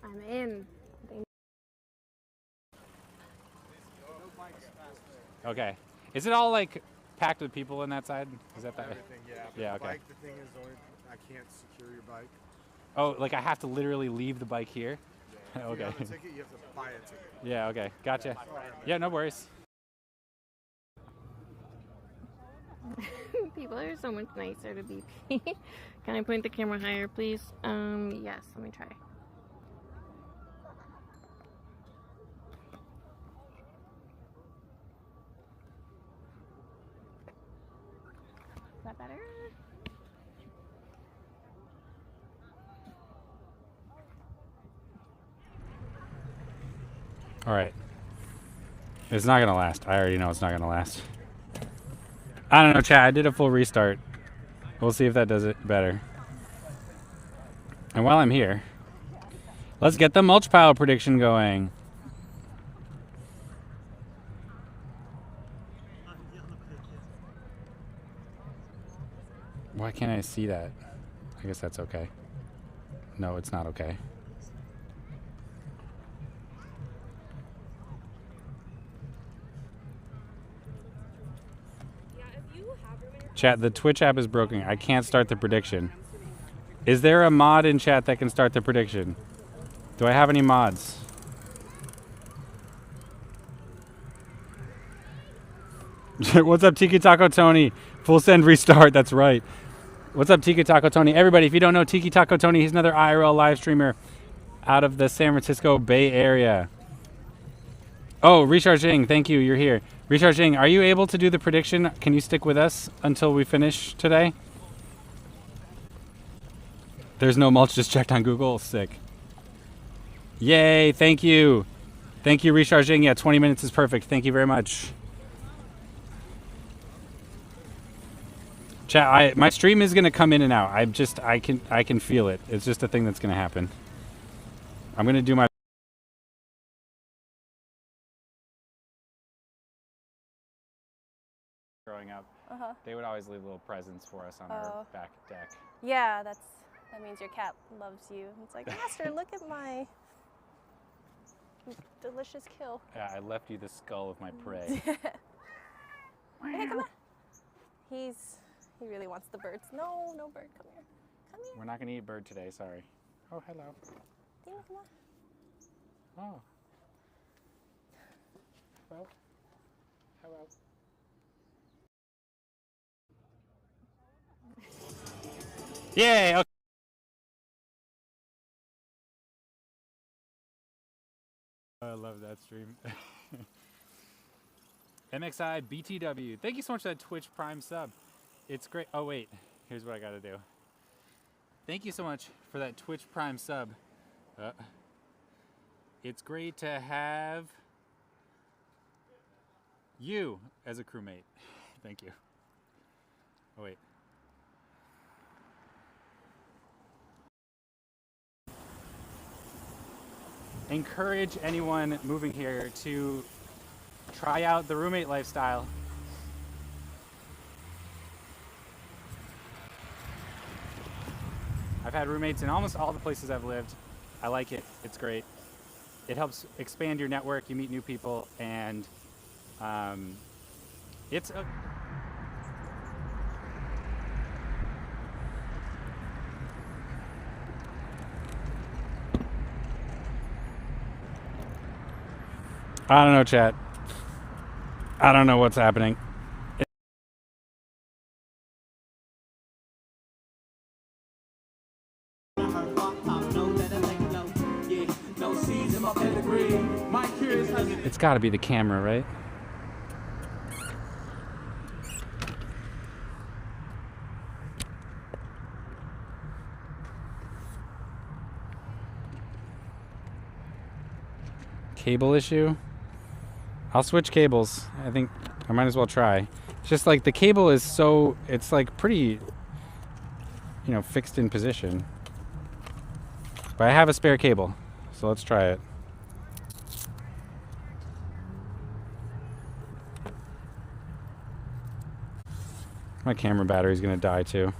I'm in. Okay. Is it all like packed with people in that side? Is that Everything, yeah. Yeah, okay. Bike, the thing is only I can't secure your bike. Oh, like I have to literally leave the bike here? Yeah. If Okay. you have a ticket, you have to buy a ticket. Yeah, okay. Gotcha. Yeah, no worries. People are so much nicer to BP. Can I point the camera higher, please? Yes, let me try. Is that better? All right. It's not gonna last. I already know it's not gonna last. I don't know, chat. I did a full restart. We'll see if that does it better. And while I'm here, let's get the mulch pile prediction going. Why can't I see that? I guess that's okay. No, it's not okay. Chat, the Twitch app is broken. I can't start the prediction. Is there a mod in chat that can start the prediction? Do I have any mods? What's up, Tiki Taco Tony? Full send restart, that's right. What's up, Tiki Taco Tony? Everybody, if you don't know Tiki Taco Tony, he's another IRL live streamer out of the San Francisco Bay Area. Oh, Richard Jing, thank you, you're here. Richard Jing, are you able to do the prediction? Can you stick with us until we finish today? There's no mulch, just checked on Google. Sick. Yay, thank you. Thank you, Richard Jing. Yeah, 20 minutes is perfect. Thank you very much. Chat, my stream is gonna come in and out. I can feel it. It's just a thing that's gonna happen. I'm gonna do my growing up. They would always leave little presents for us on our back deck. Yeah, that means your cat loves you. It's like, Master, look at my delicious kill. Yeah, I left you the skull of my prey. Hey, come on. He really wants the birds. No, no bird, come here. Come here. We're not gonna eat bird today, sorry. Oh, hello. Dina, come on. Oh. Hello. Hello. Yay! Okay. I love that stream. MXI BTW. Thank you so much for that Twitch Prime sub. It's great. Oh wait, here's what I gotta do. Thank you so much for that Twitch Prime sub. It's great to have you as a crewmate. Thank you. Oh wait. Encourage anyone moving here to try out the roommate lifestyle. I've had roommates in almost all the places I've lived. I like it. It's great. It helps expand your network. You meet new people, and it's a I don't know, chat. I don't know what's happening. It's got to be the camera, right? Cable issue? I'll switch cables. I think I might as well try. It's just like the cable is so, it's like pretty, you know, fixed in position. But I have a spare cable, so let's try it. My camera battery's gonna die too.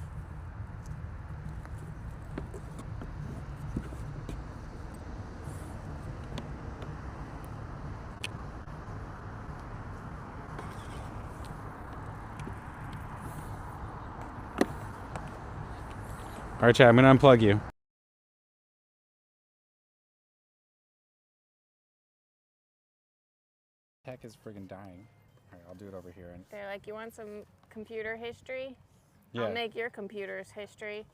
All right, chat, I'm gonna unplug you. Tech is friggin' dying. All right, I'll do it over here. They're like, you want some computer history? Yeah. I'll make your computer's history.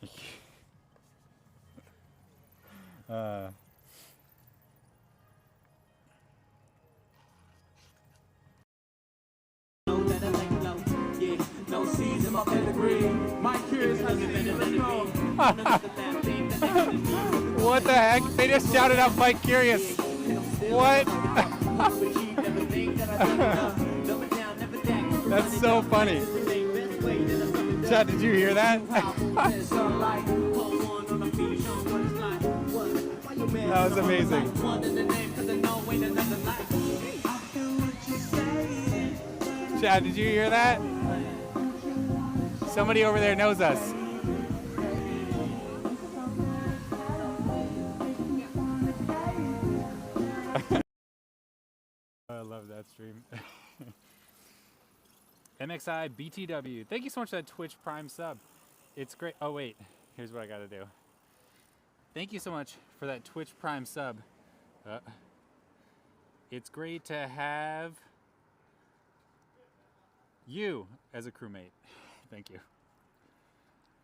What the heck? They just shouted out Mike Curious. What? That's so funny. Chat, did you hear that? That was amazing. Chad, did you hear that? Somebody over there knows us. I love that stream. MXI BTW. Thank you so much for that Twitch Prime sub. It's great. Oh wait, here's what I gotta do. Thank you so much for that Twitch Prime sub. It's great to have you as a crewmate. Thank you.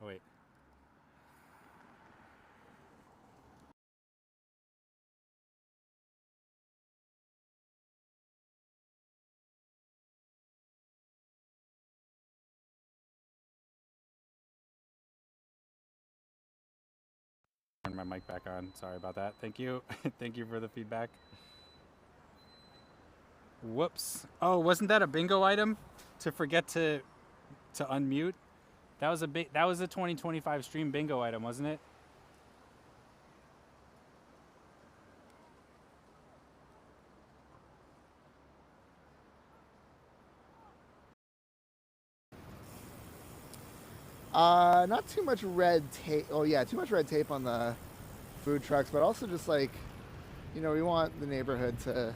Oh wait. Turn my mic back on. Sorry about that. Thank you. Thank you for the feedback. Whoops. Oh, wasn't that a bingo item? To forget to unmute? That was a 2025 stream bingo item, wasn't it? Not too much red tape. Oh yeah, too much red tape on the food trucks, but also just like, you know, we want the neighborhood to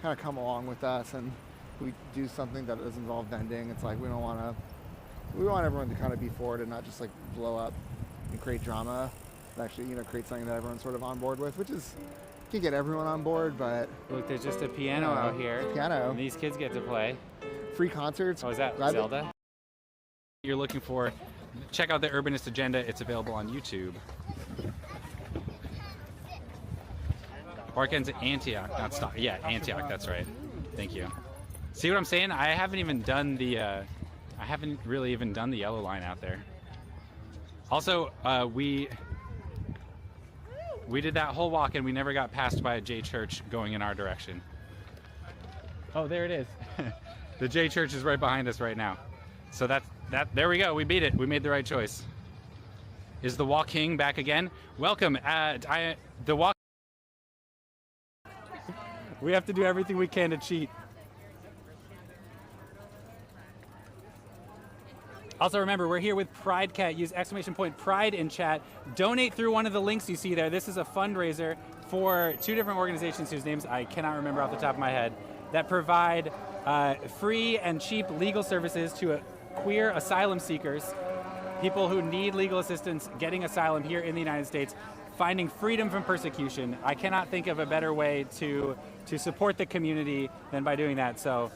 kind of come along with us, and we do something that doesn't involve vending. It's like we want everyone to kind of be forward and not just like blow up and create drama. And actually, you know, create something that everyone's sort of on board with, which is can get everyone on board. But look, there's just a piano out here. Piano. And these kids get to play. Free concerts. Oh, is that Zelda? You're looking for, check out the Urbanist Agenda. It's available on YouTube. Barkend's Antioch, not Stock. Yeah, Antioch, that's right. Thank you. See what I'm saying? I haven't really even done the yellow line out there. Also, we did that whole walk and we never got passed by a J Church going in our direction. Oh, there it is. The J Church is right behind us right now. So there we go. We beat it. We made the right choice. Is the Walk King back again? Welcome. The Walk. We have to do everything we can to cheat. Also remember, we're here with Pride Cat. Use !Pride in chat. Donate through one of the links you see there. This is a fundraiser for 2 different organizations whose names I cannot remember off the top of my head that provide free and cheap legal services to queer asylum seekers, people who need legal assistance getting asylum here in the United States, finding freedom from persecution. I cannot think of a better way to support the community than by doing that. So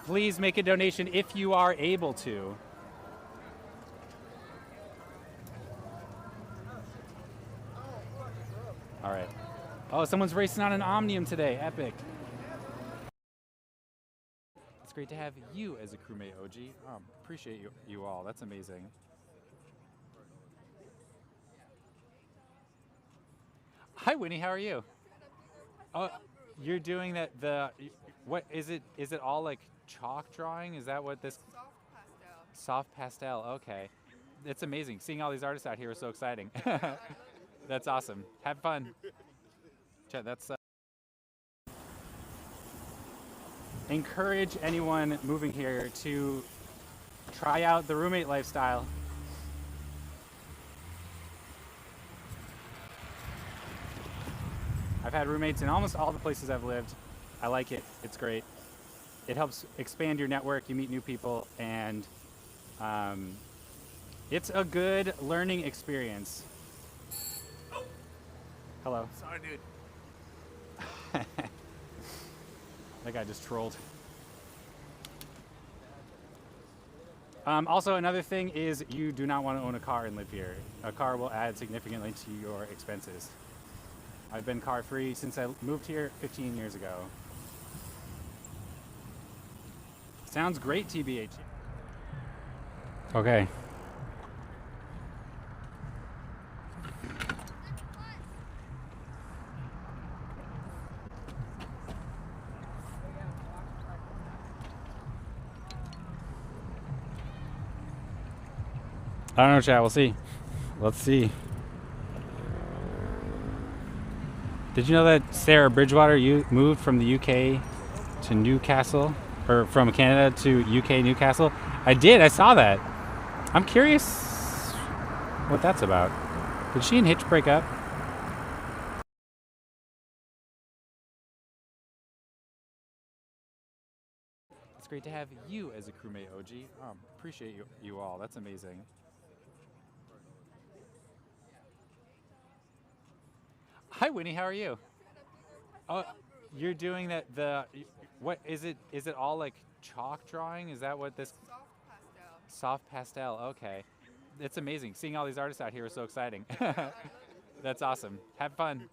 please make a donation if you are able to. All right. Oh, someone's racing on an Omnium today. Epic. It's great to have you as a crewmate, OG. Appreciate you all. That's amazing. Hi, Winnie. How are you? Oh, you're doing that. What is it? Is it all like chalk drawing? Is that what this? Soft pastel. Okay, it's amazing. Seeing all these artists out here is so exciting. That's awesome. Have fun. Chat. That's. Encourage anyone moving here to try out the roommate lifestyle. I've had roommates in almost all the places I've lived. I like it. It's great. It helps expand your network. You meet new people, and it's a good learning experience. Hello. Sorry, dude. That guy just trolled. Also, another thing is you do not want to own a car and live here. A car will add significantly to your expenses. I've been car free since I moved here 15 years ago. Sounds great, TBH. Okay. I don't know, chat. We'll see. Let's see. Did you know that Sarah Bridgewater moved from the UK to Newcastle? Or from Canada to UK Newcastle? I did. I saw that. I'm curious what that's about. Did she and Hitch break up? It's great to have you as a crewmate, OG. Appreciate you all. That's amazing. Hi, Winnie. How are you? Oh, you're doing that. What is it? Is it all like chalk drawing? Is that what this? Soft pastel. Okay, it's amazing. Seeing all these artists out here is so exciting. That's awesome. Have fun.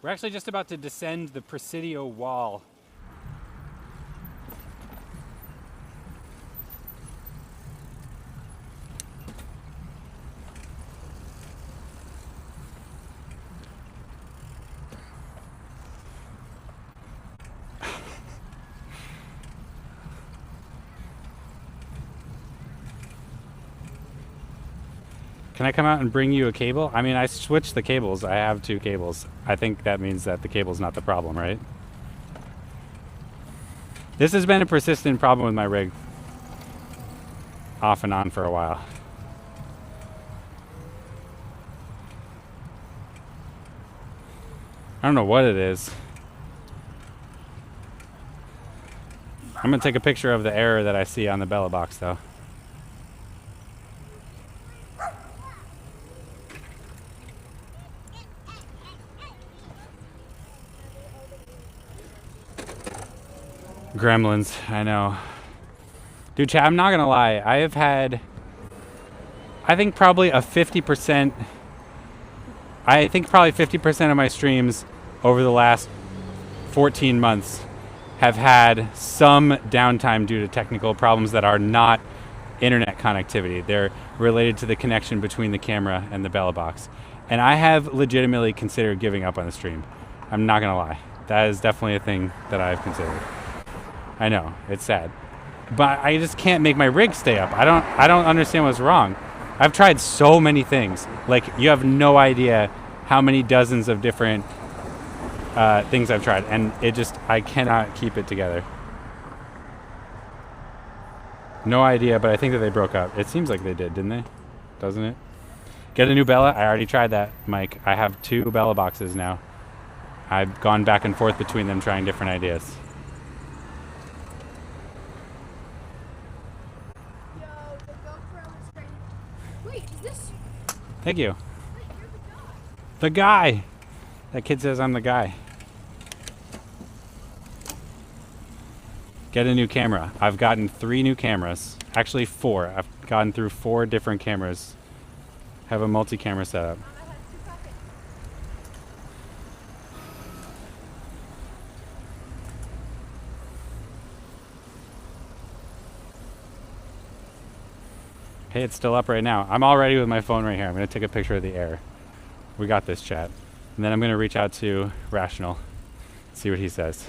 We're actually just about to descend the Presidio wall. Can I come out and bring you a cable? I mean, I switched the cables. I have 2 cables. I think that means that the cable's not the problem, right? This has been a persistent problem with my rig. Off and on for a while. I don't know what it is. I'm gonna take a picture of the error that I see on the Bella box though. Gremlins, I know. Dude, chat, I'm not gonna lie. I have had, I think probably 50% of my streams over the last 14 months have had some downtime due to technical problems that are not internet connectivity. They're related to the connection between the camera and the Bella box. And I have legitimately considered giving up on the stream. I'm not gonna lie. That is definitely a thing that I've considered. I know, it's sad. But I just can't make my rig stay up. I don't understand what's wrong. I've tried so many things. Like, you have no idea how many dozens of different things I've tried, and I cannot keep it together. No idea, but I think that they broke up. It seems like they did, didn't they? Doesn't it? Get a new Bella? I already tried that, Mike. I have 2 Bella boxes now. I've gone back and forth between them trying different ideas. Wait, is this? Thank you. The guy. That kid says I'm the guy. Get a new camera. I've gotten 3 new cameras. Actually 4. I've gotten through 4 different cameras. Have a multi-camera setup. Hey, it's still up right now. I'm all ready with my phone right here. I'm going to take a picture of the air. We got this, chat. And then I'm going to reach out to Rational, see what he says.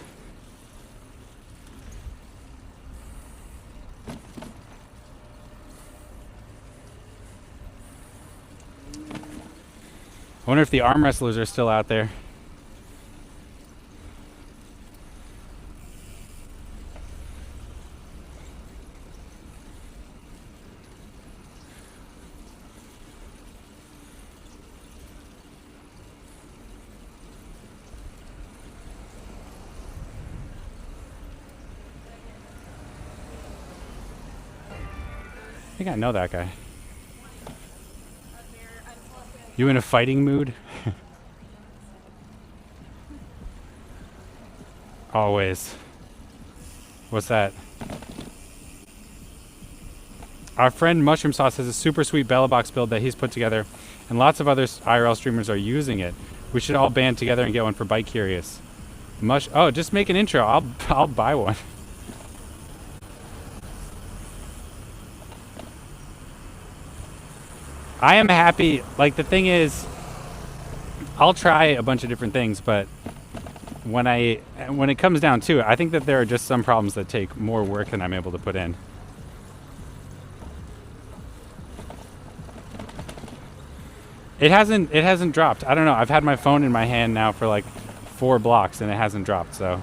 I wonder if the arm wrestlers are still out there. I think I know that guy. You in a fighting mood? Always. What's that? Our friend Mushroom Sauce has a super sweet Bella Box build that he's put together, and lots of other IRL streamers are using it. We should all band together and get one for Bike Curious. Oh, just make an intro. I'll buy one. I am happy. Like, the thing is, I'll try a bunch of different things, but when it comes down to it, I think that there are just some problems that take more work than I'm able to put in. It hasn't dropped. I don't know. I've had my phone in my hand now for like 4 blocks and it hasn't dropped, so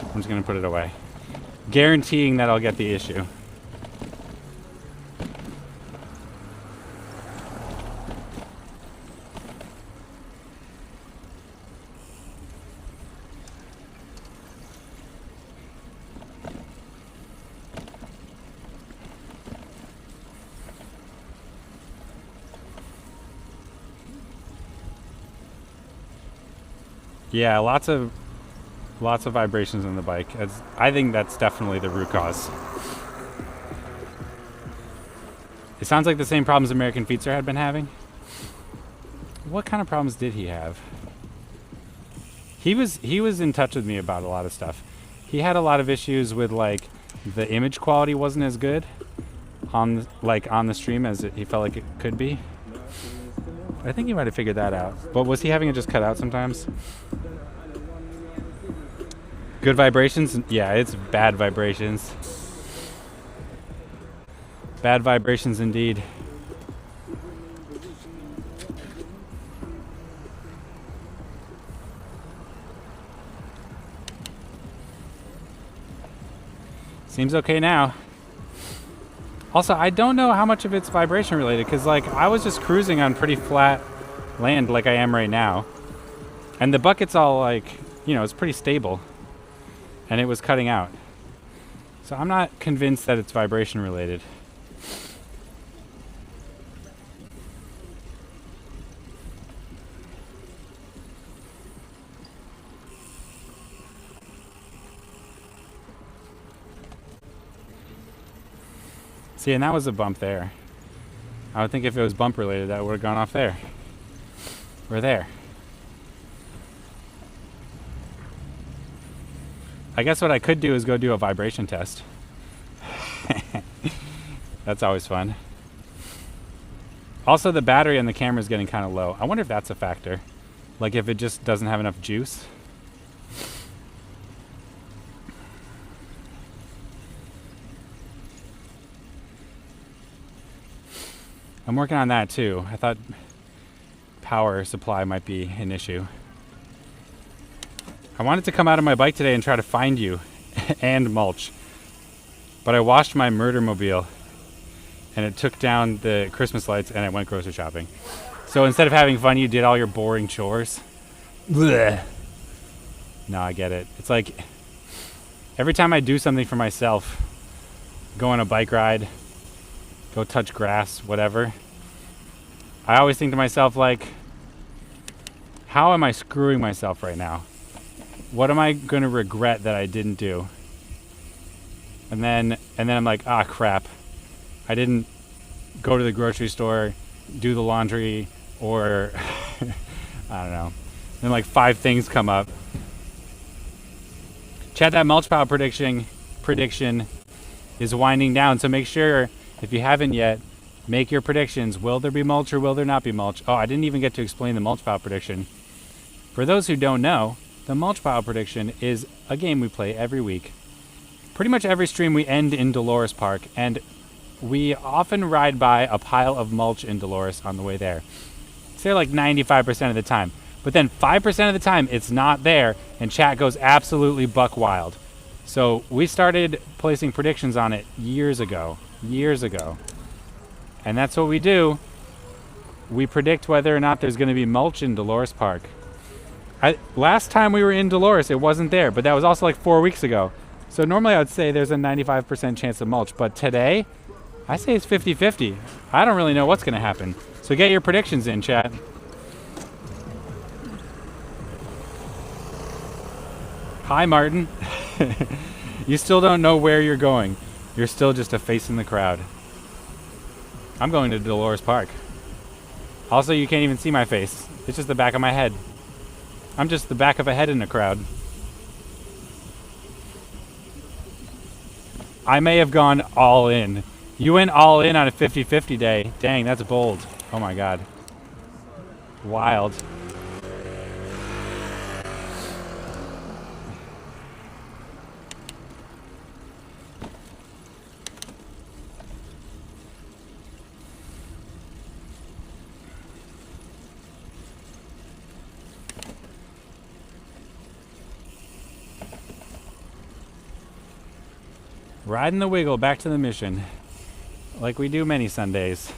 I'm just gonna put it away, guaranteeing that I'll get the issue. Yeah, lots of vibrations in the bike. I think that's definitely the root cause. It sounds like the same problems American Feetser had been having. What kind of problems did he have? He was in touch with me about a lot of stuff. He had a lot of issues with, like, the image quality wasn't as good on the stream as he felt like it could be. I think he might have figured that out. But was he having it just cut out sometimes? Good vibrations? Yeah, it's bad vibrations. Bad vibrations indeed. Seems okay now. Also, I don't know how much of it's vibration related, because like I was just cruising on pretty flat land like I am right now. And the bucket's all like, you know, it's pretty stable. And it was cutting out. So I'm not convinced that it's vibration related. See, and that was a bump there. I would think if it was bump related, that would have gone off there. Or there. I guess what I could do is go do a vibration test. That's always fun. Also, the battery on the camera is getting kind of low. I wonder if that's a factor. Like if it just doesn't have enough juice. I'm working on that too. I thought power supply might be an issue. I wanted to come out of my bike today and try to find you and mulch, but I washed my murder mobile and it took down the Christmas lights and I went grocery shopping. So instead of having fun, you did all your boring chores. Blech. No, I get it. It's like every time I do something for myself, go on a bike ride, go touch grass, whatever, I always think to myself, like, how am I screwing myself right now? What am I going to regret that I didn't do? And then I'm like, ah, crap. I didn't go to the grocery store, do the laundry, or I don't know. Then like 5 things come up. Chat, that mulch pile prediction is winding down, so make sure, if you haven't yet, make your predictions. Will there be mulch or will there not be mulch? Oh, I didn't even get to explain the mulch pile prediction. For those who don't know, the mulch pile prediction is a game we play every week. Pretty much every stream we end in Dolores Park, and we often ride by a pile of mulch in Dolores on the way there. It's there like 95% of the time. But then 5% of the time it's not there, and chat goes absolutely buck wild. So we started placing predictions on it years ago. And that's what we do. We predict whether or not there's going to be mulch in Dolores Park. Last time we were in Dolores, it wasn't there, but that was also like 4 weeks ago. So normally I would say there's a 95% chance of mulch, but today, I say it's 50-50. I don't really know what's going to happen. So get your predictions in, chat. Hi, Martin. You still don't know where you're going. You're still just a face in the crowd. I'm going to Dolores Park. Also, you can't even see my face. It's just the back of my head. I'm just the back of a head in a crowd. I may have gone all in. You went all in on a 50-50 day. Dang, that's bold. Oh my god. Wild. Riding the wiggle back to the mission, like we do many Sundays.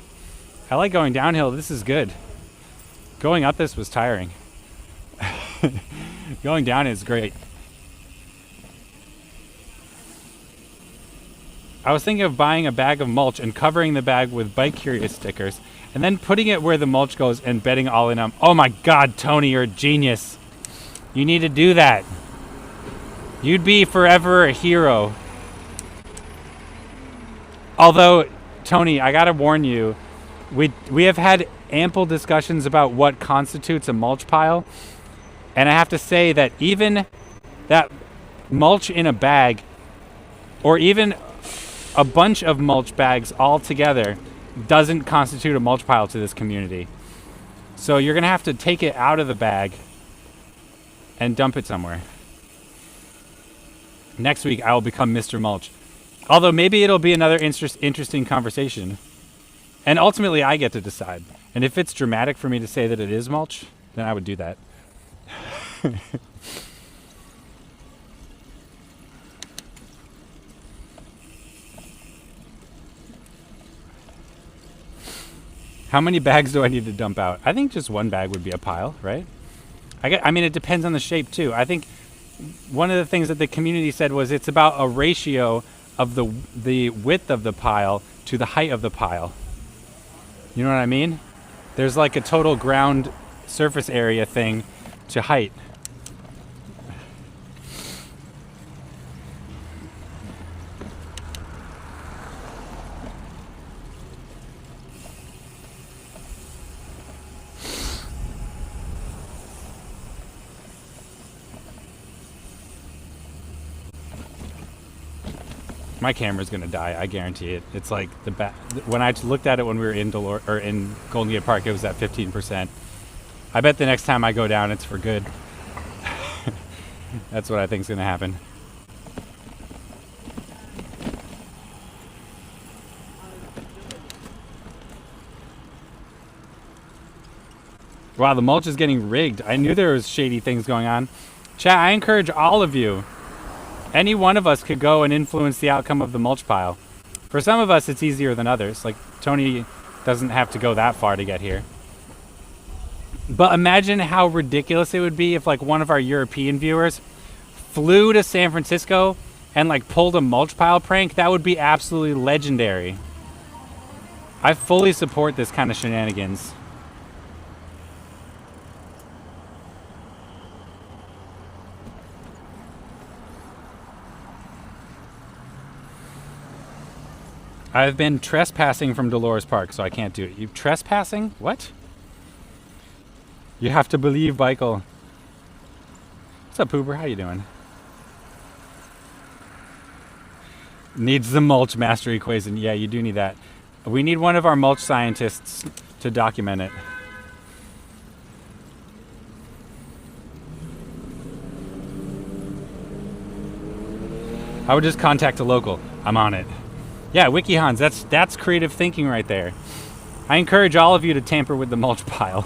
I like going downhill. This is good. Going up this was tiring. Going down is great. I was thinking of buying a bag of mulch and covering the bag with Bike Curious stickers, and then putting it where the mulch goes and betting all in on. Oh my god, Tony, you're a genius. You need to do that. You'd be forever a hero. Although, Tony, I gotta warn you, we have had ample discussions about what constitutes a mulch pile, and I have to say that even that mulch in a bag, or even a bunch of mulch bags all together, doesn't constitute a mulch pile to this community. So you're gonna have to take it out of the bag and dump it somewhere. Next week, I will become Mr. Mulch. Although maybe it'll be another interesting conversation. And ultimately, I get to decide. And if it's dramatic for me to say that it is mulch, then I would do that. How many bags do I need to dump out? I think just one bag would be a pile, right? I mean, it depends on the shape, too. I think one of the things that the community said was it's about a ratio of the width of the pile to the height of the pile. You know what I mean? There's like a total ground surface area thing to height. My camera's gonna die. I guarantee it. It's like when I looked at it when we were in in Golden Gate Park, it was at 15%. I bet the next time I go down, it's for good. That's what I think is gonna happen. Wow, the mulch is getting rigged. I knew there was shady things going on. Chat, I encourage all of you. Any one of us could go and influence the outcome of the mulch pile. For some of us, it's easier than others. Like, Tony doesn't have to go that far to get here. But imagine how ridiculous it would be if, like, one of our European viewers flew to San Francisco and, like, pulled a mulch pile prank. That would be absolutely legendary. I fully support this kind of shenanigans. I've been trespassing from Dolores Park, so I can't do it. You trespassing? What? You have to believe, Michael. What's up, Pooper? How you doing? Needs the mulch master equation. Yeah, you do need that. We need one of our mulch scientists to document it. I would just contact a local. I'm on it. Yeah, WikiHans, that's creative thinking right there. I encourage all of you to tamper with the mulch pile.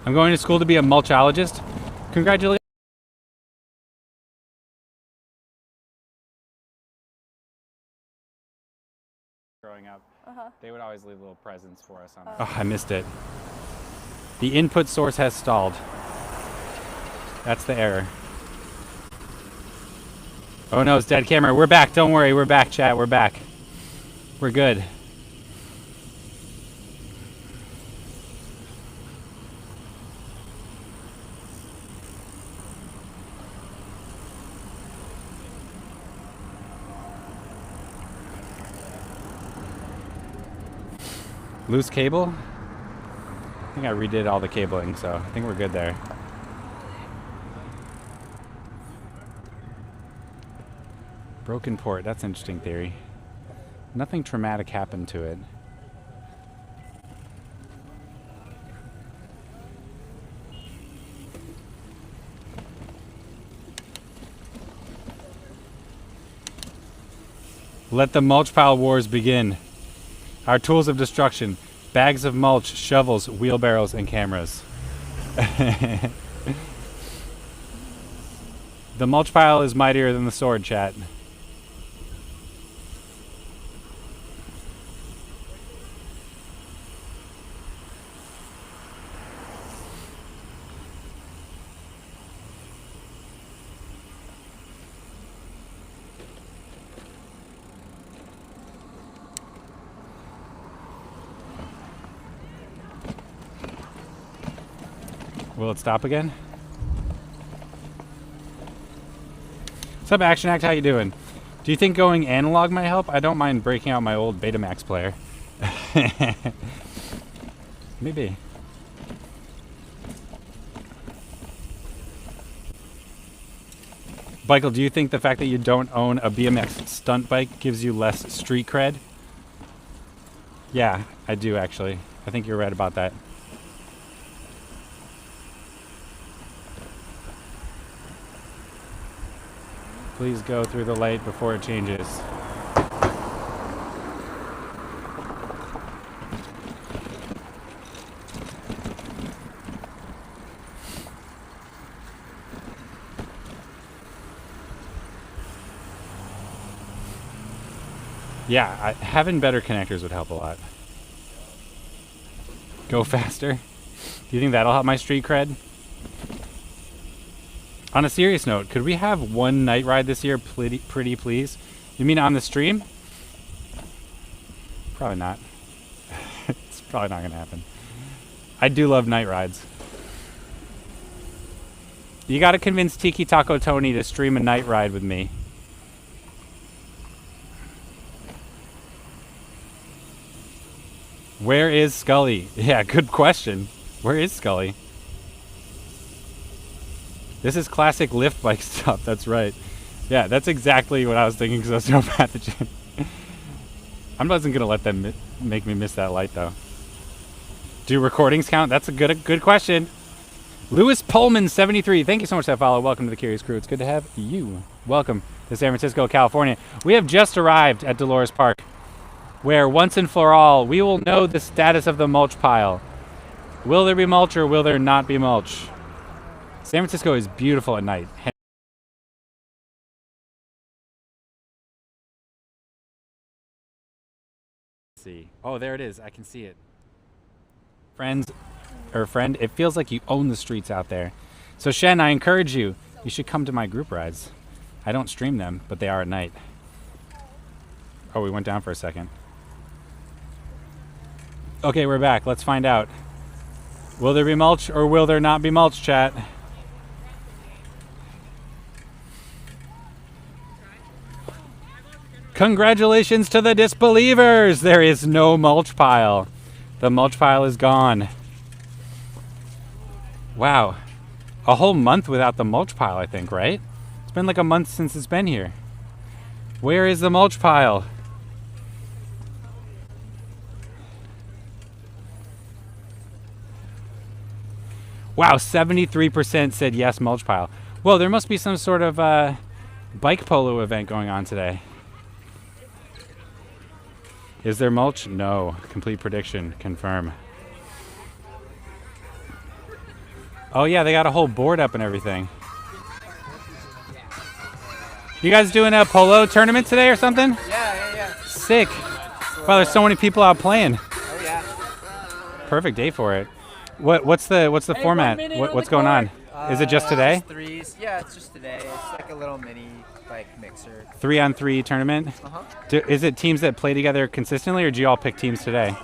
I'm going to school to be a mulchologist. Congratulations. Growing up, they would always leave little presents for us on. Oh, I missed it. The input source has stalled. That's the error. Oh no, it's dead camera. We're back. Don't worry. We're back, chat. We're back. We're good. Loose cable? I think I redid all the cabling, so I think we're good there. Broken port, that's an interesting theory. Nothing traumatic happened to it. Let the mulch pile wars begin. Our tools of destruction: bags of mulch, shovels, wheelbarrows, and cameras. The mulch pile is mightier than the sword, chat. Will it stop again? What's up, Action Act? How you doing? Do you think going analog might help? I don't mind breaking out my old Betamax player. Maybe. Michael, do you think the fact that you don't own a BMX stunt bike gives you less street cred? Yeah, I do actually. I think you're right about that. Please go through the light before it changes. Yeah, having better connectors would help a lot. Go faster. Do you think that'll help my street cred? On a serious note, could we have one night ride this year, pretty please? You mean on the stream? Probably not. It's probably not gonna happen. I do love night rides. You gotta convince Tiki Taco Tony to stream a night ride with me. Where is Scully? Yeah, good question. Where is Scully? This is classic lift bike stuff, that's right. Yeah, that's exactly what I was thinking because I was so bad at the gym. I wasn't going to let them make me miss that light though. Do recordings count? That's a good question. Lewis Pullman 73. Thank you so much for that follow. Welcome to the Curious Crew. It's good to have you. Welcome to San Francisco, California. We have just arrived at Dolores Park, where once and for all we will know the status of the mulch pile. Will there be mulch or will there not be mulch? San Francisco is beautiful at night. See. Oh, there it is. I can see it. Friend, it feels like you own the streets out there. So Shen, I encourage you. You should come to my group rides. I don't stream them, but they are at night. Oh, we went down for a second. Okay, we're back. Let's find out. Will there be mulch or will there not be mulch, chat? Congratulations to the disbelievers! There is no mulch pile. The mulch pile is gone. Wow. A whole month without the mulch pile, I think, right? It's been like a month since it's been here. Where is the mulch pile? Wow, 73% said yes, mulch pile. Well, there must be some sort of bike polo event going on today. Is there mulch? No. Complete prediction. Confirm. Oh yeah, they got a whole board up and everything. You guys doing a polo tournament today or something? Yeah. Sick. Wow, there's so many people out playing. Oh yeah. Perfect day for it. What's the format? What's going on? Is it just today? Just threes. Yeah, it's just today. It's like a little mini like mixer. 3-on-3 tournament? Is it teams that play together consistently or do you all pick teams today?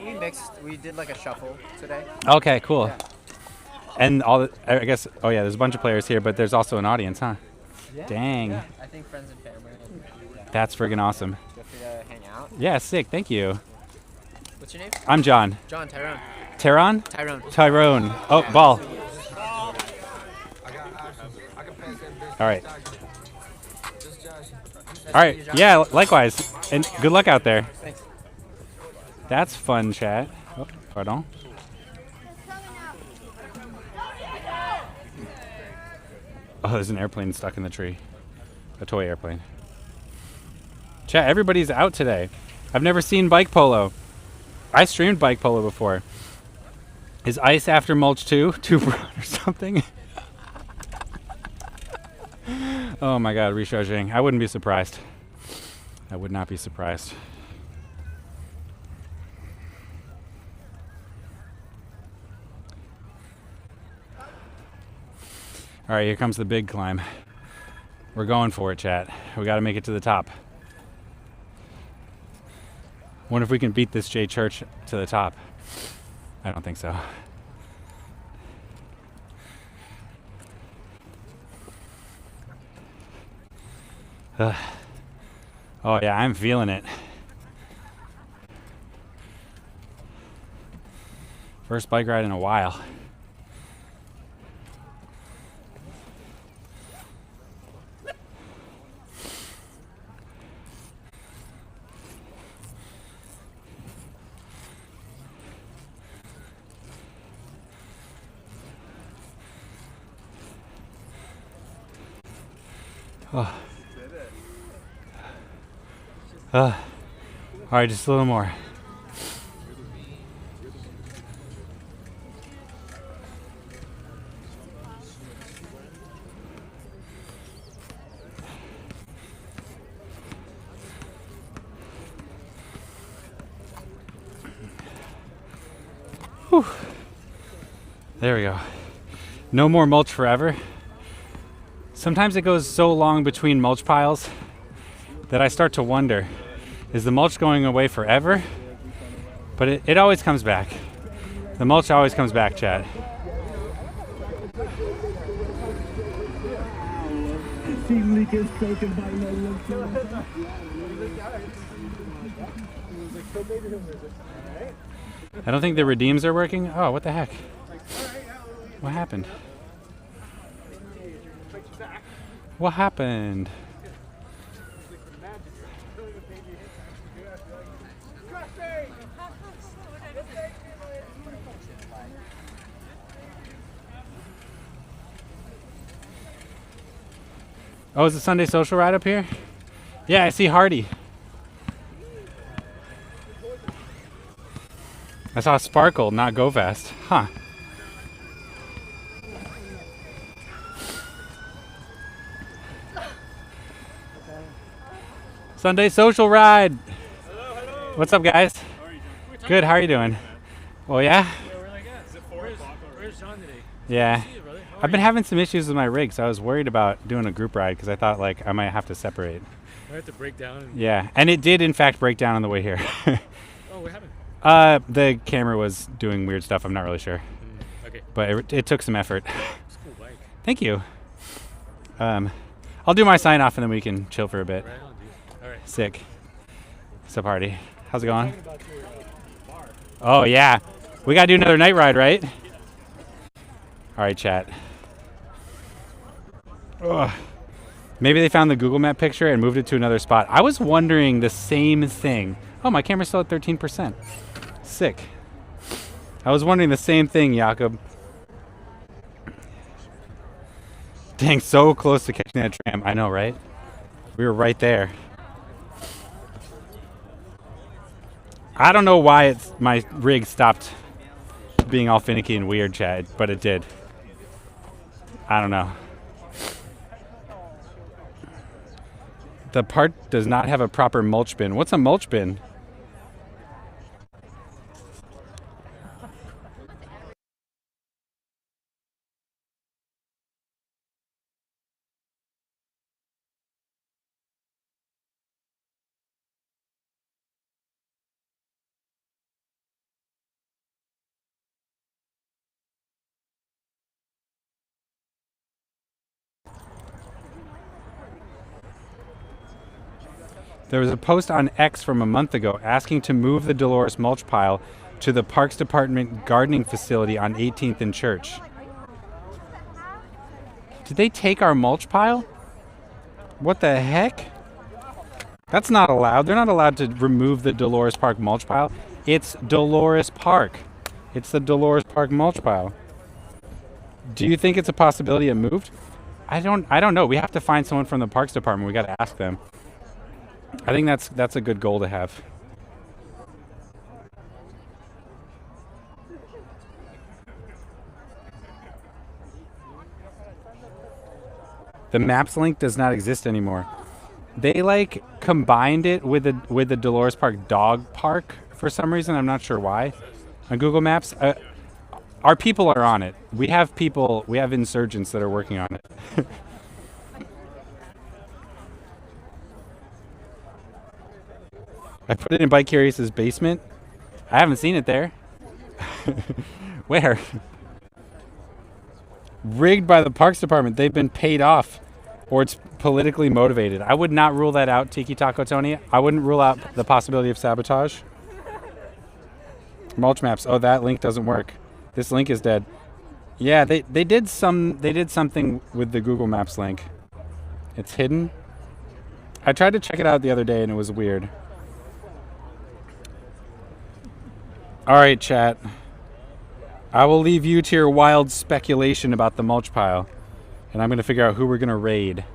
We mixed. We did like a shuffle today. Okay, cool. Yeah. And I guess, oh yeah, there's a bunch of players here, but there's also an audience, huh? Yeah. Dang. Yeah. I think friends and family. That's friggin' awesome. Feel free to hang out. Yeah, sick. Thank you. What's your name? I'm John. John, Tyrone. Tyrone? Tyrone. Oh, ball. All right. All right. Yeah, likewise. And good luck out there. Thanks. That's fun, chat. Oh, pardon. Oh, there's an airplane stuck in the tree. A toy airplane. Chat, everybody's out today. I've never seen bike polo. I streamed bike polo before. Is ice after mulch too? Too brown or something? Oh my god, Rishojing. I wouldn't be surprised. I would not be surprised. All right, here comes the big climb. We're going for it, chat. We got to make it to the top. Wonder if we can beat this J Church to the top. I don't think so. Oh yeah, I'm feeling it. First bike ride in a while. All right, just a little more. Whew. There we go. No more mulch forever. Sometimes it goes so long between mulch piles that I start to wonder, is the mulch going away forever? But it always comes back. The mulch always comes back, chat. I don't think the redeems are working. Oh, what the heck? What happened? What happened? Oh, is the Sunday social ride up here? Yeah, I see Hardy. I saw Sparkle, not Go Fast. Huh. Sunday social ride. What's up, guys? Good. How are you doing? Oh yeah. Where's John today? Yeah. I've been having some issues with my rig, so I was worried about doing a group ride because I thought like I might have to separate. I have to break down. Yeah, and it did in fact break down on the way here. Oh, what happened? The camera was doing weird stuff. I'm not really sure. Okay. But it took some effort. It's a cool bike. Thank you. I'll do my sign off and then we can chill for a bit. Right on, dude. All right. Sick. What's up, Hardy? How's it going? Oh yeah, we gotta do another night ride, right? All right, chat. Ugh. Maybe they found the Google Map picture and moved it to another spot. I was wondering the same thing. Oh, my camera's still at 13%. Sick. I was wondering the same thing, Jakob. Dang, so close to catching that tram. I know, right? We were right there. I don't know why my rig stopped being all finicky and weird, Chad, but it did. I don't know. The part does not have a proper mulch bin. What's a mulch bin? There was a post on X from a month ago asking to move the Dolores mulch pile to the Parks Department gardening facility on 18th and Church. Did they take our mulch pile? What the heck? That's not allowed. They're not allowed to remove the Dolores Park mulch pile. It's Dolores Park. It's the Dolores Park mulch pile. Do you think it's a possibility it moved? I don't know. We have to find someone from the Parks Department. We got to ask them. I think that's a good goal to have. The maps link does not exist anymore. They like combined it with the Dolores Park dog park for some reason. I'm not sure why. On Google Maps, our people are on it. We have people. We have insurgents that are working on it. I put it in Bike Curious's basement. I haven't seen it there. Where? Rigged by the Parks Department. They've been paid off. Or it's politically motivated. I would not rule that out, Tiki Taco Tony. I wouldn't rule out the possibility of sabotage. Mulch maps. Oh, that link doesn't work. This link is dead. Yeah, they did something with the Google Maps link. It's hidden. I tried to check it out the other day and it was weird. All right, chat. I will leave you to your wild speculation about the mulch pile. And I'm going to figure out who we're going to raid.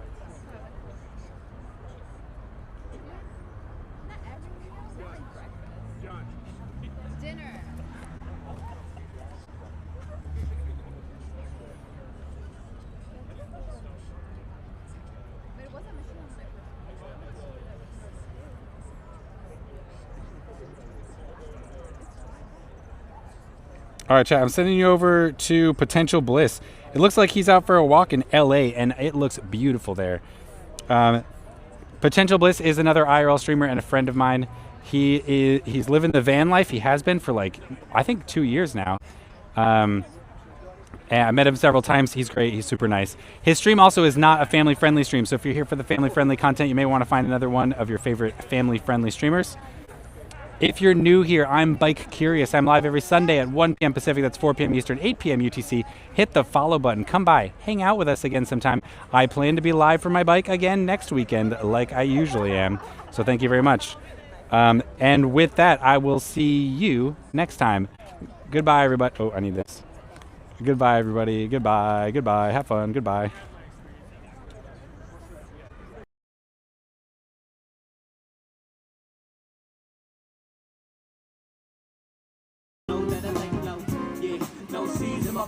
All right, chat, I'm sending you over to Potential Bliss. It looks like he's out for a walk in LA, and it looks beautiful there. Potential Bliss is another IRL streamer and a friend of mine. He's living the van life. He has been for like, I think 2 years now. And I met him several times. He's great. He's super nice. His stream also is not a family-friendly stream, so if you're here for the family-friendly content, you may want to find another one of your favorite family-friendly streamers. If you're new here, I'm Bike Curious. I'm live every Sunday at 1 p.m. Pacific, that's 4 p.m. Eastern, 8 p.m. UTC. Hit the follow button. Come by. Hang out with us again sometime. I plan to be live for my bike again next weekend, like I usually am. So thank you very much. And with that, I will see you next time. Goodbye, everybody. Oh, I need this. Goodbye, everybody. Goodbye. Goodbye. Have fun. Goodbye. No season, my